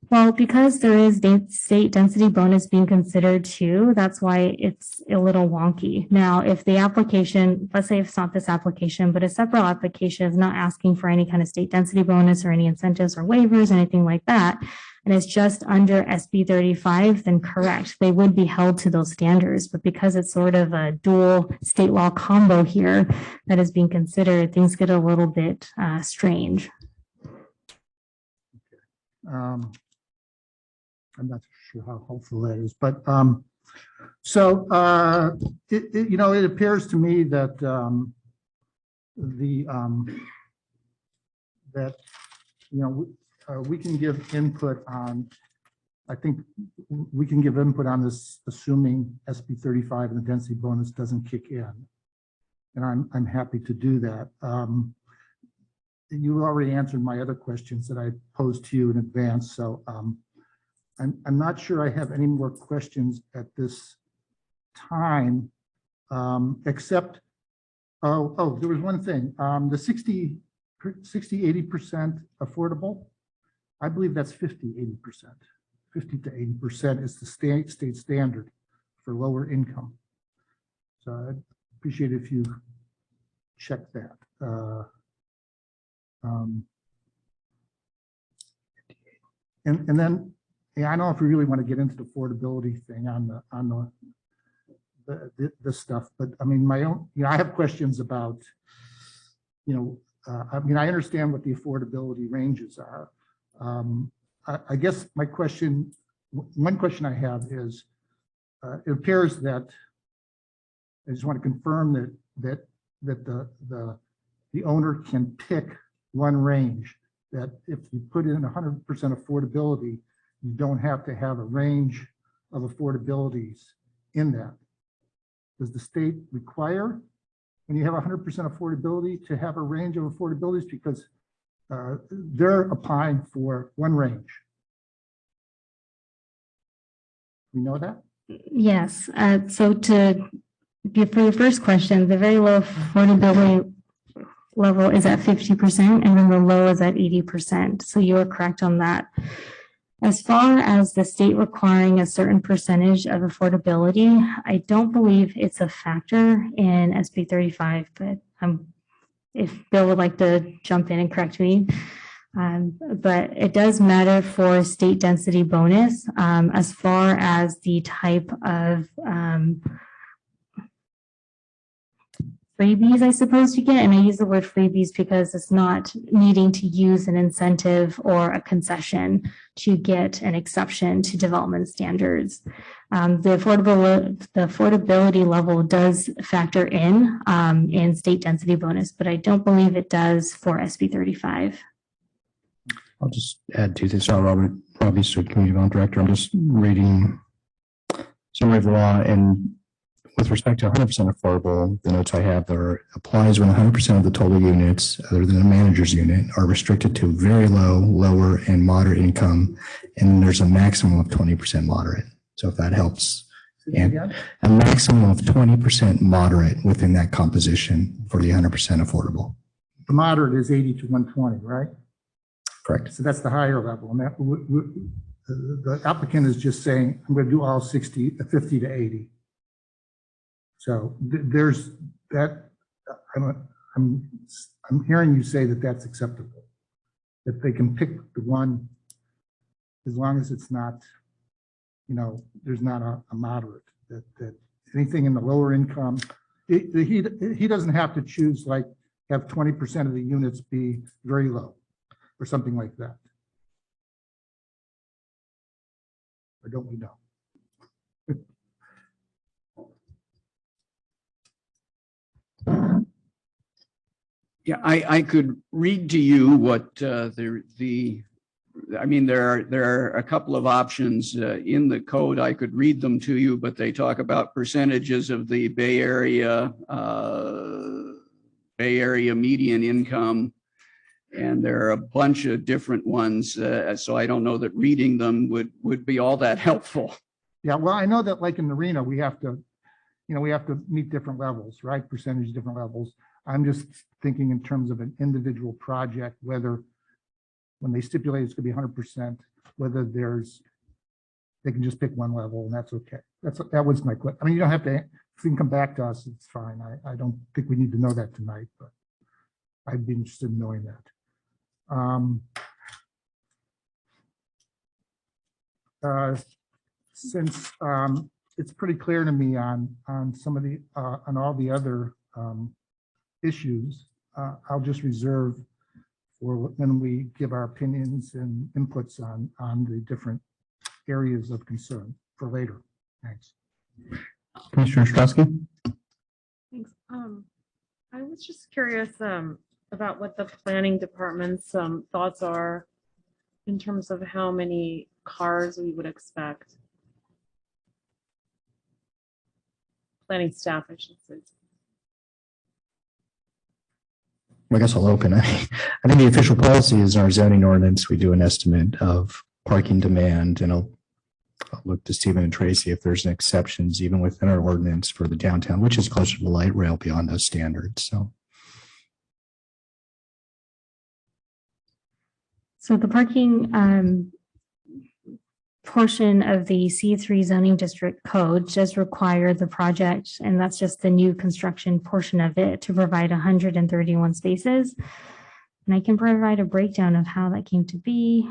Well, because there is state density bonus being considered too, that's why it's a little wonky. Now, if the application, let's say it's not this application, but a separate application is not asking for any kind of state density bonus or any incentives or waivers, anything like that, and it's just under SB 35, then correct, they would be held to those standards. But because it's sort of a dual state law combo here that is being considered, things get a little bit strange. I'm not sure how helpful that is, but it appears to me that we can give input on. I think we can give input on this, assuming SB 35 and the density bonus doesn't kick in, and I'm happy to do that. You already answered my other questions that I posed to you in advance, so. I'm not sure I have any more questions at this time, except, there was one thing, the 60, 80% affordable. I believe that's 80%. 50 to 80% is the state standard for lower income. So I'd appreciate if you check that. And then, yeah, I don't know if we really want to get into the affordability thing on this stuff, but I mean, my own, I have questions about, I understand what the affordability ranges are. I guess my question, one question I have is, it appears that, I just want to confirm that the owner can pick one range, that if you put in 100% affordability, you don't have to have a range of affordabilities in that. Does the state require, when you have 100% affordability, to have a range of affordabilities? Because they're applying for one range. We know that? Yes. So for your first question, the very low affordability level is at 50%, and then the low is at 80%. So you are correct on that. As far as the state requiring a certain percentage of affordability, I don't believe it's a factor in SB 35, but if Bill would like to jump in and correct me. But it does matter for state density bonus as far as the type of freebies, I suppose, you get. And I use the word freebies because it's not needing to use an incentive or a concession to get an exception to development standards. The affordability level does factor in state density bonus, but I don't believe it does for SB 35. I'll just add to this. Robert Robbie, Community Development Director. I'm just reading summary of the law, and with respect to 100% affordable, the notes I have there applies when 100% of the total units, other than a manager's unit, are restricted to very low, lower, and moderate income, and there's a maximum of 20% moderate. So if that helps, and a maximum of 20% moderate within that composition for the 100% affordable. The moderate is 80 to 120, right? Correct. So that's the higher level, and that the applicant is just saying, I'm going to do all 50 to 80. So there's that. I'm hearing you say that that's acceptable, that they can pick the one as long as it's not, there's not a moderate, that anything in the lower income, he doesn't have to choose, like have 20% of the units be very low or something like that. Or don't we know? Yeah, I could read to you what I mean, there are a couple of options in the code. I could read them to you, but they talk about percentages of the Bay Area median income. And there are a bunch of different ones. So I don't know that reading them would be all that helpful. Yeah, well, I know that like in the arena, we have to meet different levels, right? Percentage different levels. I'm just thinking in terms of an individual project, whether when they stipulate it's gonna be 100%, whether they can just pick one level and that's okay. That was my question. I mean, you don't have to, if you can come back to us, it's fine. I don't think we need to know that tonight, but I'd be interested in knowing that. Since it's pretty clear to me on some of the on all the other issues, I'll just reserve for when we give our opinions and inputs on the different areas of concern for later. Thanks. Commissioner Ostrowski? Thanks. I was just curious about what the planning department's thoughts are in terms of how many cars we would expect. Planning staff, I should say. I guess I'll open. I think the official policy is in our zoning ordinance. We do an estimate of parking demand, and I'll look to Stephen and Tracy if there's an exceptions even within our ordinance for the downtown, which is closer to the light rail beyond those standards. So the parking portion of the C3 zoning district code does require the project, and that's just the new construction portion of it, to provide 131 spaces. And I can provide a breakdown of how that came to be.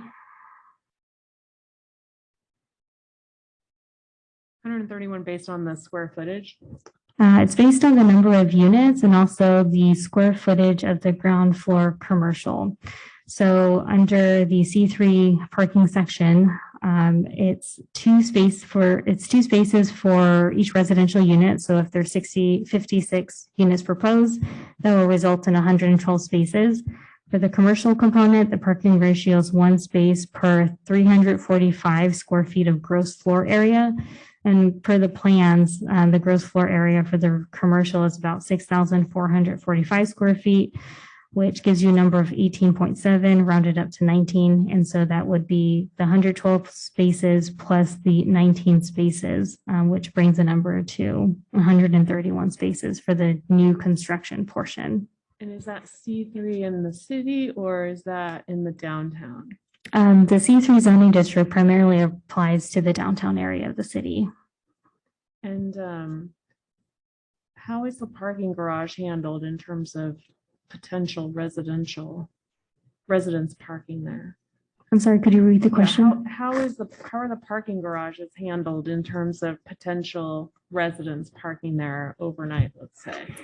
131 based on the square footage. It's based on the number of units and also the square footage of the ground floor commercial. So under the C3 parking section, it's two spaces for each residential unit. So if there's 56 units proposed, that will result in 112 spaces. For the commercial component, the parking ratio is 1 space per 345 square feet of gross floor area. And per the plans, the gross floor area for the commercial is about 6,445 square feet, which gives you a number of 18.7 rounded up to 19. And so that would be the 112 spaces plus the 19 spaces, which brings the number to 131 spaces for the new construction portion. And is that C3 in the city or is that in the downtown? The C3 zoning district primarily applies to the downtown area of the city. And how is the parking garage handled in terms of potential residents parking there? I'm sorry, could you read the question? How are the parking garages handled in terms of potential residents parking there overnight, let's say?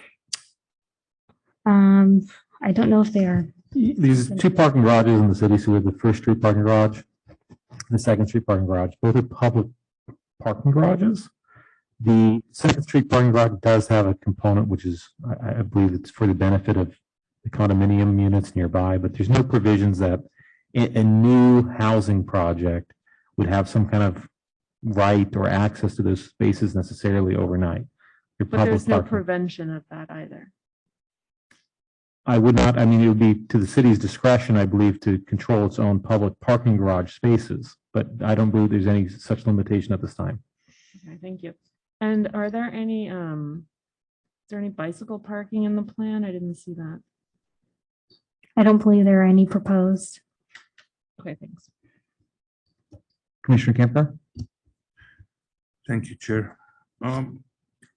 I don't know if they are. These two parking garages in the city, so we have the First Street parking garage, the Second Street parking garage, both are public parking garages. The Second Street parking garage does have a component, which is, I believe it's for the benefit of the condominium units nearby, but there's no provisions that a new housing project would have some kind of right or access to those spaces necessarily overnight. But there's no prevention of that either. I would not, I mean, it would be to the city's discretion, I believe, to control its own public parking garage spaces, but I don't believe there's any such limitation at this time. Okay, thank you. And are there any, is there any bicycle parking in the plan? I didn't see that. I don't believe there are any proposed. Okay, thanks. Commissioner Campbell? Thank you, Chair.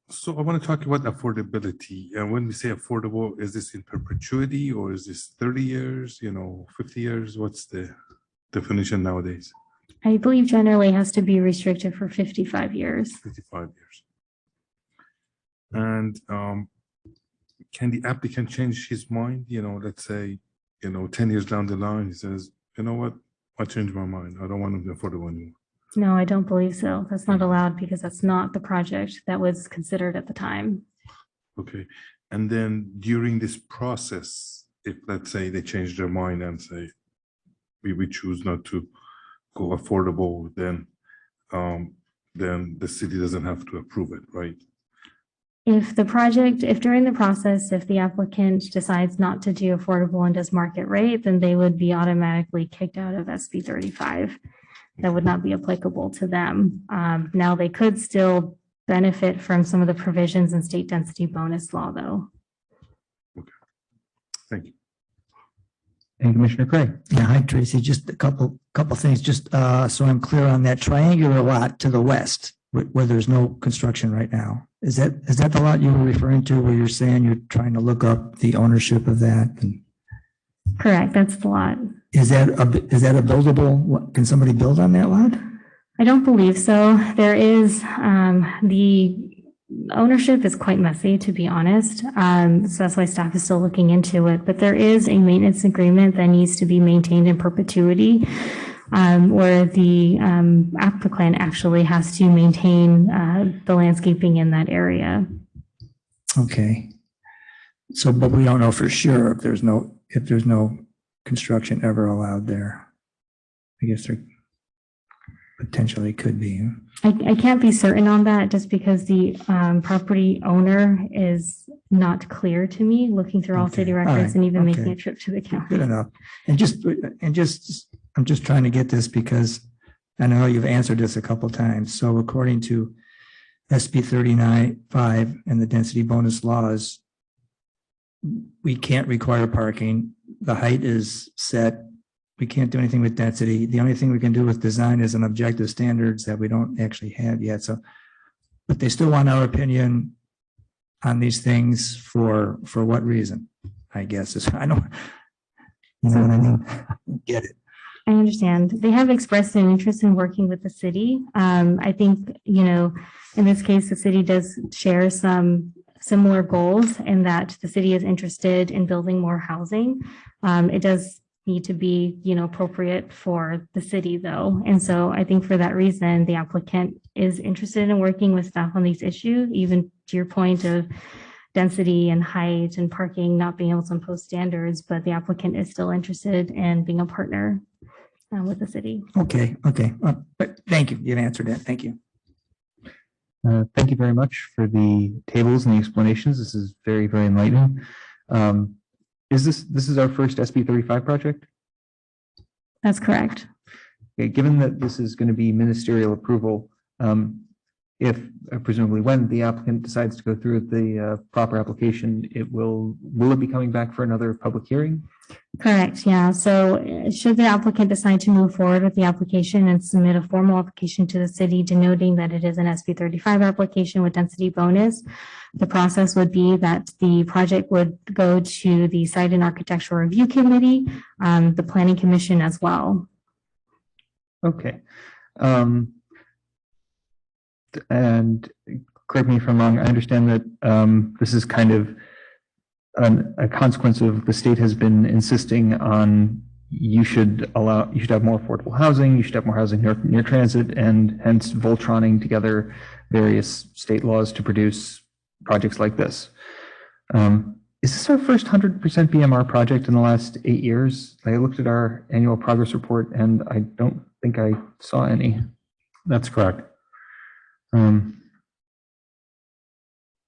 So I want to talk about affordability. And when we say affordable, is this in perpetuity or is this 30 years, 50 years? What's the definition nowadays? I believe generally has to be restricted for 55 years. 55 years. And can the applicant change his mind? Let's say, 10 years down the line, he says, you know what? I changed my mind. I don't want them affordable anymore. No, I don't believe so. That's not allowed because that's not the project that was considered at the time. Okay. And then during this process, if let's say they change their mind and say, we choose not to go affordable, then the city doesn't have to approve it, right? If during the process, if the applicant decides not to do affordable and does market rate, then they would be automatically kicked out of SB 35. That would not be applicable to them. Now, they could still benefit from some of the provisions in state density bonus law, though. Thank you. And Commissioner Cray. Yeah, hi Tracy, just a couple things, just so I'm clear on that triangular lot to the west where there's no construction right now. Is that the lot you were referring to where you're saying you're trying to look up the ownership of that? And Correct, that's the lot. is that a buildable, can somebody build on that lot? I don't believe so. There is, the ownership is quite messy, to be honest. So that's why staff is still looking into it. But there is a maintenance agreement that needs to be maintained in perpetuity, where the applicant actually has to maintain the landscaping in that area. Okay. So, but we don't know for sure if there's no construction ever allowed there. I guess there potentially could be. I can't be certain on that just because the property owner is not clear to me, looking through all city records and even making a trip to the county. Good enough. And I'm just trying to get this because I know you've answered this a couple of times. So according to SB 39.5 and the density bonus laws, we can't require parking. The height is set. We can't do anything with density. The only thing we can do with design is an objective standards that we don't actually have yet. So, but they still want our opinion on these things for what reason? I guess I don't, you know what I mean? Get it. I understand. They have expressed an interest in working with the city. I think, in this case, the city does share some similar goals in that the city is interested in building more housing. It does need to be, appropriate for the city though. And so I think for that reason, the applicant is interested in working with staff on these issues, even to your point of density and height and parking not being able to impose standards, but the applicant is still interested in being a partner with the city. Okay. But thank you. You've answered that. Thank you. Thank you very much for the tables and the explanations. This is very, very enlightening. This is our first SB 35 project? That's correct. Okay, given that this is going to be ministerial approval, if presumably when the applicant decides to go through the proper application, will it be coming back for another public hearing? Correct. Yeah. So should the applicant decide to move forward with the application and submit a formal application to the city denoting that it is an SB 35 application with density bonus, the process would be that the project would go to the Site and Architectural Review Committee, the Planning Commission as well. Okay. And correct me if I'm wrong, I understand that this is kind of a consequence of the state has been insisting on you should have more affordable housing, you should have more housing near transit, and hence Voltroning together various state laws to produce projects like this. Is this our first 100% BMR project in the last 8 years? I looked at our annual progress report and I don't think I saw any. That's correct.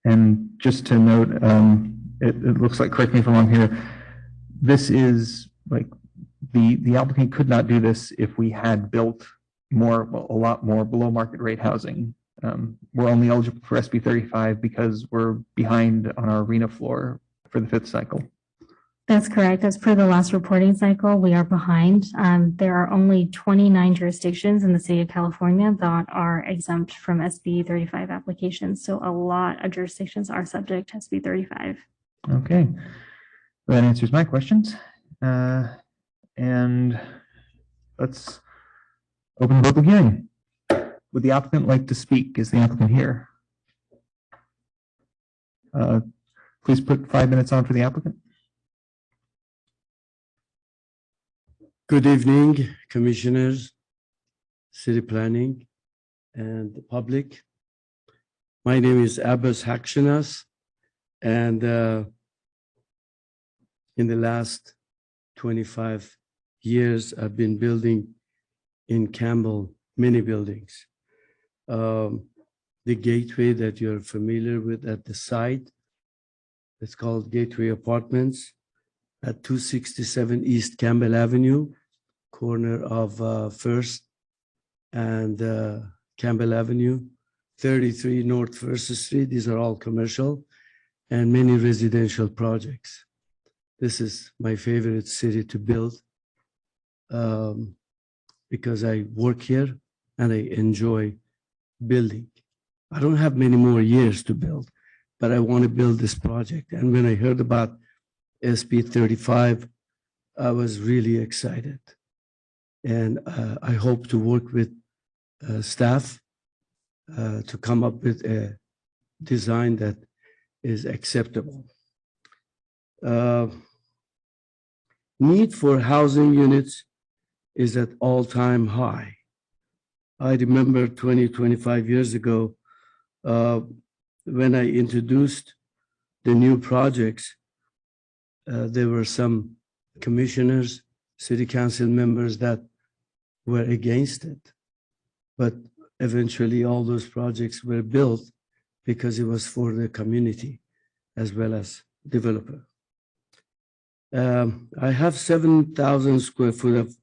And just to note, it looks like, correct me if I'm wrong here, this is like the applicant could not do this if we had built a lot more below market rate housing. We're only eligible for SB 35 because we're behind on our arena floor for the 5th cycle. That's correct. As per the last reporting cycle, we are behind. There are only 29 jurisdictions in the state of California that are exempt from SB 35 applications. So a lot of jurisdictions are subject to SB 35. Okay, that answers my questions. And let's open the public hearing. Would the applicant like to speak? Is the applicant here? Please put 5 minutes on for the applicant. Good evening, commissioners, city planning, and the public. My name is Abbas Hakshinas, and in the last 25 years, I've been building in Campbell many buildings. The gateway that you're familiar with at the site, it's called Gateway Apartments at 267 East Campbell Avenue, corner of First and Campbell Avenue, 33 North First Street. These are all commercial and many residential projects. This is my favorite city to build because I work here and I enjoy building. I don't have many more years to build, but I want to build this project. And when I heard about SB 35, I was really excited. And I hope to work with staff to come up with a design that is acceptable. Need for housing units is at all-time high. I remember 25 years ago, when I introduced the new projects, there were some commissioners, city council members that were against it. But eventually all those projects were built because it was for the community as well as developer. I have 7,000 square foot of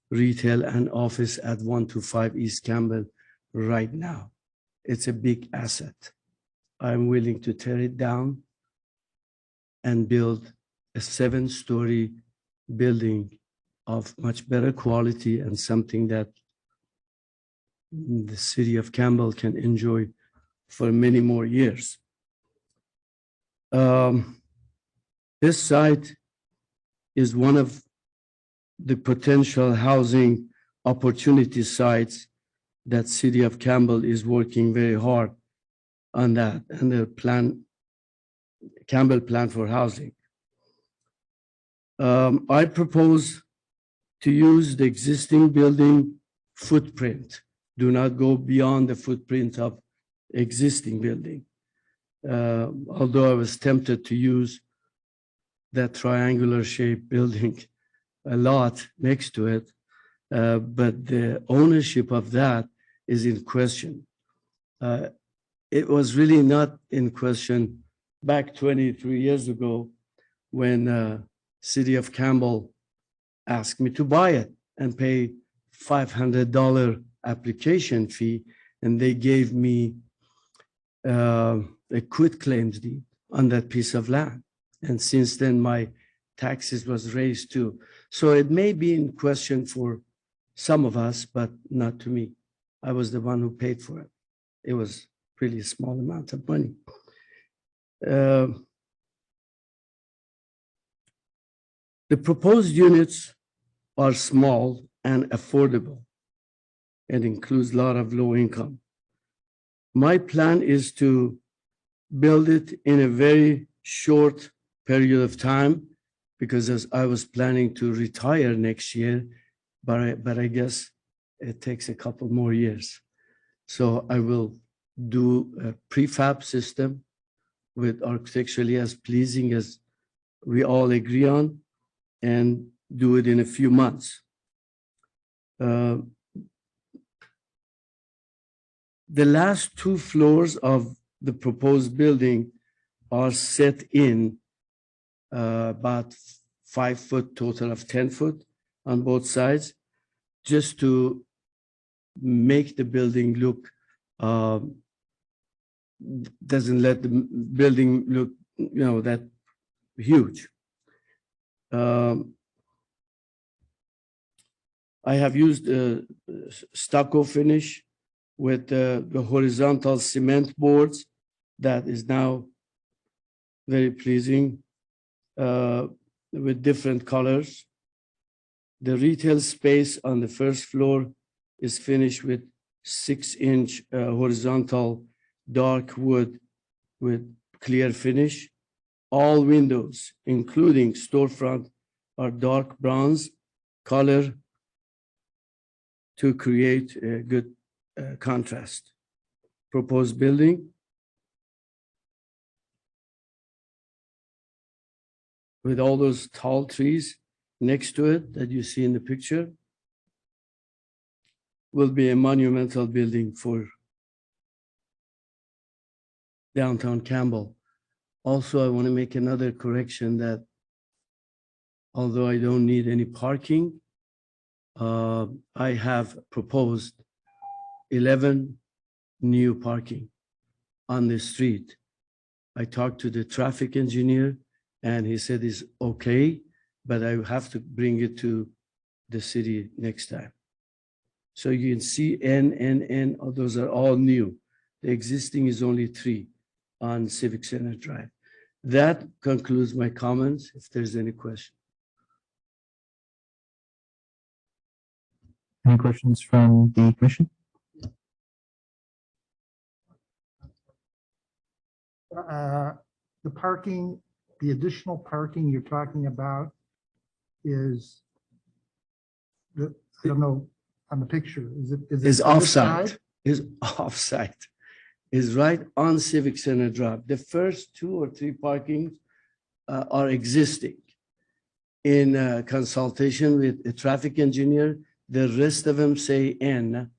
retail and office at 125 East Campbell right now. It's a big asset. I'm willing to tear it down and build a 7-story building of much better quality and something that the city of Campbell can enjoy for many more years. This site is one of the potential housing opportunity sites that city of Campbell is working very hard on that, and the Campbell Plan for Housing. I propose to use the existing building footprint. Do not go beyond the footprint of existing building. Although I was tempted to use that triangular shaped building a lot next to it, but the ownership of that is in question. It was really not in question back 23 years ago when City of Campbell asked me to buy it and pay $500 application fee, and they gave me a quitclaims deed on that piece of land. And since then, my taxes was raised too. So it may be in question for some of us, but not to me. I was the one who paid for it. It was really a small amount of money. The proposed units are small and affordable and includes a lot of low income. My plan is to build it in a very short period of time because as I was planning to retire next year, but I guess it takes a couple more years. So I will do a prefab system with architecturally as pleasing as we all agree on and do it in a few months. The last 2 floors of the proposed building are set in about 5 foot total of 10 foot on both sides, just to make the building look, doesn't let the building look, that huge. I have used stucco finish with the horizontal cement boards that is now very pleasing with different colors. The retail space on the first floor is finished with 6-inch horizontal dark wood with clear finish. All windows, including storefront, are dark bronze color to create a good contrast. Proposed building. with all those tall trees next to it that you see in the picture will be a monumental building for downtown Campbell. Also, I want to make another correction that although I don't need any parking, I have proposed 11 new parking on the street. I talked to the traffic engineer and he said it's okay, but I have to bring it to the city next time. So you can see N, those are all new. The existing is only 3 on Civic Center Drive. That concludes my comments, if there's any question. Any questions from the commission? The parking, the additional parking you're talking about is the, I don't know, on the picture, is it? Is on this offsite, side? is offsite, is right on Civic Center Drive. The first 2 or 3 parkings are existing. In consultation with a traffic engineer, the rest of them say N,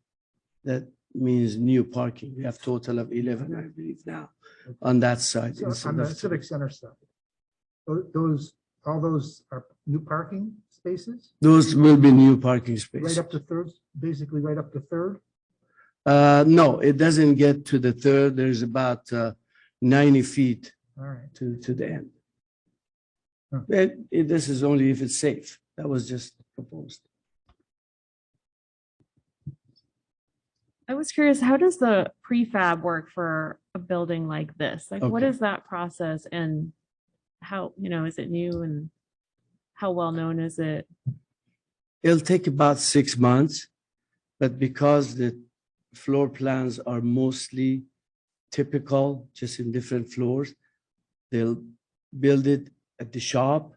that means new parking. We have total of 11, I believe now, on that side. So on the Civic Center side. Those, all those are new parking spaces? Those will be new parking Right spaces. up to Third, basically right up to Third? No, it doesn't get to the Third. There's about 90 feet All right. to the end. Huh. This is only if it's safe. That was just proposed. I was curious, how does the prefab work for a building like this? Like, what Okay. is that process and how, is it new and how well known is it? It'll take about 6 months, but because the floor plans are mostly typical, just in different floors, they'll build it at the shop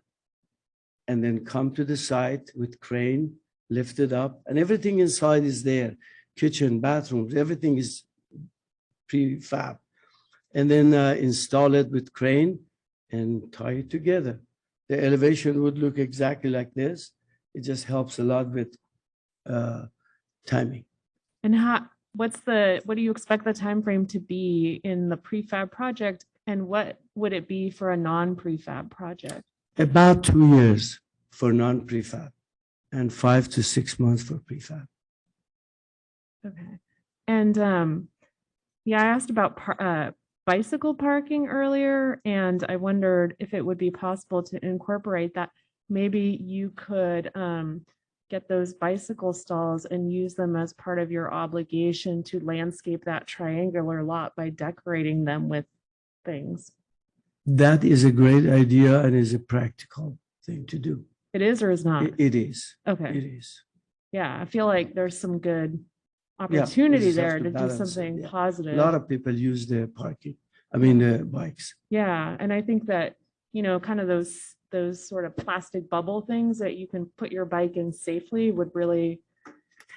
and then come to the site with crane, lift it up, and everything inside is there. Kitchen, bathrooms, everything is prefab. And then install it with crane and tie it together. The elevation would look exactly like this. It just helps a lot with timing. And what do you expect the time frame to be in the prefab project? And what would it be for a non-prefab project? About 2 years for non-prefab and 5 to 6 months for prefab. Okay. And yeah, I asked about bicycle parking earlier, and I wondered if it would be possible to incorporate that. Maybe you could get those bicycle stalls and use them as part of your obligation to landscape that triangular lot by decorating them with things. That is a great idea and is a practical thing to do. It is or is not? It is. Okay. It is. Yeah, I feel like there's some good Yeah, opportunity you just have there to do balance it, something yeah. positive. A lot of people use the parking. I mean, the bikes. Yeah, and I think that, kind of those sort of plastic bubble things that you can put your bike in safely would really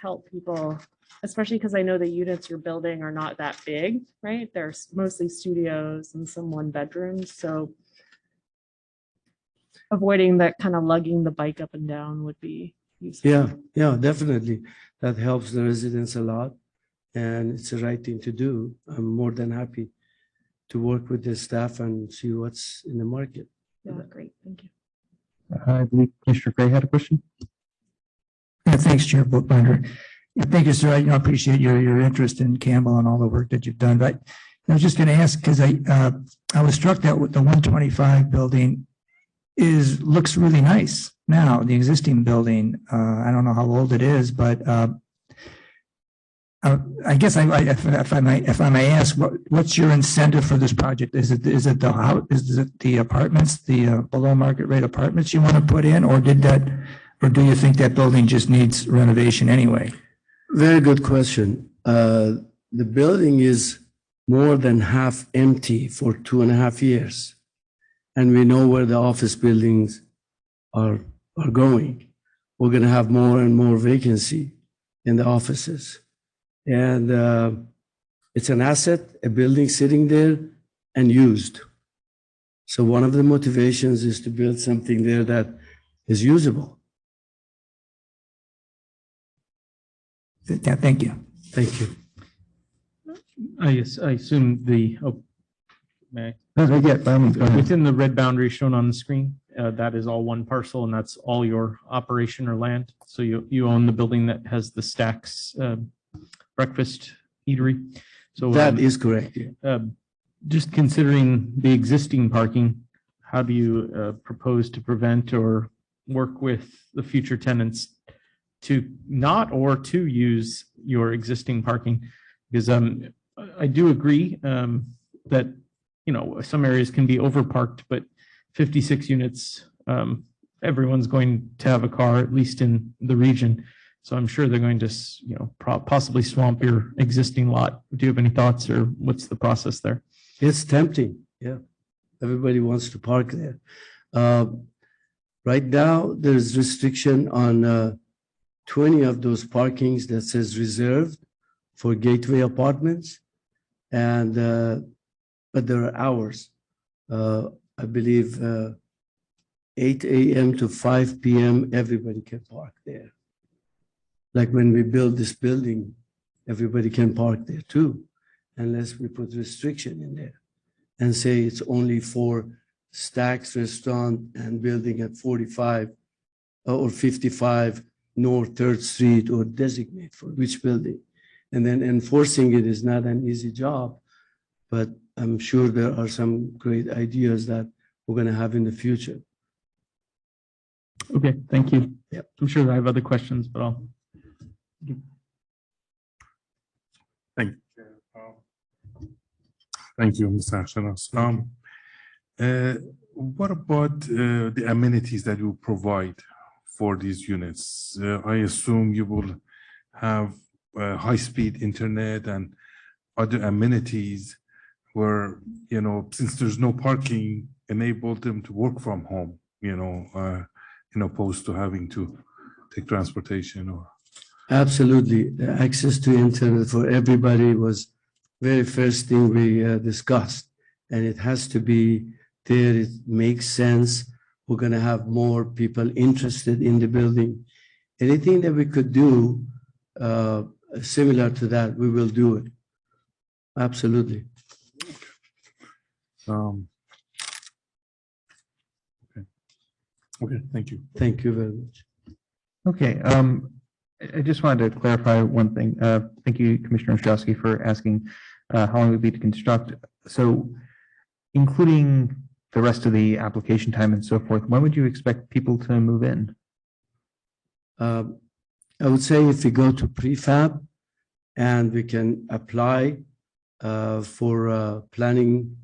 help people, especially because I know the units you're building are not that big, right? They're mostly studios and some 1-bedrooms, so avoiding that kind of lugging the bike up and down would be useful. Yeah, definitely. That helps the residents a lot. And it's the right thing to do. I'm more than happy to work with the staff and see what's in the market. Yeah, great, thank you. I believe Commissioner Gray had a question. Yeah, thanks, Chair Bookbinder. Yeah, thank you, sir. I appreciate your interest in Campbell and all the work that you've done. But I was just going to ask, because I was struck that with the 125 building looks really nice now, the existing building. I don't know how old it is, but I guess if I may ask, what's your incentive for this project? Is it the apartments, the below market rate apartments you want to put in, or do you think that building just needs renovation anyway? Very good question. The building is more than half empty for 2.5 years. And we know where the office buildings are going. We're going to have more and more vacancy in the offices. And it's an asset, a building sitting there and used. So one of the motivations is to build something there that is usable. Yeah, thank you. Thank you. I assume may No, no, yeah, by all means, go I? ahead. Within the red boundary shown on the screen, that is all one parcel and that's all your operation or land. So you own the building that has the Stacks breakfast eatery. So That is correct. Yeah. just considering the existing parking, how do you propose to prevent or work with the future tenants to not or to use your existing parking? Because I do agree that, you know, some areas can be overparked, but 56 units, everyone's going to have a car, at least in the region. So I'm sure they're going to, you know, possibly swamp your existing lot. Do you have any thoughts or what's the process there? It's tempting. Yeah. Everybody wants to park there. Right now, there's restriction on 20 of those parkings that says reserved for Gateway Apartments. And, but there are hours. I believe 8 a.m. to 5 p.m., everybody can park there. Like when we build this building, everybody can park there too, unless we put restriction in there and say it's only for Stacks Restaurant and building at 45 or 55 North 3rd Street or designate for which building. And then enforcing it is not an easy job, but I'm sure there are some great ideas that we're going to have in the future. Okay, thank you. Yep. I'm sure I have other questions, but I'll. Thank you. Thank you, Mr. Ashanas. What about the amenities that you provide for these units? I assume you will have high-speed internet and other amenities where, you know, since there's no parking, enable them to work from home, you know, opposed to having to take transportation or. Absolutely. The access to internet for everybody was very first thing we discussed, and it has to be there. It makes sense. We're going to have more people interested in the building. Anything that we could do similar to that, we will do it. Absolutely. Okay, thank you. Thank you very much. Okay, I just wanted to clarify one thing. Thank you, Commissioner Ostrowski, for asking how long it would be to construct. So including the rest of the application time and so forth, when would you expect people to move in? I would say if we go to prefab and we can apply for planning,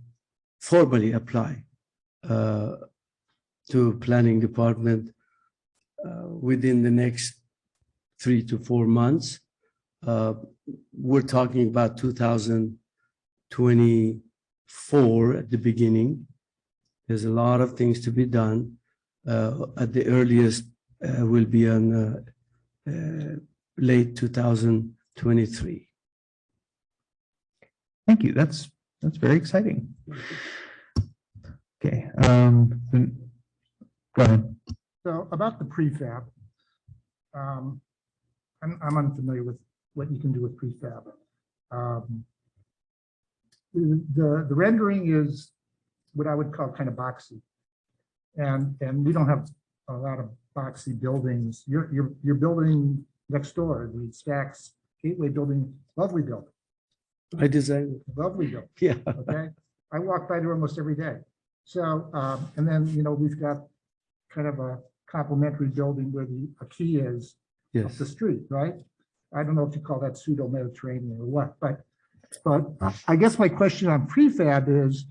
formally apply to planning department within the next 3 to 4 months. We're talking about 2024 at the beginning. There's a lot of things to be done. At the earliest will be on late 2023. Thank you. That's very exciting. Okay. Go ahead. So about the prefab, I'm unfamiliar with what you can do with prefab. The rendering is what I would call kind of boxy, and we don't have a lot of boxy buildings. Your building next door, the Stacks Gateway building, lovely building. I designed it. Lovely building. Yeah. Okay. I walk by there almost every day. So, and then, you know, we've got kind of a complementary building where a key is up the street, right? I don't know if you call that pseudo-Mediterranean or what, but I guess my question on prefab is,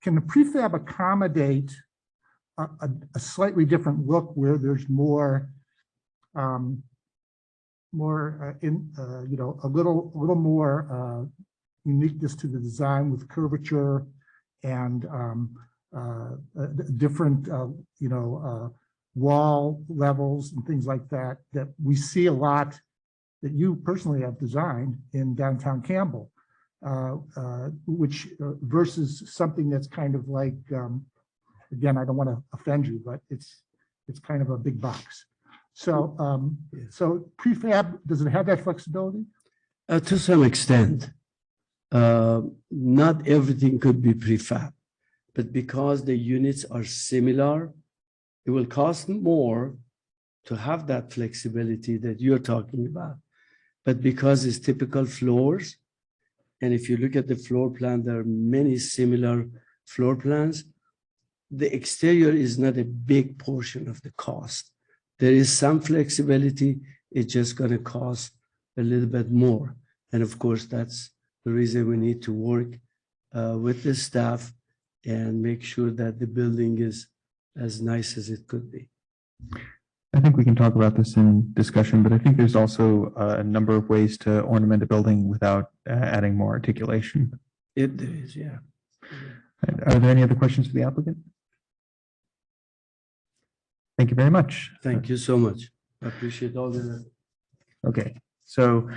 can the prefab accommodate a slightly different look where there's more, you know, a little more uniqueness to the design with curvature and different, you know, wall levels and things like that, that we see a lot that you personally have designed in downtown Campbell. which versus something that's kind of like, again, I don't want to offend you, but it's kind of a big box. So, so prefab, does it have that flexibility? To some extent, not everything could be prefab, but because the units are similar, it will cost more to have that flexibility that you're talking about. But because it's typical floors, and if you look at the floor plan, there are many similar floor plans. The exterior is not a big portion of the cost. There is some flexibility. It's just going to cost a little bit more. And of course, that's the reason we need to work with the staff and make sure that the building is as nice as it could be. I think we can talk about this in discussion, but I think there's also a number of ways to ornament a building without adding more articulation. It is, yeah. Are there any other questions for the applicant? Thank you very much. Thank you so much. I appreciate all the. Okay, so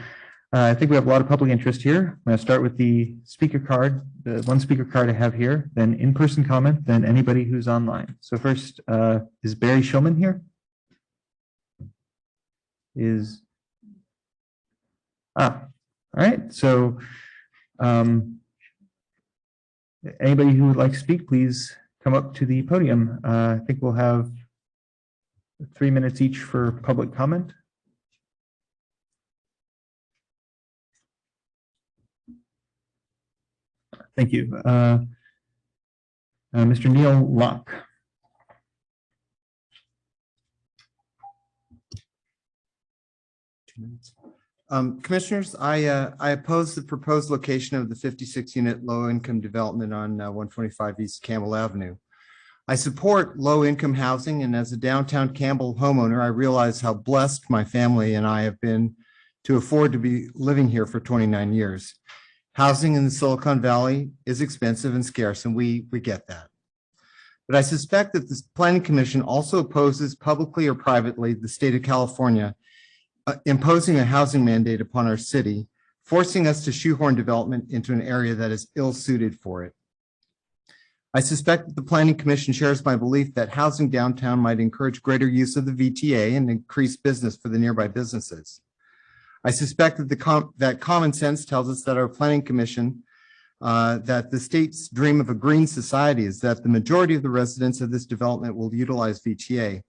I think we have a lot of public interest here. I'm going to start with the speaker card, the one speaker card I have here, then in-person comment, then anybody who's online. So first, is Barry Shulman here? All right. So anybody who would like to speak, please come up to the podium. I think we'll have 3 minutes each for public comment. Thank you. Mr. Neil Locke. Commissioners, I oppose the proposed location of the 56-unit low-income development on 125 East Campbell Avenue. I support low-income housing, and as a downtown Campbell homeowner, I realize how blessed my family and I have been to afford to be living here for 29 years. Housing in the Silicon Valley is expensive and scarce, and we get that. But I suspect that the Planning Commission also opposes publicly or privately the state of California imposing a housing mandate upon our city, forcing us to shoehorn development into an area that is ill-suited for it. I suspect that the Planning Commission shares my belief that housing downtown might encourage greater use of the VTA and increase business for the nearby businesses. I suspect that that common sense tells us that our Planning Commission, that the state's dream of a green society is that the majority of the residents of this development will utilize VTA,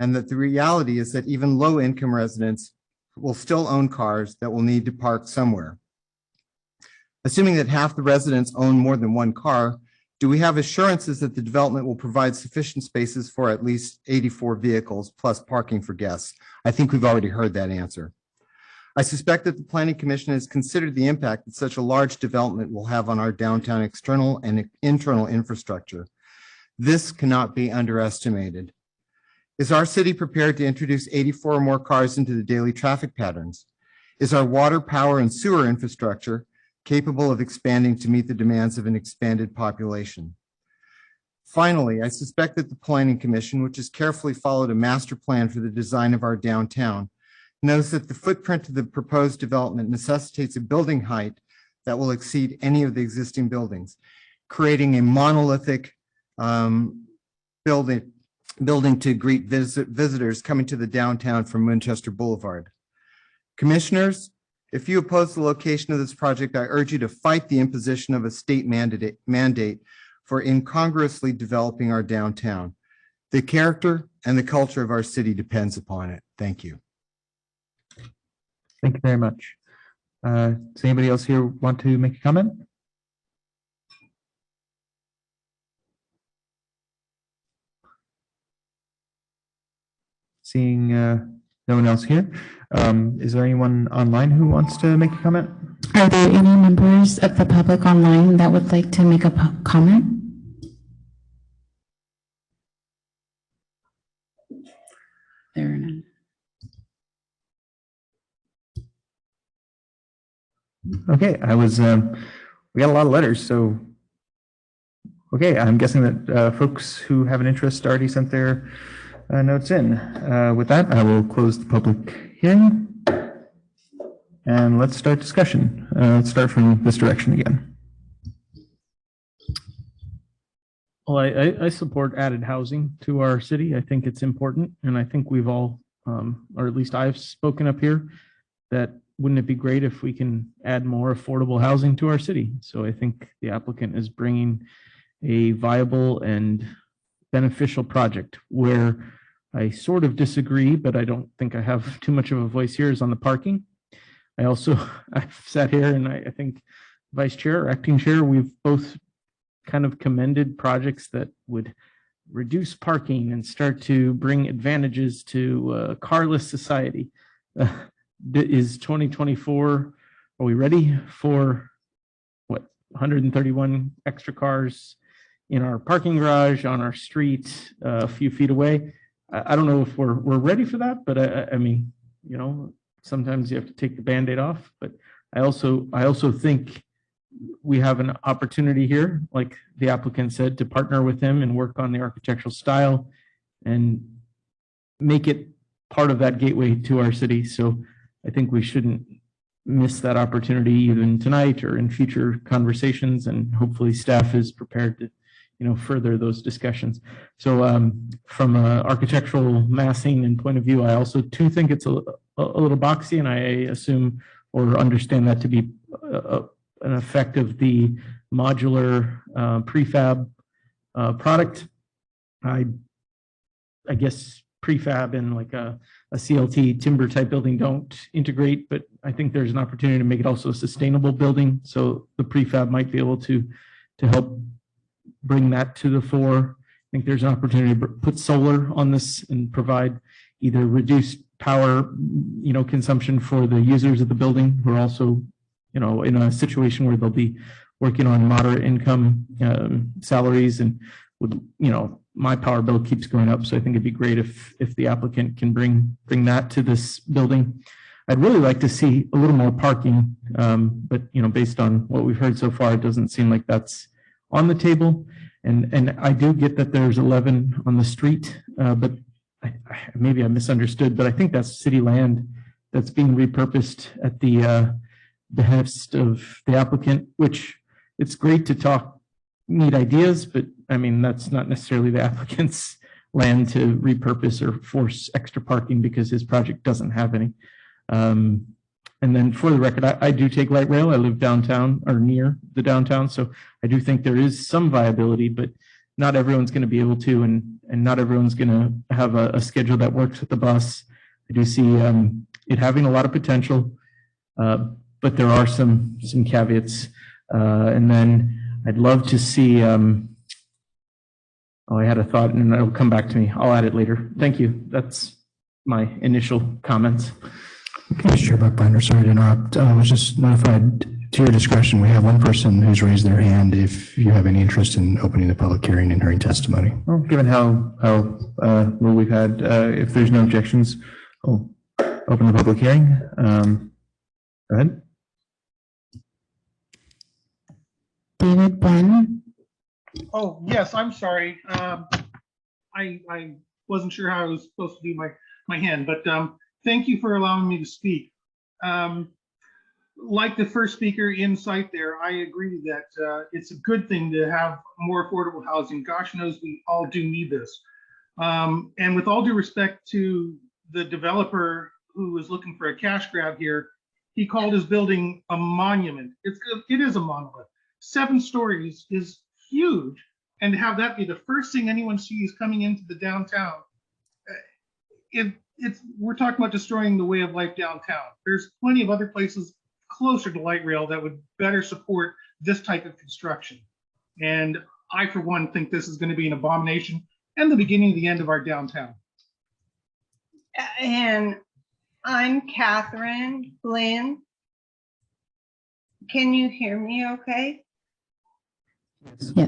and that the reality is that even low-income residents will still own cars that will need to park somewhere. Assuming that half the residents own more than one car, do we have assurances that the development will provide sufficient spaces for at least 84 vehicles plus parking for guests? I think we've already heard that answer. I suspect that the Planning Commission has considered the impact that such a large development will have on our downtown external and internal infrastructure. This cannot be underestimated. Is our city prepared to introduce 84 or more cars into the daily traffic patterns? Is our water, power, and sewer infrastructure capable of expanding to meet the demands of an expanded population? Finally, I suspect that the Planning Commission, which has carefully followed a master plan for the design of our downtown, knows that the footprint of the proposed development necessitates a building height that will exceed any of the existing buildings, creating a monolithic building to greet visitors coming to the downtown from Winchester Boulevard. Commissioners, if you oppose the location of this project, I urge you to fight the imposition of a state mandate for incongruously developing our downtown. The character and the culture of our city depends upon it. Thank you. Thank you very much. Does anybody else here want to make a comment? Seeing no one else here, is there anyone online who wants to make a comment? Are there any members of the public online that would like to make a comment? There are none. Okay, we got a lot of letters, so okay, I'm guessing that folks who have an interest already sent their notes in. With that, I will close the public hearing and let's start discussion. let's start from this direction again. Well, I support added housing to our city. I think it's important, and I think we've all, or at least I've spoken up here, that wouldn't it be great if we can add more affordable housing to our city? So I think the applicant is bringing a viable and beneficial project. Where I sort of disagree, but I don't think I have too much of a voice here, is on the parking. I've sat here, and I think Vice Chair or Acting Chair, we've both kind of commended projects that would reduce parking and start to bring advantages to a carless society. Is 2024, are we ready for what, 131 extra cars in our parking garage, on our street, a few feet away? I don't know if we're ready for that, but I mean, you know, sometimes you have to take the Band-Aid off. But I also think we have an opportunity here, like the applicant said, to partner with him and work on the architectural style and make it part of that gateway to our city. So I think we shouldn't miss that opportunity even tonight or in future conversations, and hopefully staff is prepared to, you know, further those discussions. So from an architectural massing and point of view, I also too think it's a little boxy, and I assume or understand that to be an effect of the modular prefab product. I guess prefab and like a CLT timber type building don't integrate, but I think there's an opportunity to make it also a sustainable building. So the prefab might be able to help bring that to the fore. I think there's an opportunity to put solar on this and provide either reduced power, you know, consumption for the users of the building, who are also, you know, in a situation where they'll be working on moderate income salaries, and would, you know, my power bill keeps going up. So I think it'd be great if the applicant can bring that to this building. I'd really like to see a little more parking, but, you know, based on what we've heard so far, it doesn't seem like that's on the table. And I do get that there's 11 on the street, but maybe I misunderstood, but I think that's city land that's being repurposed at the behest of the applicant, which it's great to talk neat ideas, but I mean, that's not necessarily the applicant's land to repurpose or force extra parking because his project doesn't have any. And then for the record, I do take light rail. I live downtown or near the downtown. So I do think there is some viability, but not everyone's going to be able to, and not everyone's going to have a schedule that works with the bus. I do see it having a lot of potential, but there are some caveats. And then I'd love to see, I had a thought and it'll come back to me. I'll add it later. Thank you. That's my initial comments. Chair Buckbinder, sorry to interrupt. I was just notified to your discretion. We have one person who's raised their hand if you have any interest in opening the public hearing and hearing testimony. Well, given how well we've had, if there's no objections, I'll open the public hearing. Go ahead. David Bunn. Oh, yes, I'm sorry. I wasn't sure how I was supposed to do my hand, but thank you for allowing me to speak. Like the first speaker in sight there, I agree that it's a good thing to have more affordable housing. Gosh knows we all do need this. And with all due respect to the developer who was looking for a cash grab here, he called his building a monument. It is a monolith. 7 stories is huge. And to have that be the first thing anyone sees coming into the downtown, we're talking about destroying the way of life downtown. There's plenty of other places closer to light rail that would better support this type of construction. And I, for one, think this is going to be an abomination and the beginning of the end of our downtown. And I'm Catherine Flynn. Can you hear me okay? Yeah.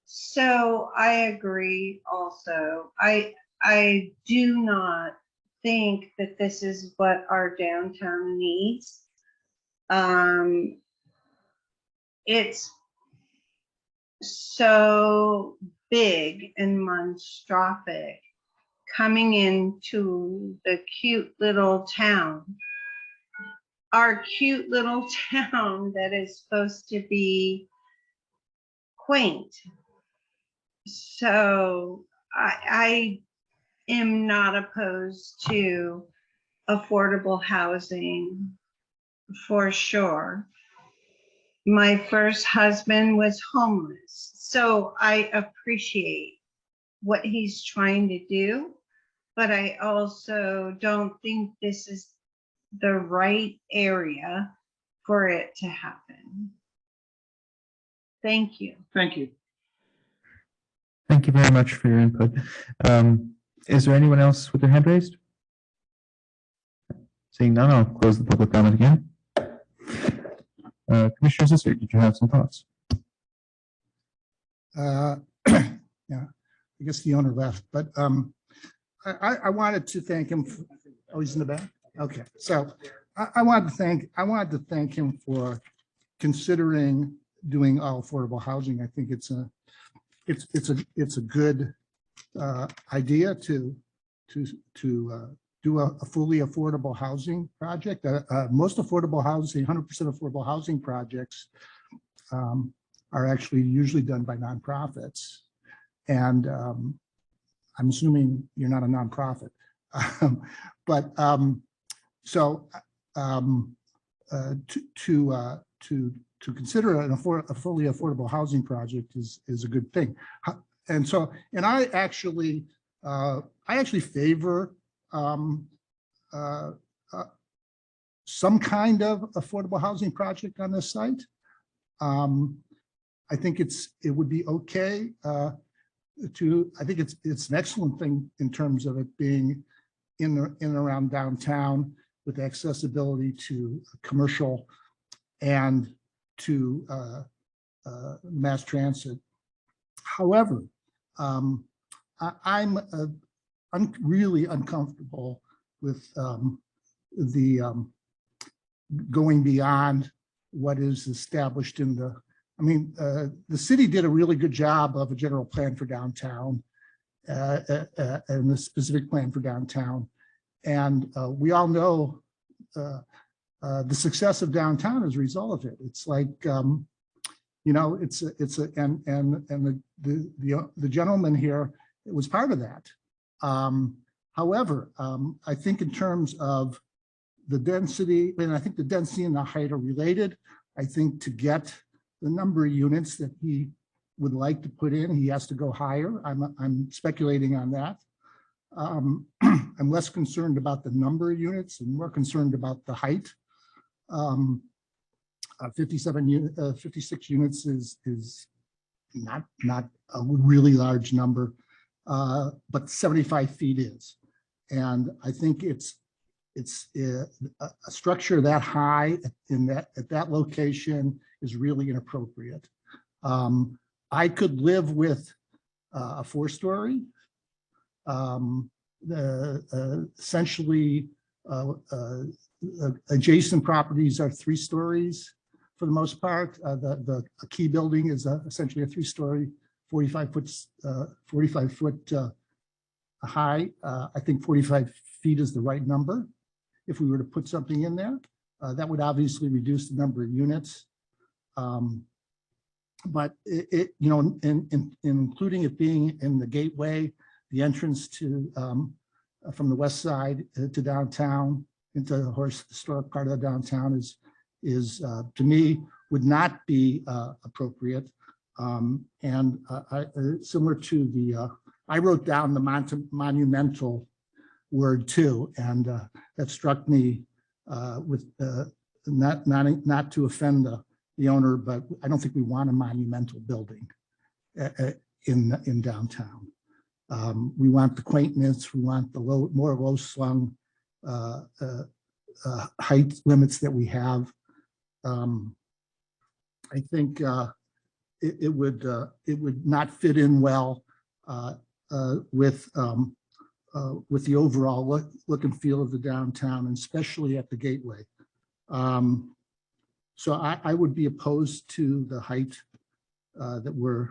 So I agree also. I do not think that this is what our downtown needs. It's so big and monstroscopic coming into the cute little town. our cute little town that is supposed to be quaint. So I am not opposed to affordable housing for sure. My first husband was homeless, so I appreciate what he's trying to do, but I also don't think this is the right area for it to happen. Thank you. Thank you. Thank you very much for your input. Is there anyone else with their hand raised? Seeing none, I'll close the public comment again. Commissioner Zisser, did you have some thoughts? Yeah, I guess the owner left, but I wanted to thank him. Oh, he's in the back. Okay, so I wanted to thank him for considering doing all affordable housing. I think it's a good idea to do a fully affordable housing project. Most affordable housing, 100% affordable housing projects are actually usually done by nonprofits. And I'm assuming you're not a nonprofit. But so to consider a fully affordable housing project is a good thing. And so, and I actually favor some kind of affordable housing project on this site. I think it would be okay I think it's an excellent thing in terms of it being in and around downtown with accessibility to commercial and to mass transit. However, I'm really uncomfortable with the going beyond what is established in the, I mean, the city did a really good job of a general plan for downtown and the specific plan for downtown. And we all know the success of downtown as a result of it. It's like, you know, and the gentleman here was part of that. However, I think in terms of the density, and I think the density and the height are related. I think to get the number of units that he would like to put in, he has to go higher. I'm speculating on that. I'm less concerned about the number of units and more concerned about the height. 56 units is not a really large number, but 75 feet is. And I think it's a structure that high at that location is really inappropriate. I could live with a 4-story. Essentially, adjacent properties are 3 stories for the most part. The key building is essentially a 3-story, 45 foot high. I think 45 feet is the right number. If we were to put something in there, that would obviously reduce the number of units. But you know, including it being in the gateway, the entrance to from the west side to downtown into the historic part of the downtown is to me would not be appropriate. And similar to the, I wrote down the monumental word too, and that struck me with not to offend the owner, but I don't think we want a monumental building in downtown. We want the quaintness, we want the more low slung height limits that we have. I think it would not fit in well with the overall look and feel of the downtown, and especially at the gateway. So I would be opposed to the height that we're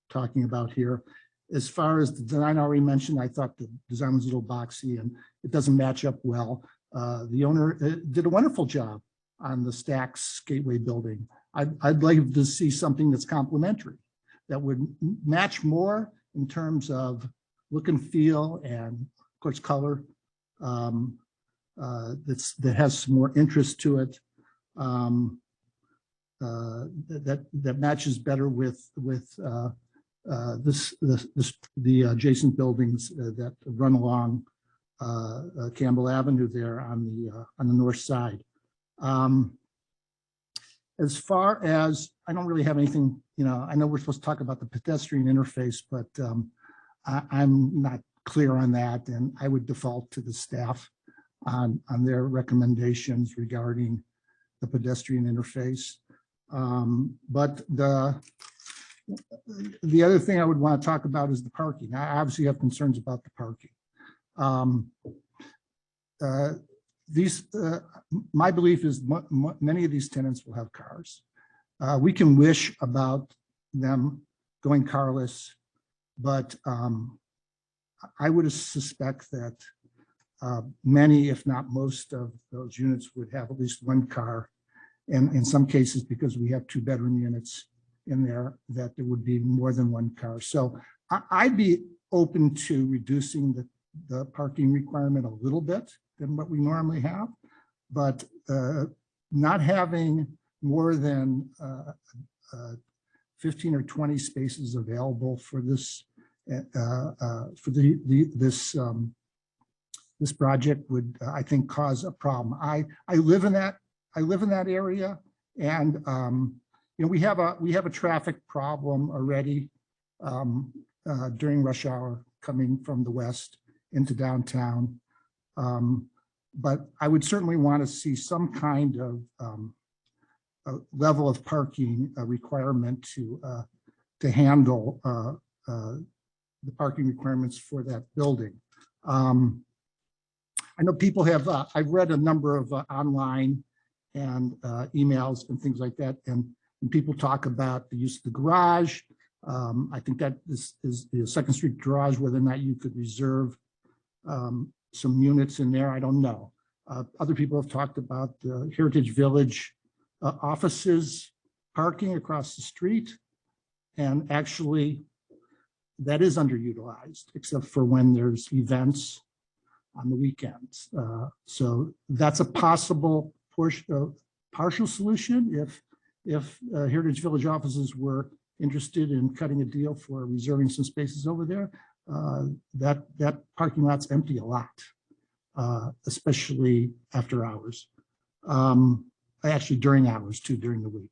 talking about here. As far as the design I already mentioned, I thought the design was a little boxy and it doesn't match up well. The owner did a wonderful job on the Stacks Gateway building. I'd like to see something that's complementary, that would match more in terms of look and feel and of course color, that has some more interest to it, that matches better with the adjacent buildings that run along Campbell Avenue there on the north side. As far as, I don't really have anything, I know we're supposed to talk about the pedestrian interface, but I'm not clear on that, and I would default to the staff on their recommendations regarding the pedestrian interface. But the other thing I would want to talk about is the parking. I obviously have concerns about the parking. My belief is many of these tenants will have cars. We can wish about them going carless, but I would suspect that many, if not most of those units would have at least one car. And in some cases, because we have 2-bedroom units in there, that there would be more than one car. So I'd be open to reducing the parking requirement a little bit than what we normally have, but not having more than 15 or 20 spaces available for this this project would, I think, cause a problem. I live in that area, and we have a traffic problem already during rush hour coming from the west into downtown. But I would certainly want to see some kind of a level of parking requirement to handle the parking requirements for that building. I know people have, I've read a number of online and emails and things like that, and people talk about the use of the garage. I think that is the Second Street garage, whether or not you could reserve some units in there, I don't know. Other people have talked about the Heritage Village offices parking across the street, and actually that is underutilized except for when there's events on the weekends. So that's a possible partial solution if Heritage Village offices were interested in cutting a deal for reserving some spaces over there. That parking lot's empty a lot, especially after hours. Actually during hours too, during the week.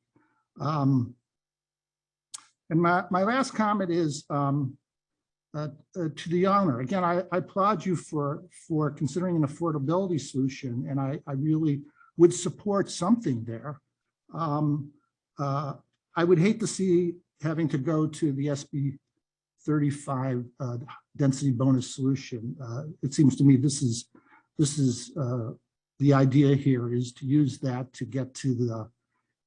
And my last comment is to the owner. Again, I applaud you for considering an affordability solution, and I really would support something there. I would hate to see having to go to the SB 35 density bonus solution. It seems to me this is the idea here is to use that to get to the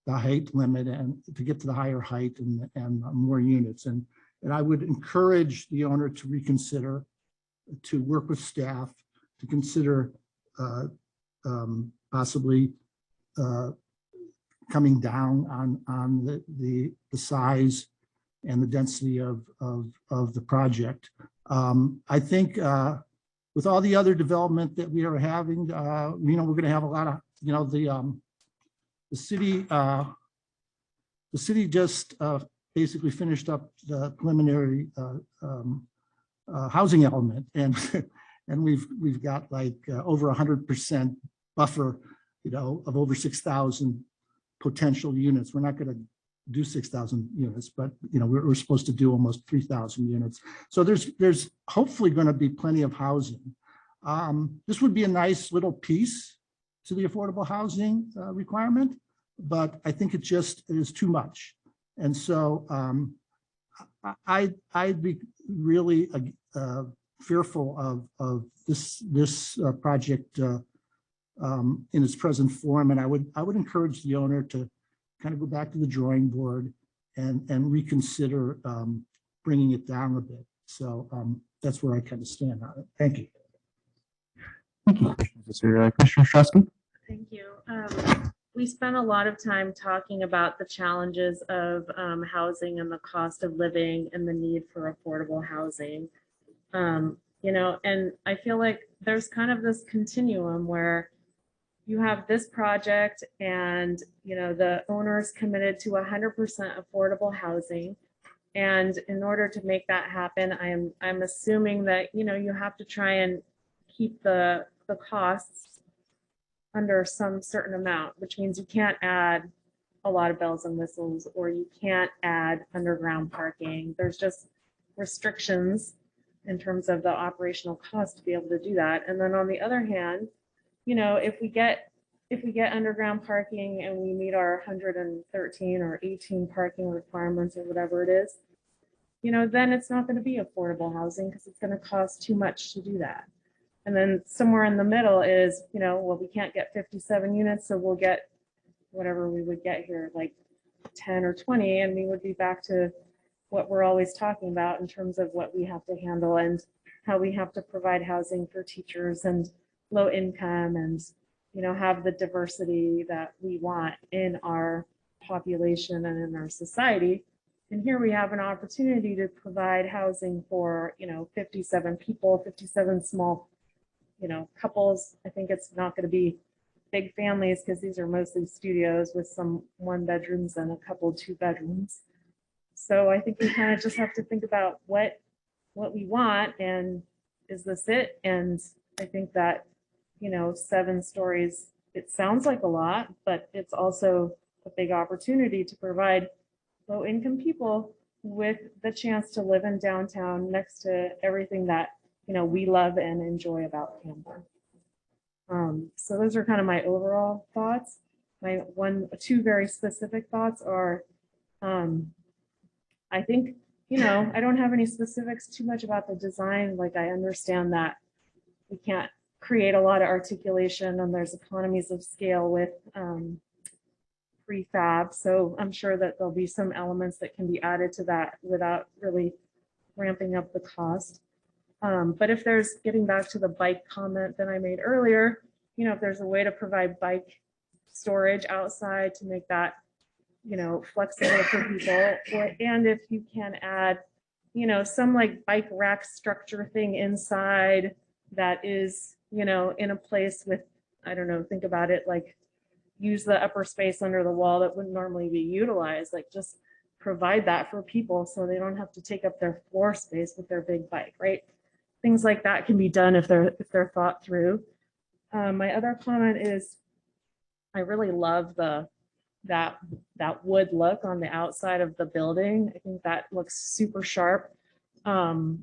height limit and to get to the higher height and more units. And I would encourage the owner to reconsider, to work with staff, to consider possibly coming down on the size and the density of the project. I think with all the other development that we are having, we're going to have a lot of, the city just basically finished up the preliminary housing element, and we've got like over 100% buffer, of over 6,000 potential units. We're not going to do 6,000 units, but we're supposed to do almost 3,000 units. So there's hopefully going to be plenty of housing. This would be a nice little piece to the affordable housing requirement, but I think it is too much. And so I'd be really fearful of this project in its present form, and I would encourage the owner to kind of go back to the drawing board and reconsider bringing it down a bit. So that's where I kind of stand on it. Thank you. Thank you, Commissioner Ostrowski. Thank you. we spent a lot of time talking about the challenges of housing and the cost of living and the need for affordable housing. You know, and I feel like there's kind of this continuum where you have this project and, you know, the owner's committed to 100% affordable housing. And in order to make that happen, I'm assuming that, you know, you have to try and keep the costs under some certain amount, which means you can't add a lot of bells and whistles, or you can't add underground parking. There's just restrictions in terms of the operational cost to be able to do that. And then on the other hand, you know, if we get underground parking and we meet our 113 or 18 parking requirements or whatever it is, you know, then it's not going to be affordable housing because it's going to cost too much to do that. And then somewhere in the middle is, you know, well, we can't get 57 units, so we'll get whatever we would get here, like 10 or 20, and we would be back to what we're always talking about in terms of what we have to handle and how we have to provide housing for teachers and low income and, you know, have the diversity that we want in our population and in our society. And here we have an opportunity to provide housing for, you know, 57 people, 57 small, you know, couples. I think it's not going to be big families because these are mostly studios with some 1 bedrooms and a couple 2 bedrooms. So I think we kind of just have to think about what we want and is this it? And I think that, you know, 7 stories, it sounds like a lot, but it's also a big opportunity to provide low income people with the chance to live in downtown next to everything that, you know, we love and enjoy about Camden. So those are kind of my overall thoughts. My 2 very specific thoughts are, I think, you know, I don't have any specifics too much about the design. Like, I understand that we can't create a lot of articulation and there's economies of scale with prefab. So I'm sure that there'll be some elements that can be added to that without really ramping up the cost. But if there's, getting back to the bike comment that I made earlier, you know, if there's a way to provide bike storage outside to make that, you know, flexible for people, and if you can add, you know, some like bike rack structure thing inside that is, you know, in a place with, I don't know, think about it like use the upper space under the wall that wouldn't normally be utilized, like just provide that for people so they don't have to take up their floor space with their big bike, right? Things like that can be done if they're thought through. My other comment is I really love that wood look on the outside of the building. I think that looks super sharp. And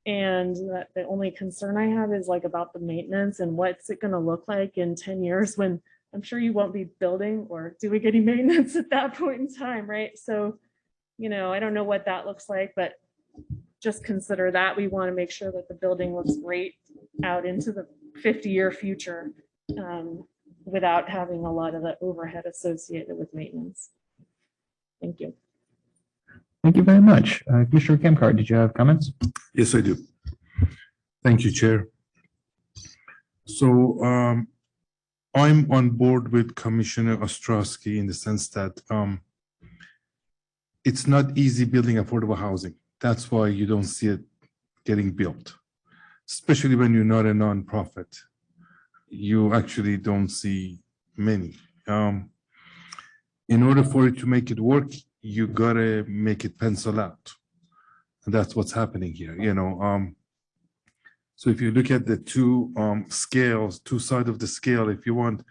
the only concern I have is like about the maintenance and what's it going to look like in 10 years when I'm sure you won't be building or doing any maintenance at that point in time, right? So, you know, I don't know what that looks like, but just consider that. We want to make sure that the building looks great out into the 50-year future without having a lot of the overhead associated with maintenance. Thank you. Thank you very much. Commissioner Kamkar, did you have comments? Yes, I do. Thank you, Chair. So I'm on board with Commissioner Ostrowski in the sense that it's not easy building affordable housing. That's why you don't see it getting built, especially when you're not a nonprofit. You actually don't see many. In order for it to make it work, you gotta make it pencil out. And that's what's happening here, you know. So if you look at the 2 scales, 2 sides of the scale, if you want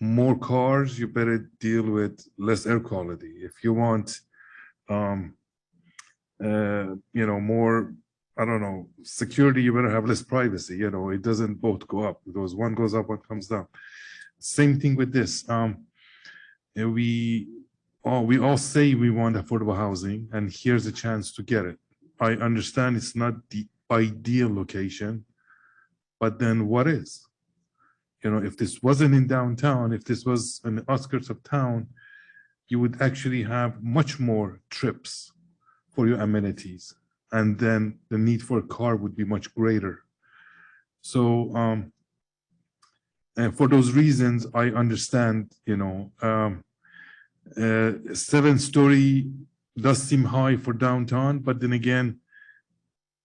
more cars, you better deal with less air quality. If you want, you know, more, I don't know, security, you better have less privacy. You know, it doesn't both go up because one goes up, one comes down. Same thing with this. We all say we want affordable housing, and here's a chance to get it. I understand it's not the ideal location, but then what is? You know, if this wasn't in downtown, if this was on the outskirts of town, you would actually have much more trips for your amenities, and then the need for a car would be much greater. So And for those reasons, I understand, 7-story does seem high for downtown, but then again,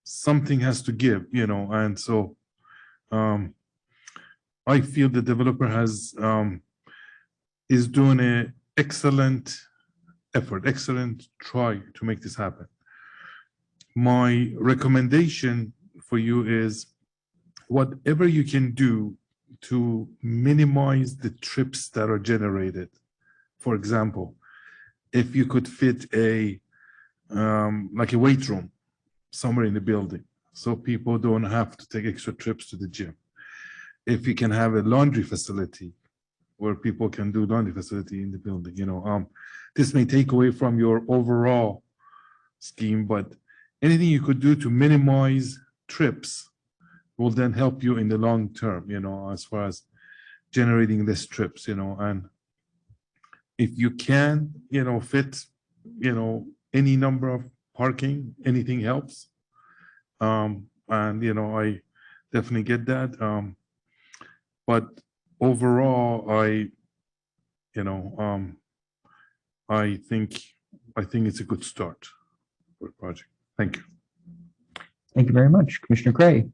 something has to give, and so I feel the developer is doing an excellent effort, excellent try to make this happen. My recommendation for you is whatever you can do to minimize the trips that are generated. For example, if you could fit like a weight room somewhere in the building, so people don't have to take extra trips to the gym. If you can have a laundry facility where people can do laundry facility in the building, this may take away from your overall scheme, but anything you could do to minimize trips will then help you in the long term, as far as generating less trips, and if you can, fit, any number of parking, anything helps. And, I definitely get that. But overall, I think it's a good start for the project. Thank you. Thank you very much. Commissioner Gray.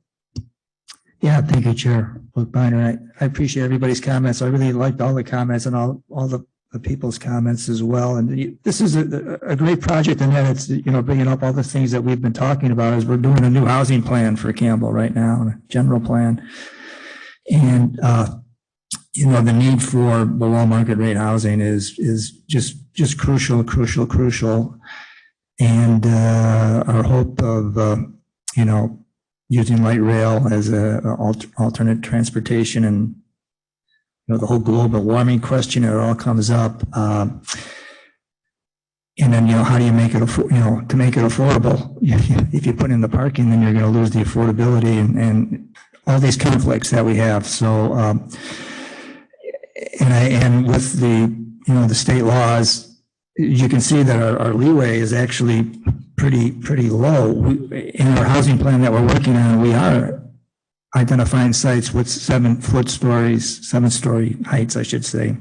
Yeah, thank you, Chair Bookbinder. I appreciate everybody's comments. I really liked all the comments and all the people's comments as well. And this is a great project, and that it's, bringing up all the things that we've been talking about as we're doing a new housing plan for Campbell right now, a general plan. And, the need for below market rate housing is just crucial. And our hope of, using light rail as a alternate transportation, and the whole global warming question, it all comes up. And then, how do you make it, to make it affordable? If you put in the parking, then you're going to lose the affordability and all these conflicts that we have. So, and with the state laws, you can see that our leeway is actually pretty low. In our housing plan that we're working on, we are identifying sites with 7-story heights, I should say.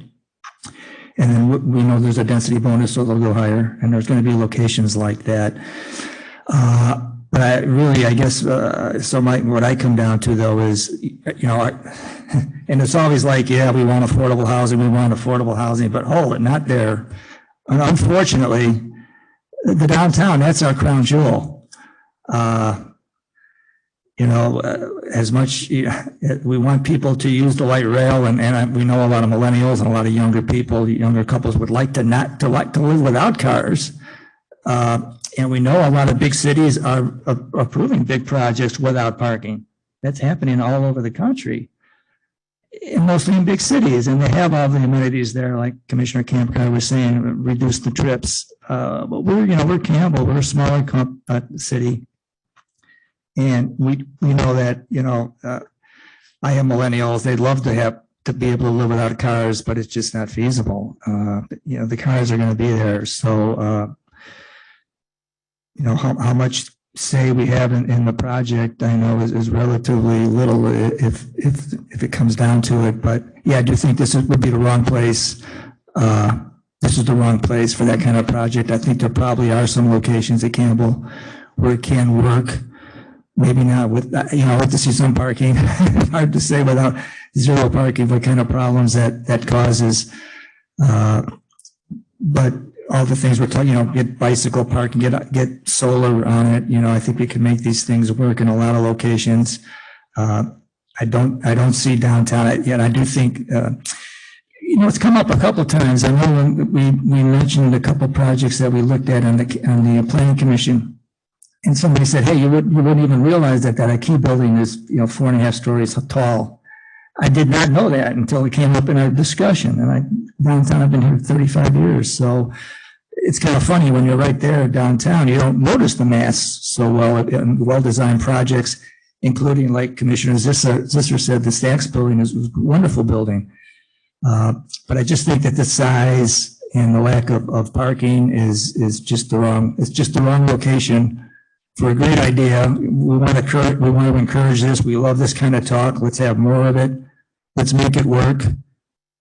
And then we know there's a density bonus, so they'll go higher, and there's going to be locations like that. But I guess, what I come down to though is, and it's always like, yeah, we want affordable housing, but hold it, not there. And unfortunately, the downtown, that's our crown jewel. As much, we want people to use the light rail, and we know a lot of millennials and a lot of younger couples would like to live without cars. And we know a lot of big cities are approving big projects without parking. That's happening all over the country, and mostly in big cities, and they have all the amenities there, like Commissioner Campcott was saying, reduce the trips. But we're Campbell, we're a smaller city. And we know that, I have millennials, they'd love to be able to live without cars, but it's just not feasible. The cars are going to be there. So, how much say we have in the project, I know is relatively little if it comes down to it. But yeah, I do think this would be the wrong place. This is the wrong place for that kind of project. I think there probably are some locations at Campbell where it can work. Maybe not with, I'd like to see some parking. Hard to say without zero parking, what kind of problems that causes. But all the things we're talking, get bicycle parking, get solar on it. I think we can make these things work in a lot of locations. I don't see downtown yet. I do think, it's come up a couple of times. I know when we mentioned a couple of projects that we looked at on the planning commission. And somebody said, hey, you wouldn't even realize that IKEA building is, 4.5 stories tall. I did not know that until it came up in our discussion. And downtown, I've been here 35 years. So it's kind of funny when you're right there downtown, you don't notice the mass so well-designed projects, including, like Commissioner Zisser said, the Stacks building is a wonderful building. But I just think that the size and the lack of parking is just the wrong location for a great idea. We want to encourage this. We love this kind of talk. Let's have more of it. let's make it work.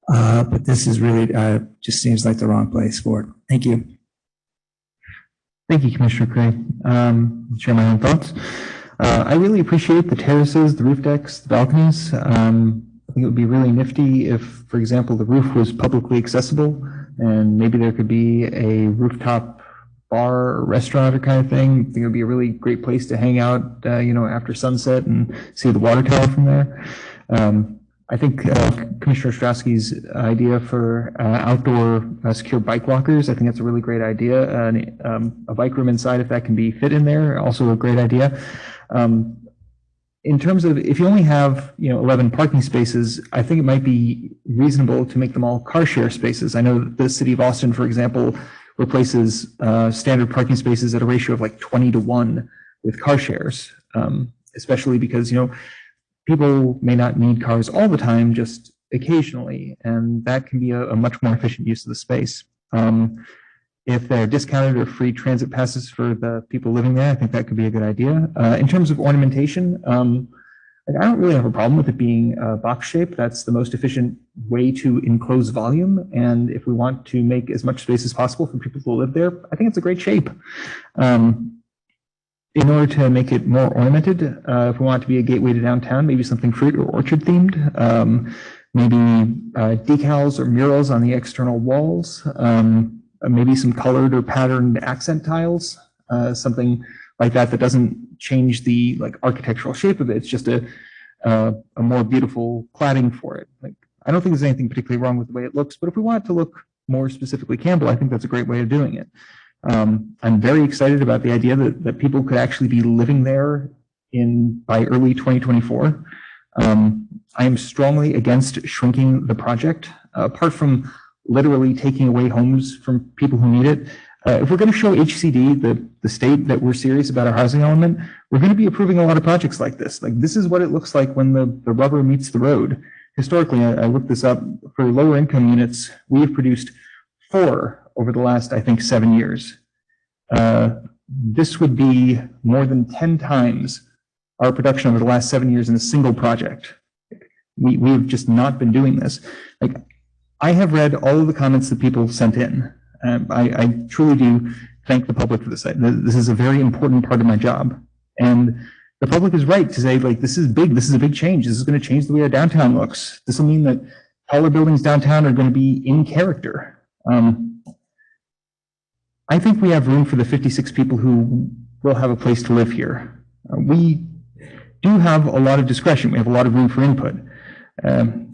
But this is really, just seems like the wrong place for it. Thank you. Thank you, Commissioner Craig. Share my own thoughts. I really appreciate the terraces, the roof decks, the balconies. I think it would be really nifty if, for example, the roof was publicly accessible and maybe there could be a rooftop bar or restaurant or kind of thing. I think it would be a really great place to hang out, after sunset and see the water tower from there. I think Commissioner Ostrowski's idea for outdoor secure bike walkers, I think that's a really great idea. A bike room inside, if that can be fit in there, also a great idea. In terms of if you only have 11 parking spaces, I think it might be reasonable to make them all car share spaces. I know that the city of Austin, for example, replaces standard parking spaces at a ratio of like 20-1 with car shares, especially because people may not need cars all the time, just occasionally, and that can be a much more efficient use of the space. If they're discounted or free transit passes for the people living there, I think that could be a good idea. In terms of ornamentation, I don't really have a problem with it being box shaped. That's the most efficient way to enclose volume. And if we want to make as much space as possible for people who live there, I think it's a great shape. In order to make it more ornamented, if we want it to be a gateway to downtown, maybe something fruit or orchard themed, maybe decals or murals on the external walls, maybe some colored or patterned accent tiles, something like that doesn't change the architectural shape of it. It's just a more beautiful cladding for it. I don't think there's anything particularly wrong with the way it looks, but if we want it to look more specifically Campbell, I think that's a great way of doing it. I'm very excited about the idea that people could actually be living there by early 2024. I am strongly against shrinking the project. Apart from literally taking away homes from people who need it, if we're going to show HCD, the state, that we're serious about our housing element, we're going to be approving a lot of projects like this. This is what it looks like when the rubber meets the road. Historically, I looked this up, for lower income units, we have produced 4 over the last, I think, 7 years. This would be more than 10 times our production over the last 7 years in a single project. We have just not been doing this. I have read all of the comments that people sent in. I truly do thank the public for this. This is a very important part of my job. And the public is right to say, this is big. This is a big change. This is going to change the way our downtown looks. This will mean that taller buildings downtown are going to be in character. I think we have room for the 56 people who will have a place to live here. We do have a lot of discretion. We have a lot of room for input.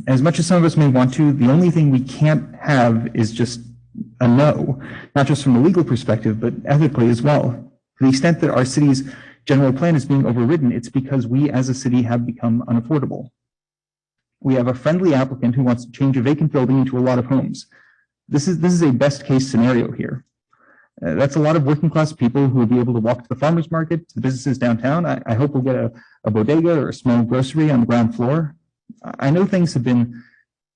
As much as some of us may want to, the only thing we can't have is just a no, not just from a legal perspective, but ethically as well. To the extent that our city's general plan is being overridden, it's because we as a city have become unaffordable. We have a friendly applicant who wants to change a vacant building into a lot of homes. This is a best case scenario here. That's a lot of working class people who will be able to walk to the farmers market, to the businesses downtown. I hope we'll get a bodega or a small grocery on the ground floor. I know things have been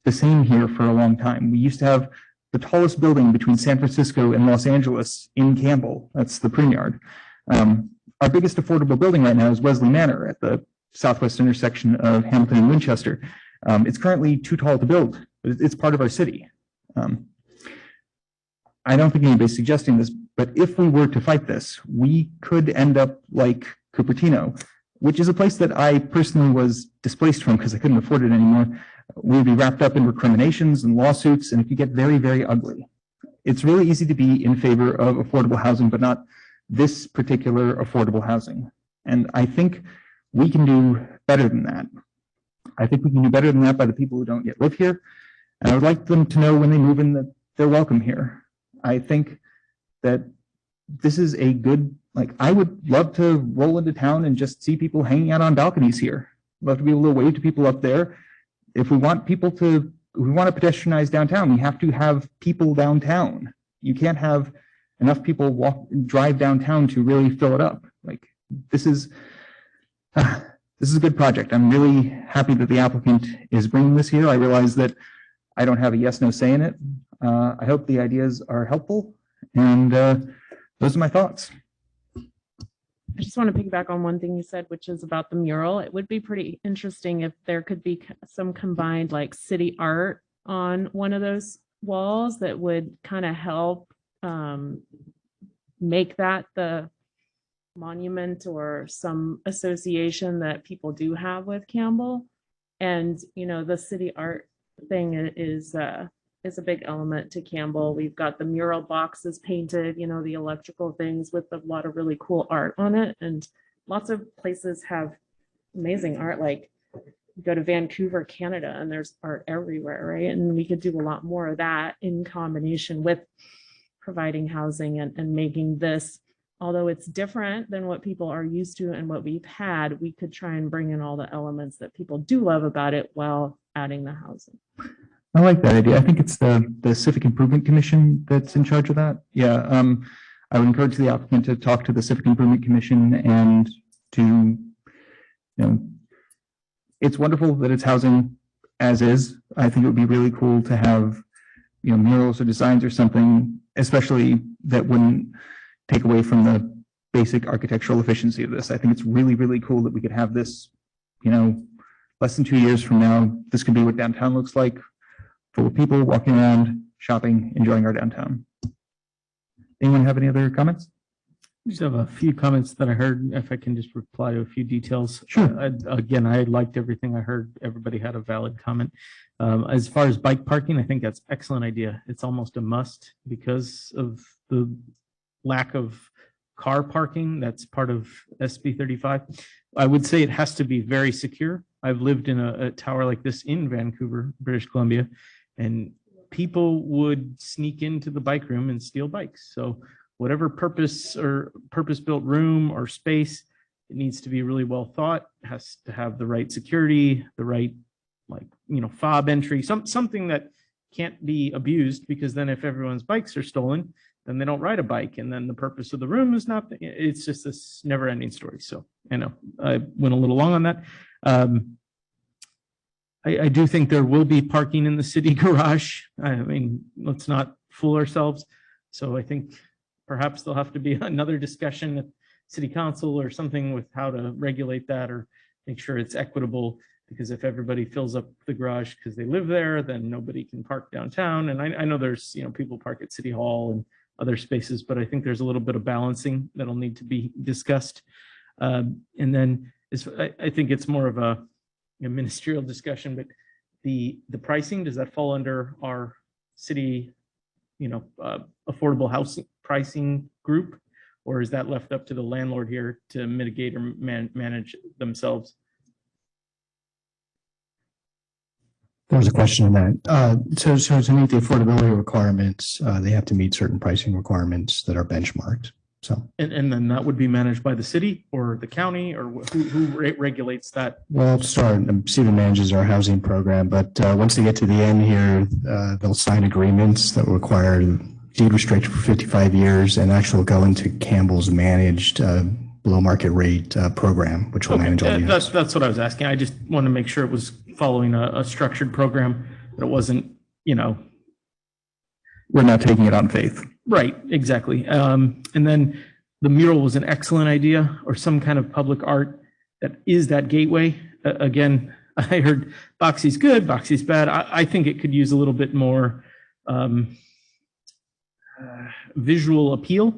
the same here for a long time. We used to have the tallest building between San Francisco and Los Angeles in Campbell. That's the Pruneyard. Our biggest affordable building right now is Wesley Manor at the southwest intersection of Hamilton and Winchester. It's currently too tall to build, but it's part of our city. I don't think anybody's suggesting this, but if we were to fight this, we could end up like Cupertino, which is a place that I personally was displaced from because I couldn't afford it anymore. We'd be wrapped up in recriminations and lawsuits, and it could get very, very ugly. It's really easy to be in favor of affordable housing, but not this particular affordable housing. And I think we can do better than that. I think we can do better than that by the people who don't yet live here. And I would like them to know when they move in that they're welcome here. I think that this is a good, I would love to roll into town and just see people hanging out on balconies here. Love to be able to wave to people up there. If we want to pedestrianize downtown, we have to have people downtown. You can't have enough people drive downtown to really fill it up. This is a good project. I'm really happy that the applicant is bringing this here. I realize that I don't have a yes, no say in it. I hope the ideas are helpful, and those are my thoughts. I just want to piggyback on one thing you said, which is about the mural. It would be pretty interesting if there could be some combined like city art on one of those walls that would kind of help make that the monument or some association that people do have with Campbell. And, you know, the city art thing is a big element to Campbell. We've got the mural boxes painted, you know, the electrical things with a lot of really cool art on it. And lots of places have amazing art, like you go to Vancouver, Canada, and there's art everywhere, right? And we could do a lot more of that in combination with providing housing and making this, although it's different than what people are used to and what we've had, we could try and bring in all the elements that people do love about it while adding the housing. I like that idea. I think it's the Civic Improvement Commission that's in charge of that. Yeah, I would encourage the applicant to talk to the Civic Improvement Commission and to, you know, it's wonderful that it's housing as is. I think it would be really cool to have, you know, murals or designs or something, especially that wouldn't take away from the basic architectural efficiency of this. I think it's really, really cool that we could have this, you know, less than 2 years from now, this could be what downtown looks like, full of people walking around, shopping, enjoying our downtown. Anyone have any other comments? I just have a few comments that I heard, if I can just reply to a few details. Sure. Again, I liked everything I heard. Everybody had a valid comment. As far as bike parking, I think that's an excellent idea. It's almost a must because of the lack of car parking that's part of SB 35. I would say it has to be very secure. I've lived in a tower like this in Vancouver, British Columbia, and people would sneak into the bike room and steal bikes. So whatever purpose or purpose-built room or space, it needs to be really well thought. It has to have the right security, the right, like, you know, fob entry, something that can't be abused, because then if everyone's bikes are stolen, then they don't ride a bike, and then the purpose of the room is not. It's just this never-ending story. So I know I went a little long on that. I do think there will be parking in the city garage. I mean, let's not fool ourselves. So I think perhaps there'll have to be another discussion at city council or something with how to regulate that or make sure it's equitable, because if everybody fills up the garage because they live there, then nobody can park downtown. And I know there's, you know, people park at City Hall and other spaces, but I think there's a little bit of balancing that'll need to be discussed. And then I think it's more of a ministerial discussion, but the pricing, does that fall under our city, you know, affordable housing pricing group, or is that left up to the landlord here to mitigate or manage themselves? There's a question on that. So to meet the affordability requirements, they have to meet certain pricing requirements that are benchmarked. So and then that would be managed by the city or the county, or who regulates that? well, to start, city manages our housing program, but once they get to the end here, they'll sign agreements that require deed restriction for 55 years and actually go into Campbell's managed below market rate program, which will manage all the units. That's what I was asking. I just want to make sure it was following a structured program, that it wasn't, you know. We're not taking it on faith. Right, exactly. And then the mural was an excellent idea, or some kind of public art that is that gateway. Again, I heard Boxy's good, Boxy's bad. I think it could use a little bit more visual appeal.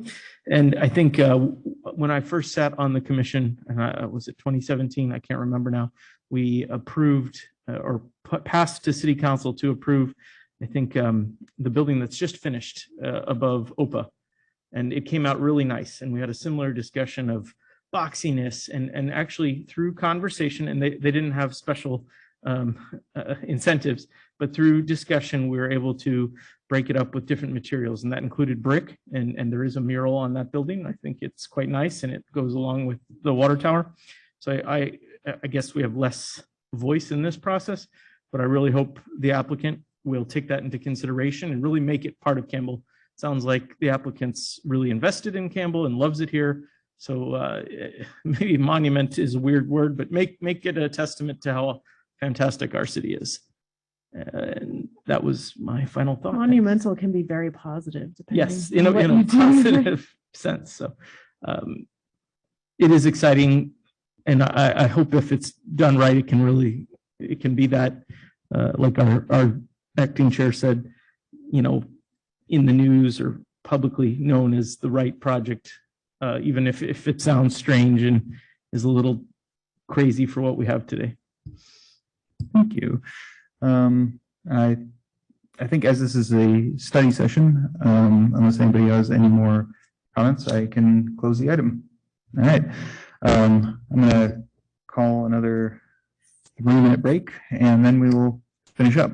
And I think when I first sat on the commission, and was it 2017? I can't remember now. We approved or passed to city council to approve, I think, the building that's just finished above OPA. And it came out really nice. And we had a similar discussion of boxiness, and actually through conversation, and they didn't have special incentives, but through discussion, we were able to break it up with different materials, and that included brick, and there is a mural on that building. I think it's quite nice, and it goes along with the water tower. So I guess we have less voice in this process, but I really hope the applicant will take that into consideration and really make it part of Campbell. Sounds like the applicant's really invested in Campbell and loves it here. So maybe monument is a weird word, but make it a testament to how fantastic our city is. And that was my final thought. Monumental can be very positive. Yes, in a positive sense. So it is exciting, and I hope if it's done right, it can be that, like our acting chair said, in the news or publicly known as the right project, even if it sounds strange and is a little crazy for what we have today. Thank you. I think as this is a study session, unless anybody has any more comments, I can close the item. All right. I'm going to call another 3-minute break, and then we will finish up.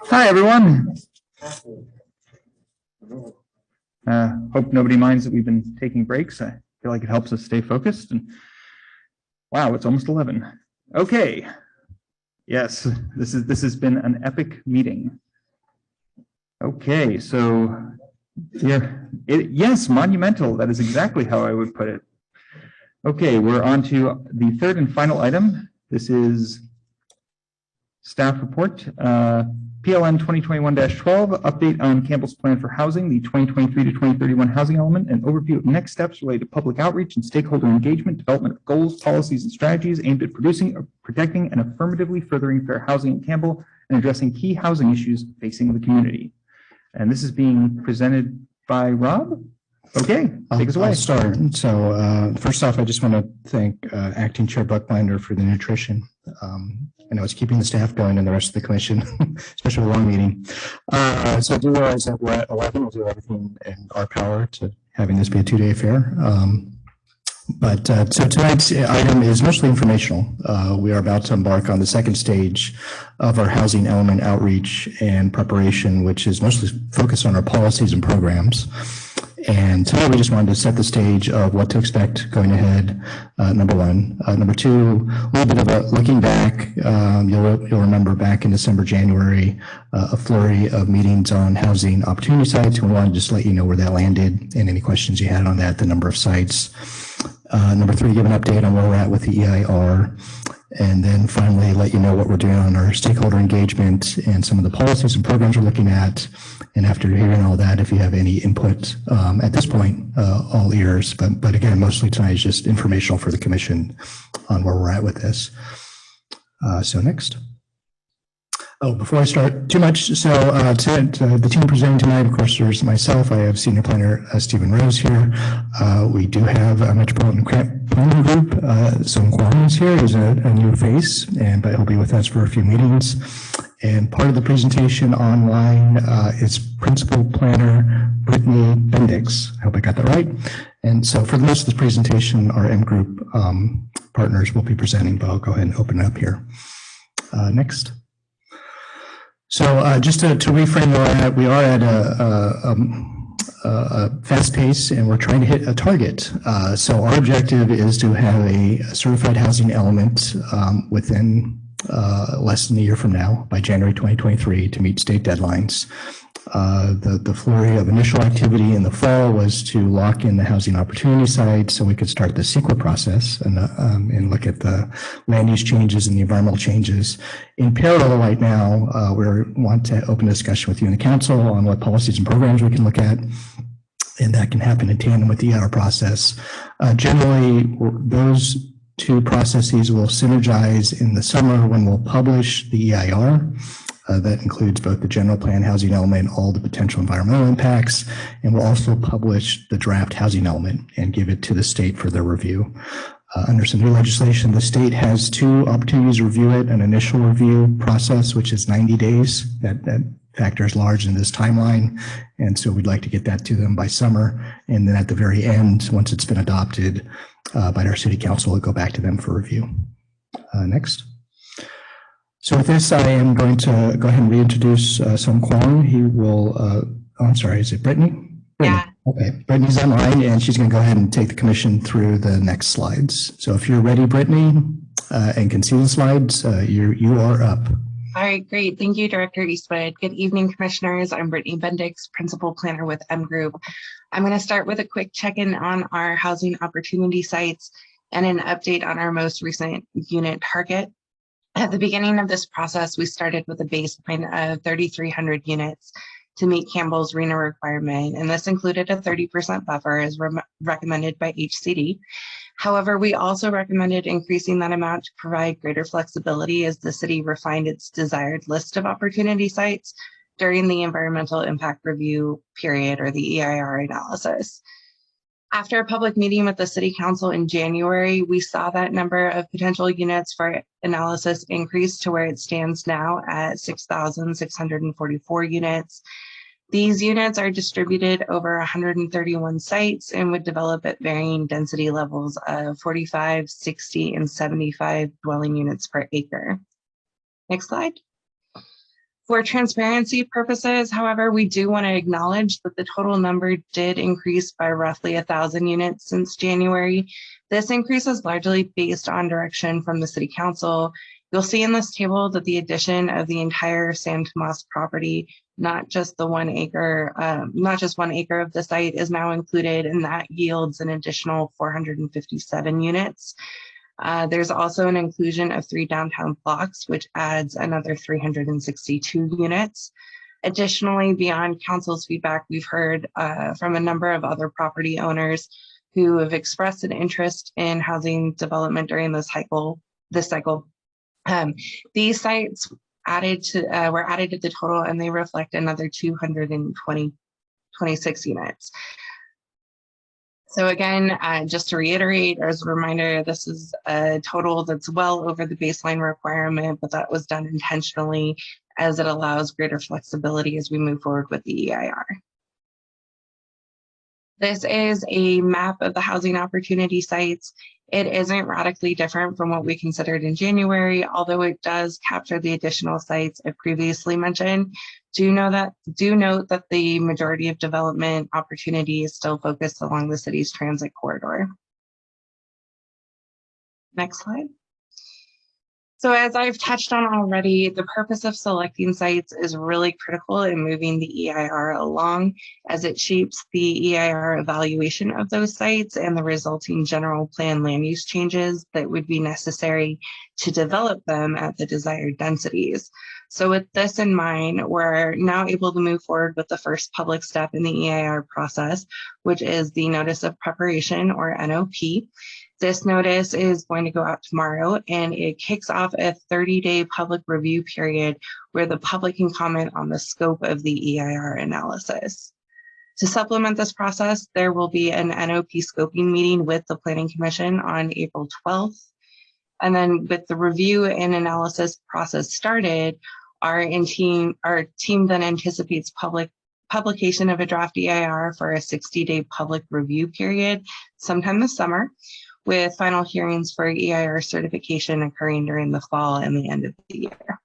Hi, everyone. Hope nobody minds that we've been taking breaks. I feel like it helps us stay focused. And wow, it's almost 11. Okay. Yes, this has been an epic meeting. Okay, so yes, monumental. That is exactly how I would put it. Okay, we're on to the third and final item. This is staff report. PLN 2021-12, update on Campbell's plan for housing, the 2023 to 2031 housing element, and overview of next steps related to public outreach and stakeholder engagement, development of goals, policies, and strategies aimed at producing, protecting, and affirmatively furthering fair housing in Campbell and addressing key housing issues facing the community. And this is being presented by Rob. Okay, take us away. I'll start. So first off, I just want to thank Acting Chair Buckbinder for the nutrition. I know it's keeping the staff going and the rest of the commission, especially a long meeting. So I do realize that we're at 11. We'll do everything in our power to having this be a two-day affair. So tonight's item is mostly informational. We are about to embark on the second stage of our housing element outreach and preparation, which is mostly focused on our policies and programs. And tonight we just wanted to set the stage of what to expect going ahead, number one. Number two, a little bit of a looking back. You'll remember back in December, January, a flurry of meetings on housing opportunity sites. We wanted to just let you know where that landed and any questions you had on that, the number of sites. Number three, give an update on where we're at with the EIR. And then finally, let you know what we're doing on our stakeholder engagement and some of the policies and programs we're looking at. And after hearing all that, if you have any input at this point, all ears. But again, mostly tonight is just informational for the commission on where we're at with this. So next. Oh, before I start too much, so the team presenting tonight, of course, there's myself. I have Senior Planner Stephen Rose here. We do have a Metropolitan Planning Group. Sung Kwon is here. He's a new face, but he'll be with us for a few meetings. And part of the presentation online is Principal Planner Brittany Bendix. I hope I got that right. And so for the most of this presentation, our M Group partners will be presenting, but I'll go ahead and open it up here. Next. So just to reframe where we're at, we are at a fast pace and we're trying to hit a target. So our objective is to have a certified housing element within less than a year from now, by January 2023, to meet state deadlines. The flurry of initial activity in the fall was to lock in the housing opportunity side so we could start the CEQA process and look at the land use changes and the environmental changes. In parallel right now, we want to open a discussion with you and the council on what policies and programs we can look at, and that can happen in tandem with the EIR process. Generally, those two processes will synergize in the summer when we'll publish the EIR. That includes both the general plan housing element, all the potential environmental impacts, and we'll also publish the draft housing element and give it to the state for their review. Under some new legislation, the state has two opportunities to review it: an initial review process, which is 90 days. That factors large in this timeline, and so we'd like to get that to them by summer. And then at the very end, once it's been adopted by our city council, we'll go back to them for review. Next. So with this, I am going to go ahead and reintroduce Sung Kwon. He will, I'm sorry, is it Brittany? Yeah. Okay, Brittany's online and she's going to go ahead and take the commission through the next slides. So if you're ready, Brittany, and can see the slides, you are up. All right, great. Thank you, Director Eastwood. Good evening, commissioners. I'm Brittany Bendix, Principal Planner with M Group. I'm going to start with a quick check-in on our housing opportunity sites and an update on our most recent unit target. At the beginning of this process, we started with a baseline of 3,300 units to meet Campbell's RENA requirement, and this included a 30% buffer as recommended by HCD. However, we also recommended increasing that amount to provide greater flexibility as the city refined its desired list of opportunity sites during the environmental impact review period, or the EIR analysis. After a public meeting with the City Council in January, we saw that number of potential units for analysis increase to where it stands now at 6,644 units. These units are distributed over 131 sites and would develop at varying density levels of 45, 60, and 75 dwelling units per acre. Next slide. For transparency purposes, however, we do want to acknowledge that the total number did increase by roughly 1,000 units since January. This increase is largely based on direction from the City Council. You'll see in this table that the addition of the entire San Tomas property, not just 1 acre of the site, is now included, and that yields an additional 457 units. There's also an inclusion of 3 downtown blocks, which adds another 362 units. Additionally, beyond council's feedback, we've heard from a number of other property owners who have expressed an interest in housing development during this cycle. These sites were added to the total, and they reflect another 226 units. So again, just to reiterate, as a reminder, this is a total that's well over the baseline requirement, but that was done intentionally as it allows greater flexibility as we move forward with the EIR. This is a map of the housing opportunity sites. It isn't radically different from what we considered in January, although it does capture the additional sites I previously mentioned. Do note that the majority of development opportunity is still focused along the city's transit corridor. Next slide. So as I've touched on already, the purpose of selecting sites is really critical in moving the EIR along, as it shapes the EIR evaluation of those sites and the resulting general plan land use changes that would be necessary to develop them at the desired densities. So with this in mind, we're now able to move forward with the first public step in the EIR process, which is the Notice of Preparation, or NOP. This notice is going to go out tomorrow, and it kicks off a 30-day public review period where the public can comment on the scope of the EIR analysis. To supplement this process, there will be an NOP scoping meeting with the Planning Commission on April 12th. And then with the review and analysis process started, our team then anticipates publication of a draft EIR for a 60-day public review period sometime this summer, with final hearings for EIR certification occurring during the fall and the end of the year.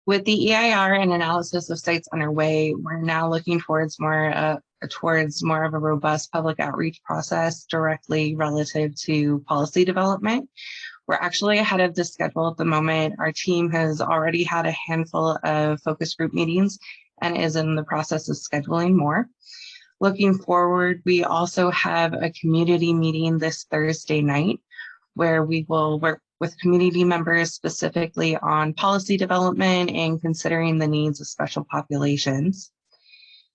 With the EIR and analysis of sites underway, we're now looking towards more of a robust public outreach process directly relative to policy development. We're actually ahead of the schedule at the moment. Our team has already had a handful of focus group meetings and is in the process of scheduling more. Looking forward, we also have a community meeting this Thursday night where we will work with community members specifically on policy development and considering the needs of special populations.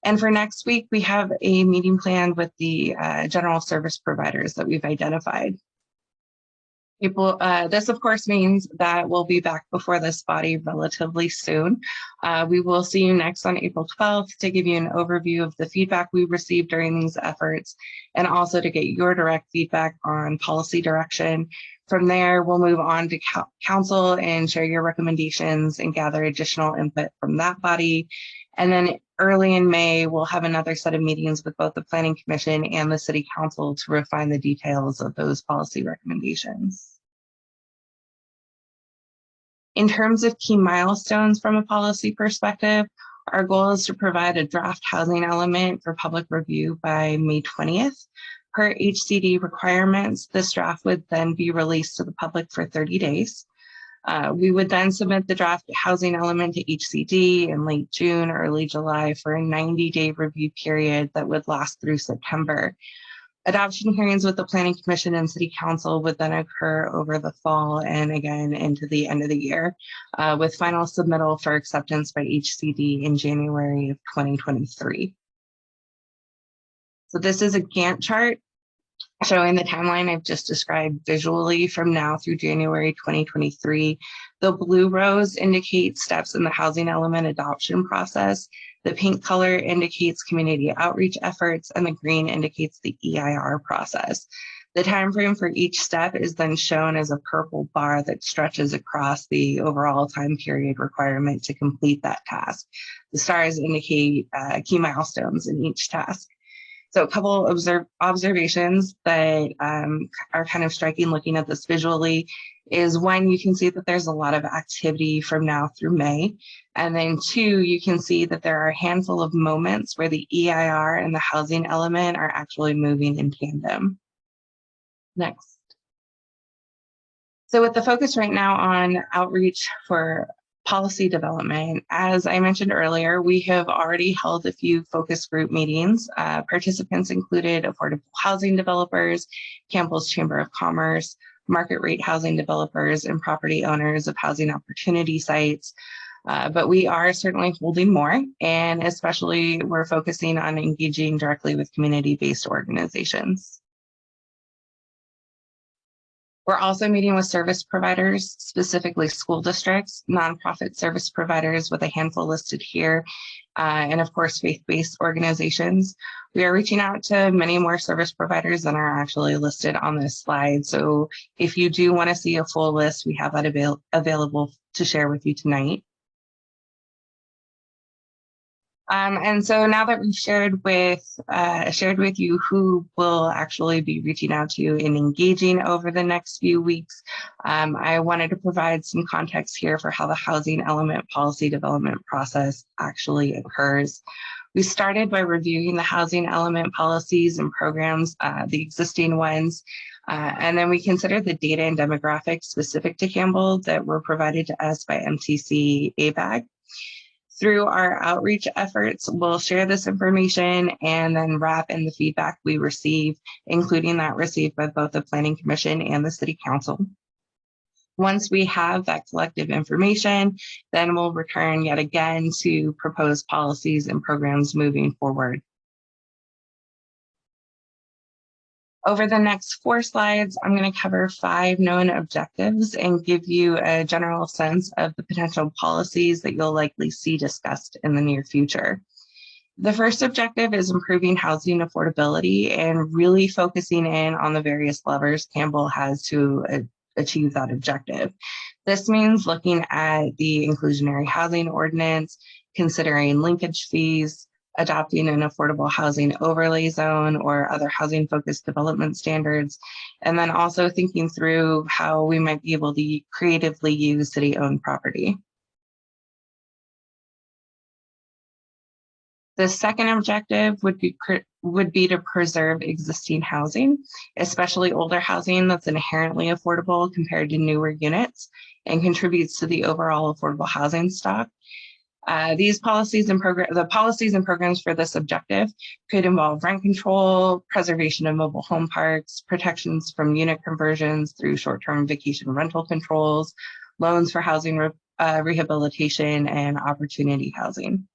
And for next week, we have a meeting planned with the general service providers that we've identified. This, of course, means that we'll be back before this body relatively soon. We will see you next on April 12th to give you an overview of the feedback we received during these efforts, and also to get your direct feedback on policy direction. From there, we'll move on to council and share your recommendations and gather additional input from that body. And then early in May, we'll have another set of meetings with both the Planning Commission and the City Council to refine the details of those policy recommendations. In terms of key milestones from a policy perspective, our goal is to provide a draft housing element for public review by May 20th. Per HCD requirements, this draft would then be released to the public for 30 days. We would then submit the draft housing element to HCD in late June, early July for a 90-day review period that would last through September. Adoption hearings with the Planning Commission and City Council would then occur over the fall and again into the end of the year, with final submittal for acceptance by HCD in January of 2023. So this is a Gantt chart showing the timeline I've just described visually from now through January 2023. The blue rows indicate steps in the housing element adoption process. The pink color indicates community outreach efforts, and the green indicates the EIR process. The time frame for each step is then shown as a purple bar that stretches across the overall time period requirement to complete that task. The stars indicate key milestones in each task. So a couple observations that are kind of striking looking at this visually is, one, you can see that there's a lot of activity from now through May. And then two, you can see that there are a handful of moments where the EIR and the housing element are actually moving in tandem. Next. So with the focus right now on outreach for policy development, as I mentioned earlier, we have already held a few focus group meetings. Participants included affordable housing developers, Campbell's Chamber of Commerce, market rate housing developers, and property owners of housing opportunity sites. But we are certainly holding more, and especially we're focusing on engaging directly with community-based organizations. We're also meeting with service providers, specifically school districts, nonprofit service providers with a handful listed here, and of course, faith-based organizations. We are reaching out to many more service providers than are actually listed on this slide. So if you do want to see a full list, we have that available to share with you tonight. And so now that we've shared with you who will actually be reaching out to you and engaging over the next few weeks, I wanted to provide some context here for how the housing element policy development process actually occurs. We started by reviewing the housing element policies and programs, the existing ones, and then we considered the data and demographics specific to Campbell that were provided to us by MTC ABAG. Through our outreach efforts, we'll share this information and then wrap in the feedback we receive, including that received by both the Planning Commission and the City Council. Once we have that collective information, then we'll return yet again to propose policies and programs moving forward. Over the next 4 slides, I'm going to cover 5 known objectives and give you a general sense of the potential policies that you'll likely see discussed in the near future. The first objective is improving housing affordability and really focusing in on the various levers Campbell has to achieve that objective. This means looking at the inclusionary housing ordinance, considering linkage fees, adopting an affordable housing overlay zone or other housing focused development standards, and then also thinking through how we might be able to creatively use city owned property. The second objective would be to preserve existing housing, especially older housing that's inherently affordable compared to newer units and contributes to the overall affordable housing stock. The policies and programs for this objective could involve rent control, preservation of mobile home parks, protections from unit conversions through short-term vacation rental controls, loans for housing rehabilitation, and opportunity housing.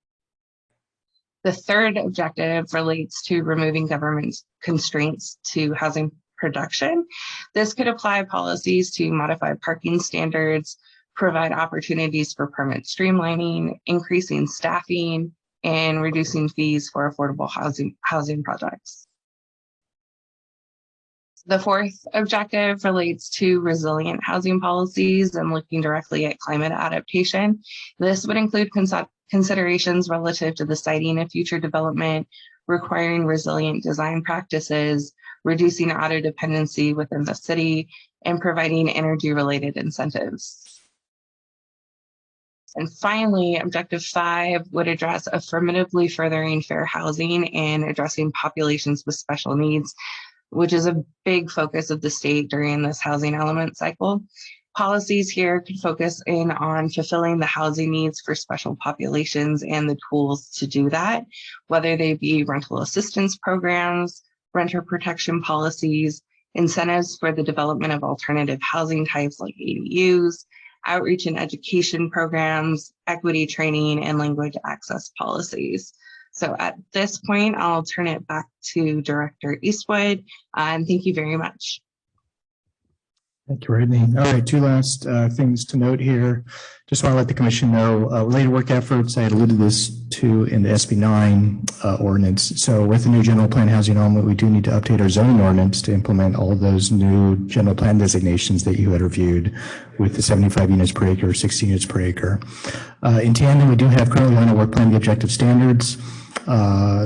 The third objective relates to removing government constraints to housing production. This could apply policies to modify parking standards, provide opportunities for permit streamlining, increasing staffing, and reducing fees for affordable housing projects. The fourth objective relates to resilient housing policies and looking directly at climate adaptation. This would include considerations relative to the siting of future development, requiring resilient design practices, reducing auto dependency within the city, and providing energy-related incentives. And finally, objective 5 would address affirmatively furthering fair housing and addressing populations with special needs, which is a big focus of the state during this housing element cycle. Policies here could focus in on fulfilling the housing needs for special populations and the tools to do that, whether they be rental assistance programs, renter protection policies, incentives for the development of alternative housing types like ADUs, outreach and education programs, equity training, and language access policies. So at this point, I'll turn it back to Director Eastwood, and thank you very much. Thank you, Brittany. All right, 2 last things to note here. Just want to let the commission know related work efforts. I had alluded this to in the SB 9 ordinance. So with the new general plan housing element, we do need to update our zoning ordinance to implement all of those new general plan designations that you had reviewed with the 75 units per acre, 60 units per acre. In tandem, we do have currently on our work plan the objective standards.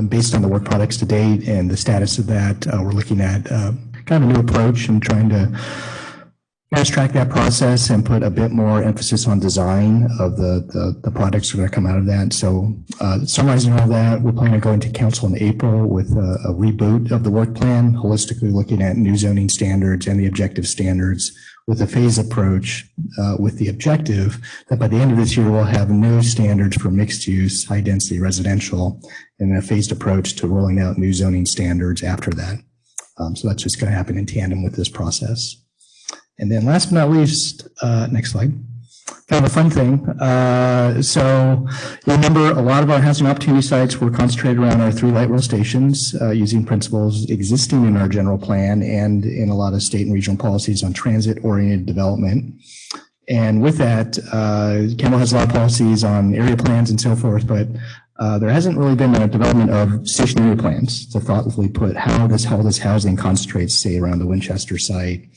Based on the work products to date and the status of that, we're looking at kind of a new approach and trying to fast track that process and put a bit more emphasis on design of the products that are going to come out of that. So summarizing all that, we're planning on going to council in April with a reboot of the work plan, holistically looking at new zoning standards and the objective standards with a phase approach with the objective that by the end of this year, we'll have new standards for mixed use, high density residential, and a phased approach to rolling out new zoning standards after that. So that's just going to happen in tandem with this process. And then last but not least, next slide, kind of a fun thing. So you remember a lot of our housing opportunity sites were concentrated around our 3 light rail stations using principles existing in our general plan and in a lot of state and regional policies on transit-oriented development. And with that, Campbell has a lot of policies on area plans and so forth, but there hasn't really been a development of stationary plans to thoughtfully put how this housing concentrates, say, around the Winchester site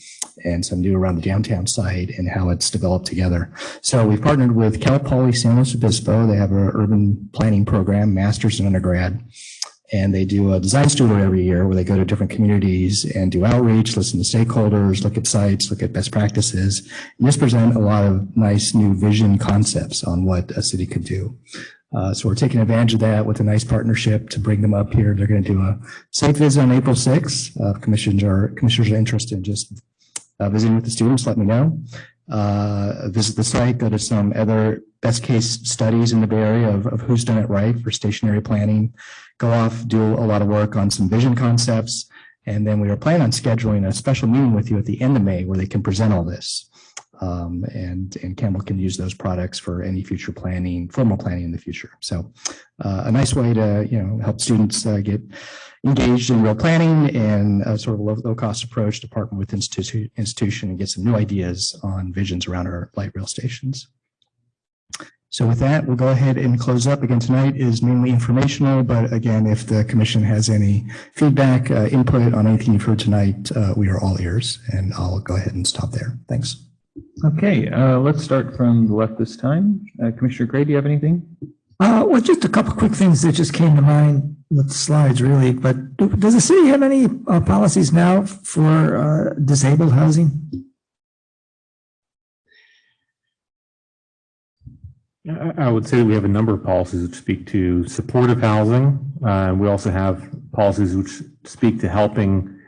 and some new around the downtown site and how it's developed together. So we've partnered with Cal Poly San Luis Obispo. They have an urban planning program, master's and undergrad, and they do a design studio every year where they go to different communities and do outreach, listen to stakeholders, look at sites, look at best practices, and just present a lot of nice new vision concepts on what a city could do. So we're taking advantage of that with a nice partnership to bring them up here. They're going to do a site visit on April 6th. Commissioners are interested in just visiting with the students, let me know. Visit the site, go to some other best case studies in the Bay Area of who's done it right for stationary planning, go off, do a lot of work on some vision concepts, and then we are planning on scheduling a special meeting with you at the end of May where they can present all this. And Campbell can use those products for any future planning, formal planning in the future. So a nice way to, help students get engaged in real planning and a sort of low cost approach to partner with institution and get some new ideas on visions around our light rail stations. So with that, we'll go ahead and close up. Again, tonight is mainly informational, but again, if the commission has any feedback, input on anything you've heard tonight, we are all ears, and I'll go ahead and stop there. Thanks. Okay, let's start from the left this time. Commissioner Gray, do you have anything? Well, just a couple quick things that just came to mind with the slides, really. But does the city have any policies now for disabled housing? I would say we have a number of policies which speak to supportive housing. We also have policies which speak to helping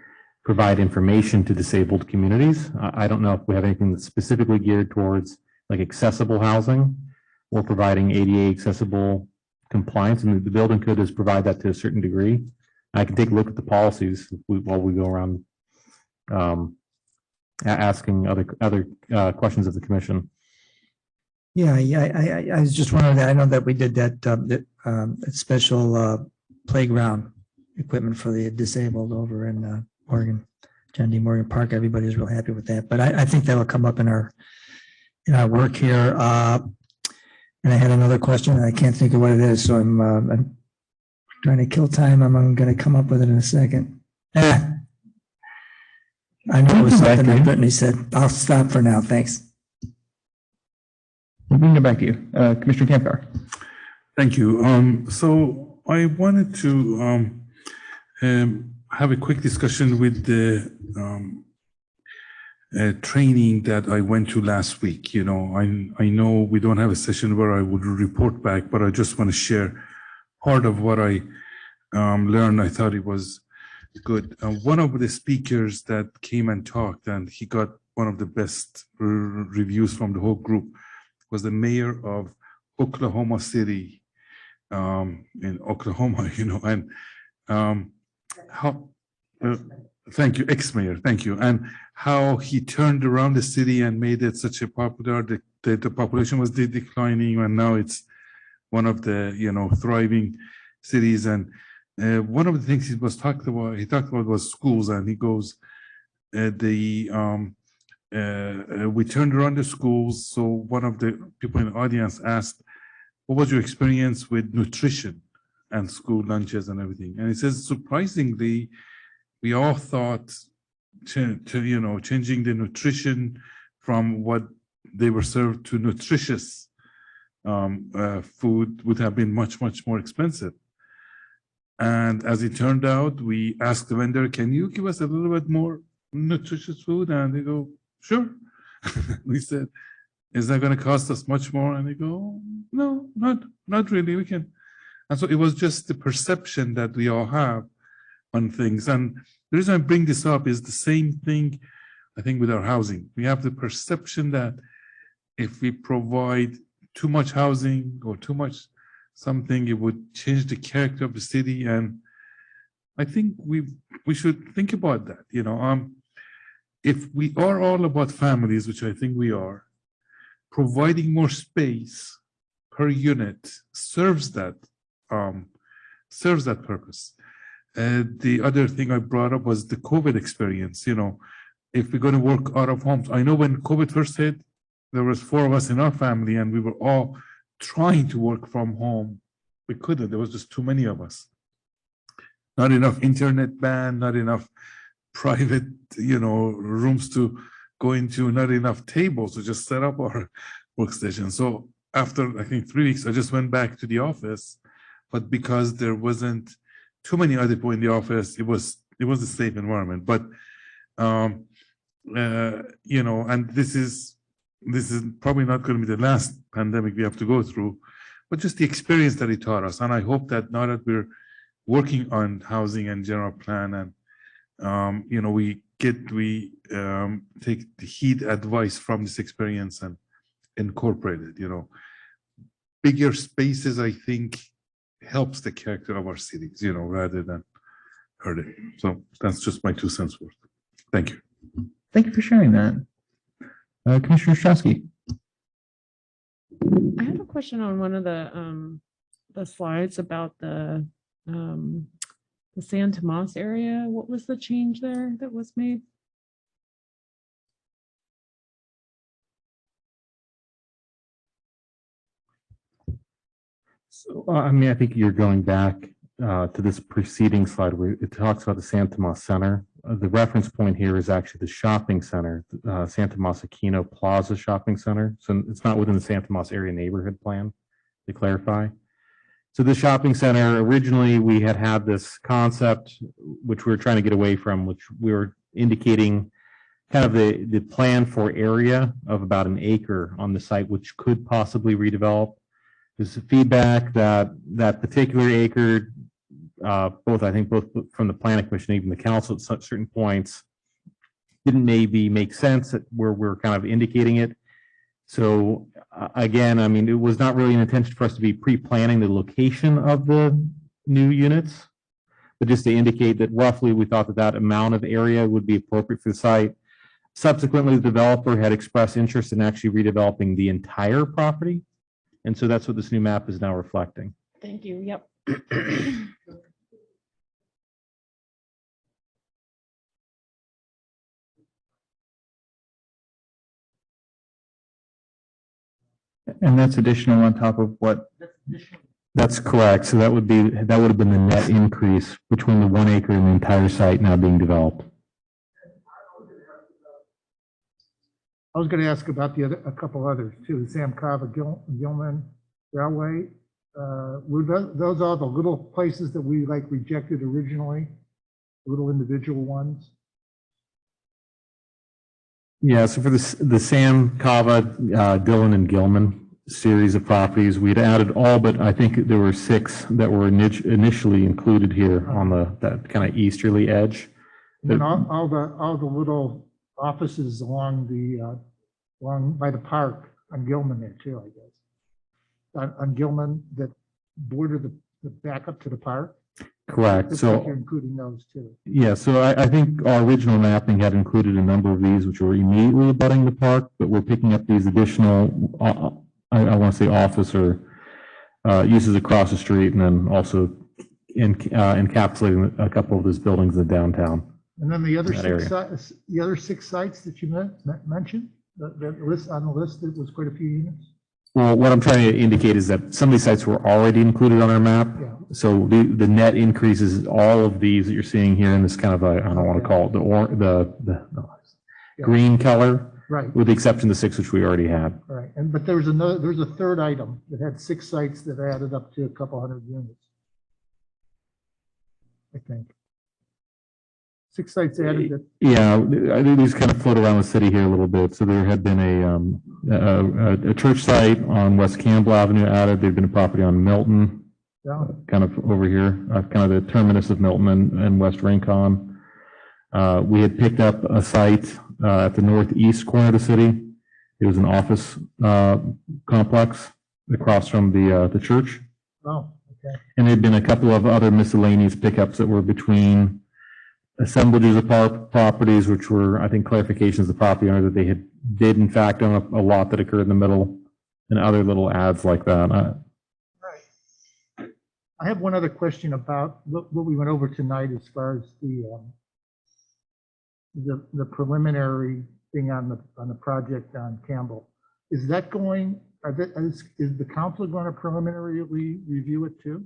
provide information to disabled communities. I don't know if we have anything that's specifically geared towards like accessible housing or providing ADA accessible compliance. And the building code does provide that to a certain degree. I can take a look at the policies while we go around asking other questions of the commission. Yeah, I was just wondering that. I know that we did that special playground equipment for the disabled over in Morgan, John D. Morgan Park. Everybody's real happy with that. But I think that'll come up in our work here. And I had another question, and I can't think of what it is, so I'm trying to kill time. I'm going to come up with it in a second. I know it was something that Brittany said. I'll stop for now. Thanks. We can go back to you, Commissioner Kampgar. Thank you. So I wanted to have a quick discussion with the training that I went to last week. I know we don't have a session where I would report back, but I just want to share part of what I learned. I thought it was good. One of the speakers that came and talked, and he got one of the best reviews from the whole group, was the mayor of Oklahoma City in Oklahoma, and how, thank you, ex-mayor, thank you, and how he turned around the city and made it such a popular, the population was declining, and now it's one of the, thriving cities. And one of the things he talked about was schools, and he goes, we turned around the schools. So one of the people in the audience asked, what was your experience with nutrition and school lunches and everything? And he says, surprisingly, we all thought changing the nutrition from what they were served to nutritious food would have been much, much more expensive. And as it turned out, we asked the vendor, can you give us a little bit more nutritious food? And they go, sure. We said, is that going to cost us much more? And they go, no, not really. We can. And so it was just the perception that we all have on things. And the reason I bring this up is the same thing, I think, with our housing. We have the perception that if we provide too much housing or too much something, it would change the character of the city. And I think we should think about that. If we are all about families, which I think we are, providing more space per unit serves that purpose. The other thing I brought up was the COVID experience. If we're going to work out of homes, I know when COVID first hit, there was 4 of us in our family, and we were all trying to work from home. We couldn't. There was just too many of us. Not enough internet band, not enough private, rooms to go into, not enough tables to just set up our workstation. So after, I think, 3 weeks, I just went back to the office. But because there wasn't too many other people in the office, it was a safe environment. But and this is probably not going to be the last pandemic we have to go through, but just the experience that it taught us. And I hope that now that we're working on housing and general plan, and we take the heed advice from this experience and incorporate it. Bigger spaces, I think, helps the character of our cities, rather than hurt it. So that's just my 2 cents worth. Thank you. Thank you for sharing that. Commissioner Ostrowski. I have a question on one of the slides about the San Tomas area. What was the change there that was made? So, I mean, I think you're going back to this preceding slide where it talks about the San Tomas Center. The reference point here is actually the shopping center, San Tomas Aquino Plaza Shopping Center. So it's not within the San Tomas area neighborhood plan, to clarify. So the shopping center, originally we had this concept, which we were trying to get away from, which we were indicating kind of the plan for area of about an acre on the site, which could possibly redevelop. There's feedback that that particular acre, both from the planning commission, even the council at certain points, didn't maybe make sense where we're kind of indicating it. So again, I mean, it was not really an intention for us to be pre-planning the location of the new units, but just to indicate that roughly we thought that amount of area would be appropriate for the site. Subsequently, the developer had expressed interest in actually redeveloping the entire property. And so that's what this new map is now reflecting. Thank you. Yep. And that's additional on top of what? That's correct. So that would have been the net increase between the 1 acre and the entire site now being developed. I was going to ask about a couple others too. The Sam Cava Gilman Railway. Were those all the little places that we rejected originally? Little individual ones? Yeah, so for the Sam Cava, Dillon and Gilman series of properties, we'd added all, but I think there were 6 that were initially included here on that kind of easterly edge. And all the little offices along by the park on Gilman there too, I guess. On Gilman that border the back up to the park. Correct. Looks So like you're including those too. yeah, so I think our original mapping had included a number of these which were immediately abutting the park, but we're picking up these additional, I want to say office or uses across the street, and then also encapsulating a couple of those buildings in the downtown. And then the other 6 sites that you mentioned, that list on the list, that was quite a few units. Well, what I'm trying to indicate is that some of these sites were already included on our map. Yeah. So the net increase is all of these that you're seeing here in this kind of I don't want to call it the green color, right? With the exception of the 6 which we already had. Right. But there was a third item that had 6 sites that added up to a couple hundred units, I think. 6 sites added that. Yeah, I think these kind of float around the city here a little bit. So there had been a church site on West Campbell Avenue added. There'd been a property on Milton, kind of over here, kind of the terminus of Milton and West Rincon. We had picked up a site at the northeast corner of the city. It was an office complex across from the church. Oh, okay. And there'd been a couple of other miscellaneous pickups that were between assemblages of properties, which were, I think, clarifications of the property owner that they did in fact own a lot that occurred in the middle, and other little ads like that. Right. I have one other question about what we went over tonight as far as the preliminary thing on the project on Campbell. Is that going? Is the council going to preliminarily review it too?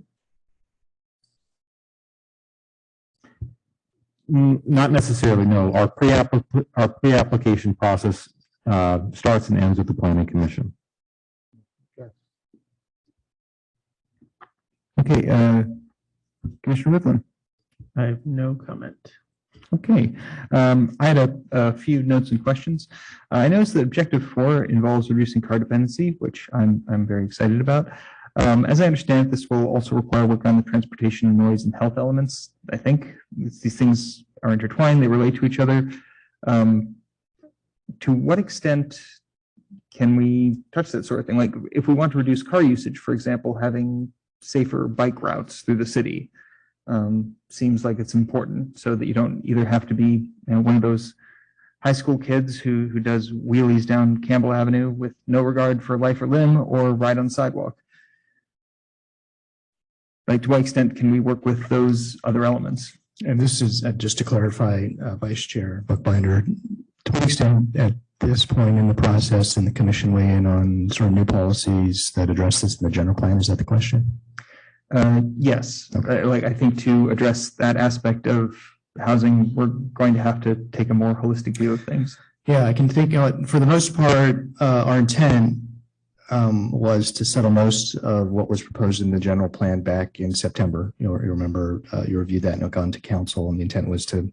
Not necessarily, no. Our pre-application process starts and ends with the planning commission. Okay, Commissioner Mifflin. I have no comment. Okay, I had a few notes and questions. I noticed that objective 4 involves reducing car dependency, which I'm very excited about. As I understand it, this will also require work on the transportation, noise, and health elements. I think these things are intertwined, they relate to each other. To what extent can we touch that sort of thing? Like if we want to reduce car usage, for example, having safer bike routes through the city seems like it's important so that you don't either have to be one of those high school kids who does wheelies down Campbell Avenue with no regard for life or limb or ride on the sidewalk? Like, to what extent can we work with those other elements? And this is, just to clarify, Vice Chair Buckbinder, to what extent at this point in the process and the commission weigh in on sort of new policies that address this in the general plan? Is that the question? Yes. Like, I think to address that aspect of housing, we're going to have to take a more holistic view of things. Yeah, I can think for the most part, our intent was to settle most of what was proposed in the general plan back in September. You remember you reviewed that and it gone to council, and the intent was to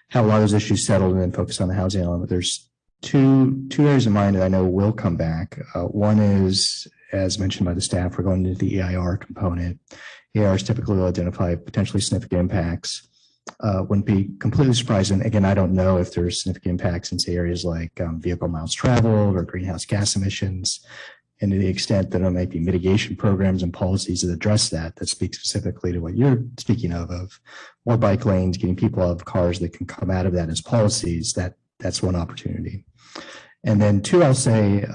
have a lot of those issues settled and then focus on the housing element. There's two areas in mind that I know will come back. One is, as mentioned by the staff, we're going into the EIR component. EIRs typically will identify potentially significant impacts. Wouldn't be completely surprising. Again, I don't know if there's significant impacts in, say, areas like vehicle miles traveled or greenhouse gas emissions. And to the extent that there might be mitigation programs and policies that address that speak specifically to what you're speaking of more bike lanes, getting people out of cars that can come out of that as policies, that's one opportunity. And then two, I'll say,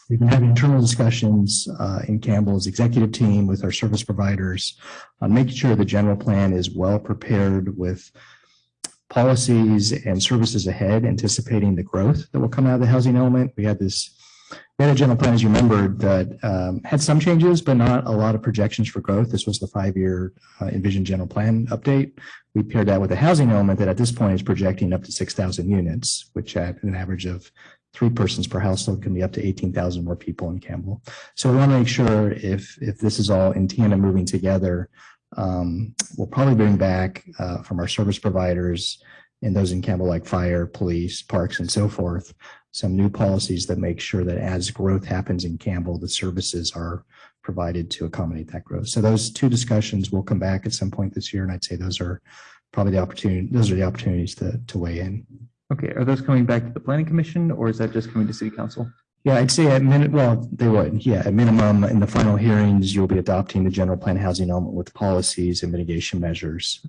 we've been having internal discussions in Campbell's executive team with our service providers on making sure the general plan is well prepared with policies and services ahead, anticipating the growth that will come out of the housing element. We had a general plan, as you remember, that had some changes, but not a lot of projections for growth. This was the 5-year envisioned general plan update. We paired that with a housing element that at this point is projecting up to 6,000 units, which at an average of 3 persons per household can be up to 18,000 more people in Campbell. So we want to make sure if this is all in tandem moving together, we'll probably bring back from our service providers and those in Campbell like fire, police, parks, and so forth, some new policies that make sure that as growth happens in Campbell, the services are provided to accommodate that growth. So those two discussions will come back at some point this year, and I'd say those are probably the opportunities to weigh in. Okay, are those coming back to the Planning Commission, or is that just coming to City Council? Yeah, I'd say they would. Yeah, at minimum, in the final hearings, you'll be adopting the general plan housing element with policies and mitigation measures.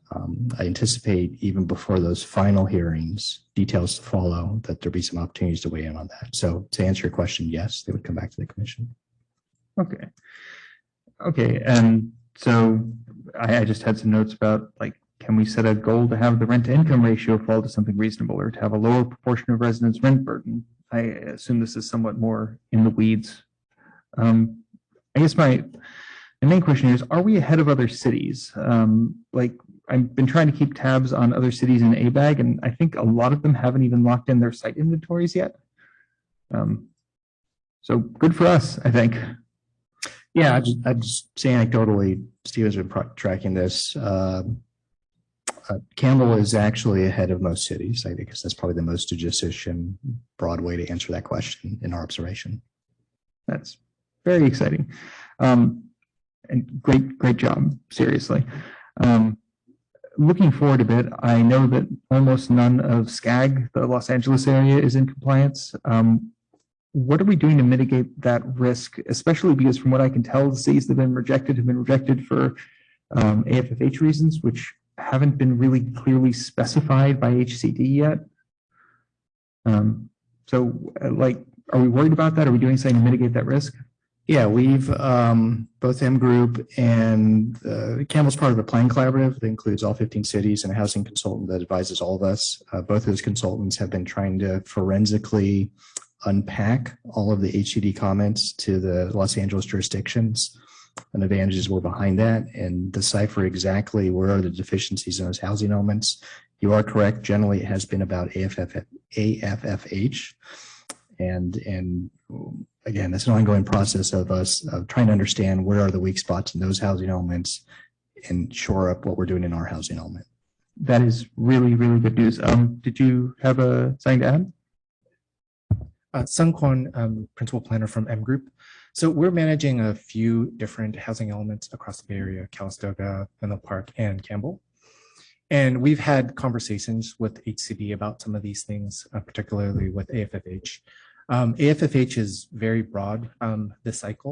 I anticipate even before those final hearings, details to follow, that there'll be some opportunities to weigh in on that. So to answer your question, yes, they would come back to the commission. Okay. Okay, and so I just had some notes about, like, can we set a goal to have the rent to income ratio fall to something reasonable, or to have a lower proportion of residents' rent burden? I assume this is somewhat more in the weeds. I guess my main question is, are we ahead of other cities? Like, I've been trying to keep tabs on other cities in ABAG, and I think a lot of them haven't even locked in their site inventories yet. So good for us, I think. Yeah, I'd just say anecdotally, Steve has been tracking this. Campbell is actually ahead of most cities. I think that's probably the most judicious and broad way to answer that question in our observation. That's very exciting. And great job, seriously. Looking forward a bit, I know that almost none of SCAG, the Los Angeles area, is in compliance. What are we doing to mitigate that risk, especially because from what I can tell, the cities that have been rejected for AFFH reasons, which haven't been really clearly specified by HCD yet. So like, are we worried about that? Are we doing something to mitigate that risk? Yeah, we've both M Group and Campbell's part of a plan collaborative that includes all 15 cities and a housing consultant that advises all of us. Both of those consultants have been trying to forensically unpack all of the HCD comments to the Los Angeles jurisdictions and advantages were behind that and decipher exactly where are the deficiencies in those housing elements. You are correct. Generally, it has been about AFFH. And again, it's an ongoing process of us trying to understand where are the weak spots in those housing elements and shore up what we're doing in our housing element. That is really, really good news. Did you have something to add? Sung Kwon, Principal Planner from M Group. So we're managing a few different housing elements across the Bay Area, Calistoga, Menlo Park, and Campbell. And we've had conversations with HCD about some of these things, particularly with AFFH. AFFH is very broad this cycle.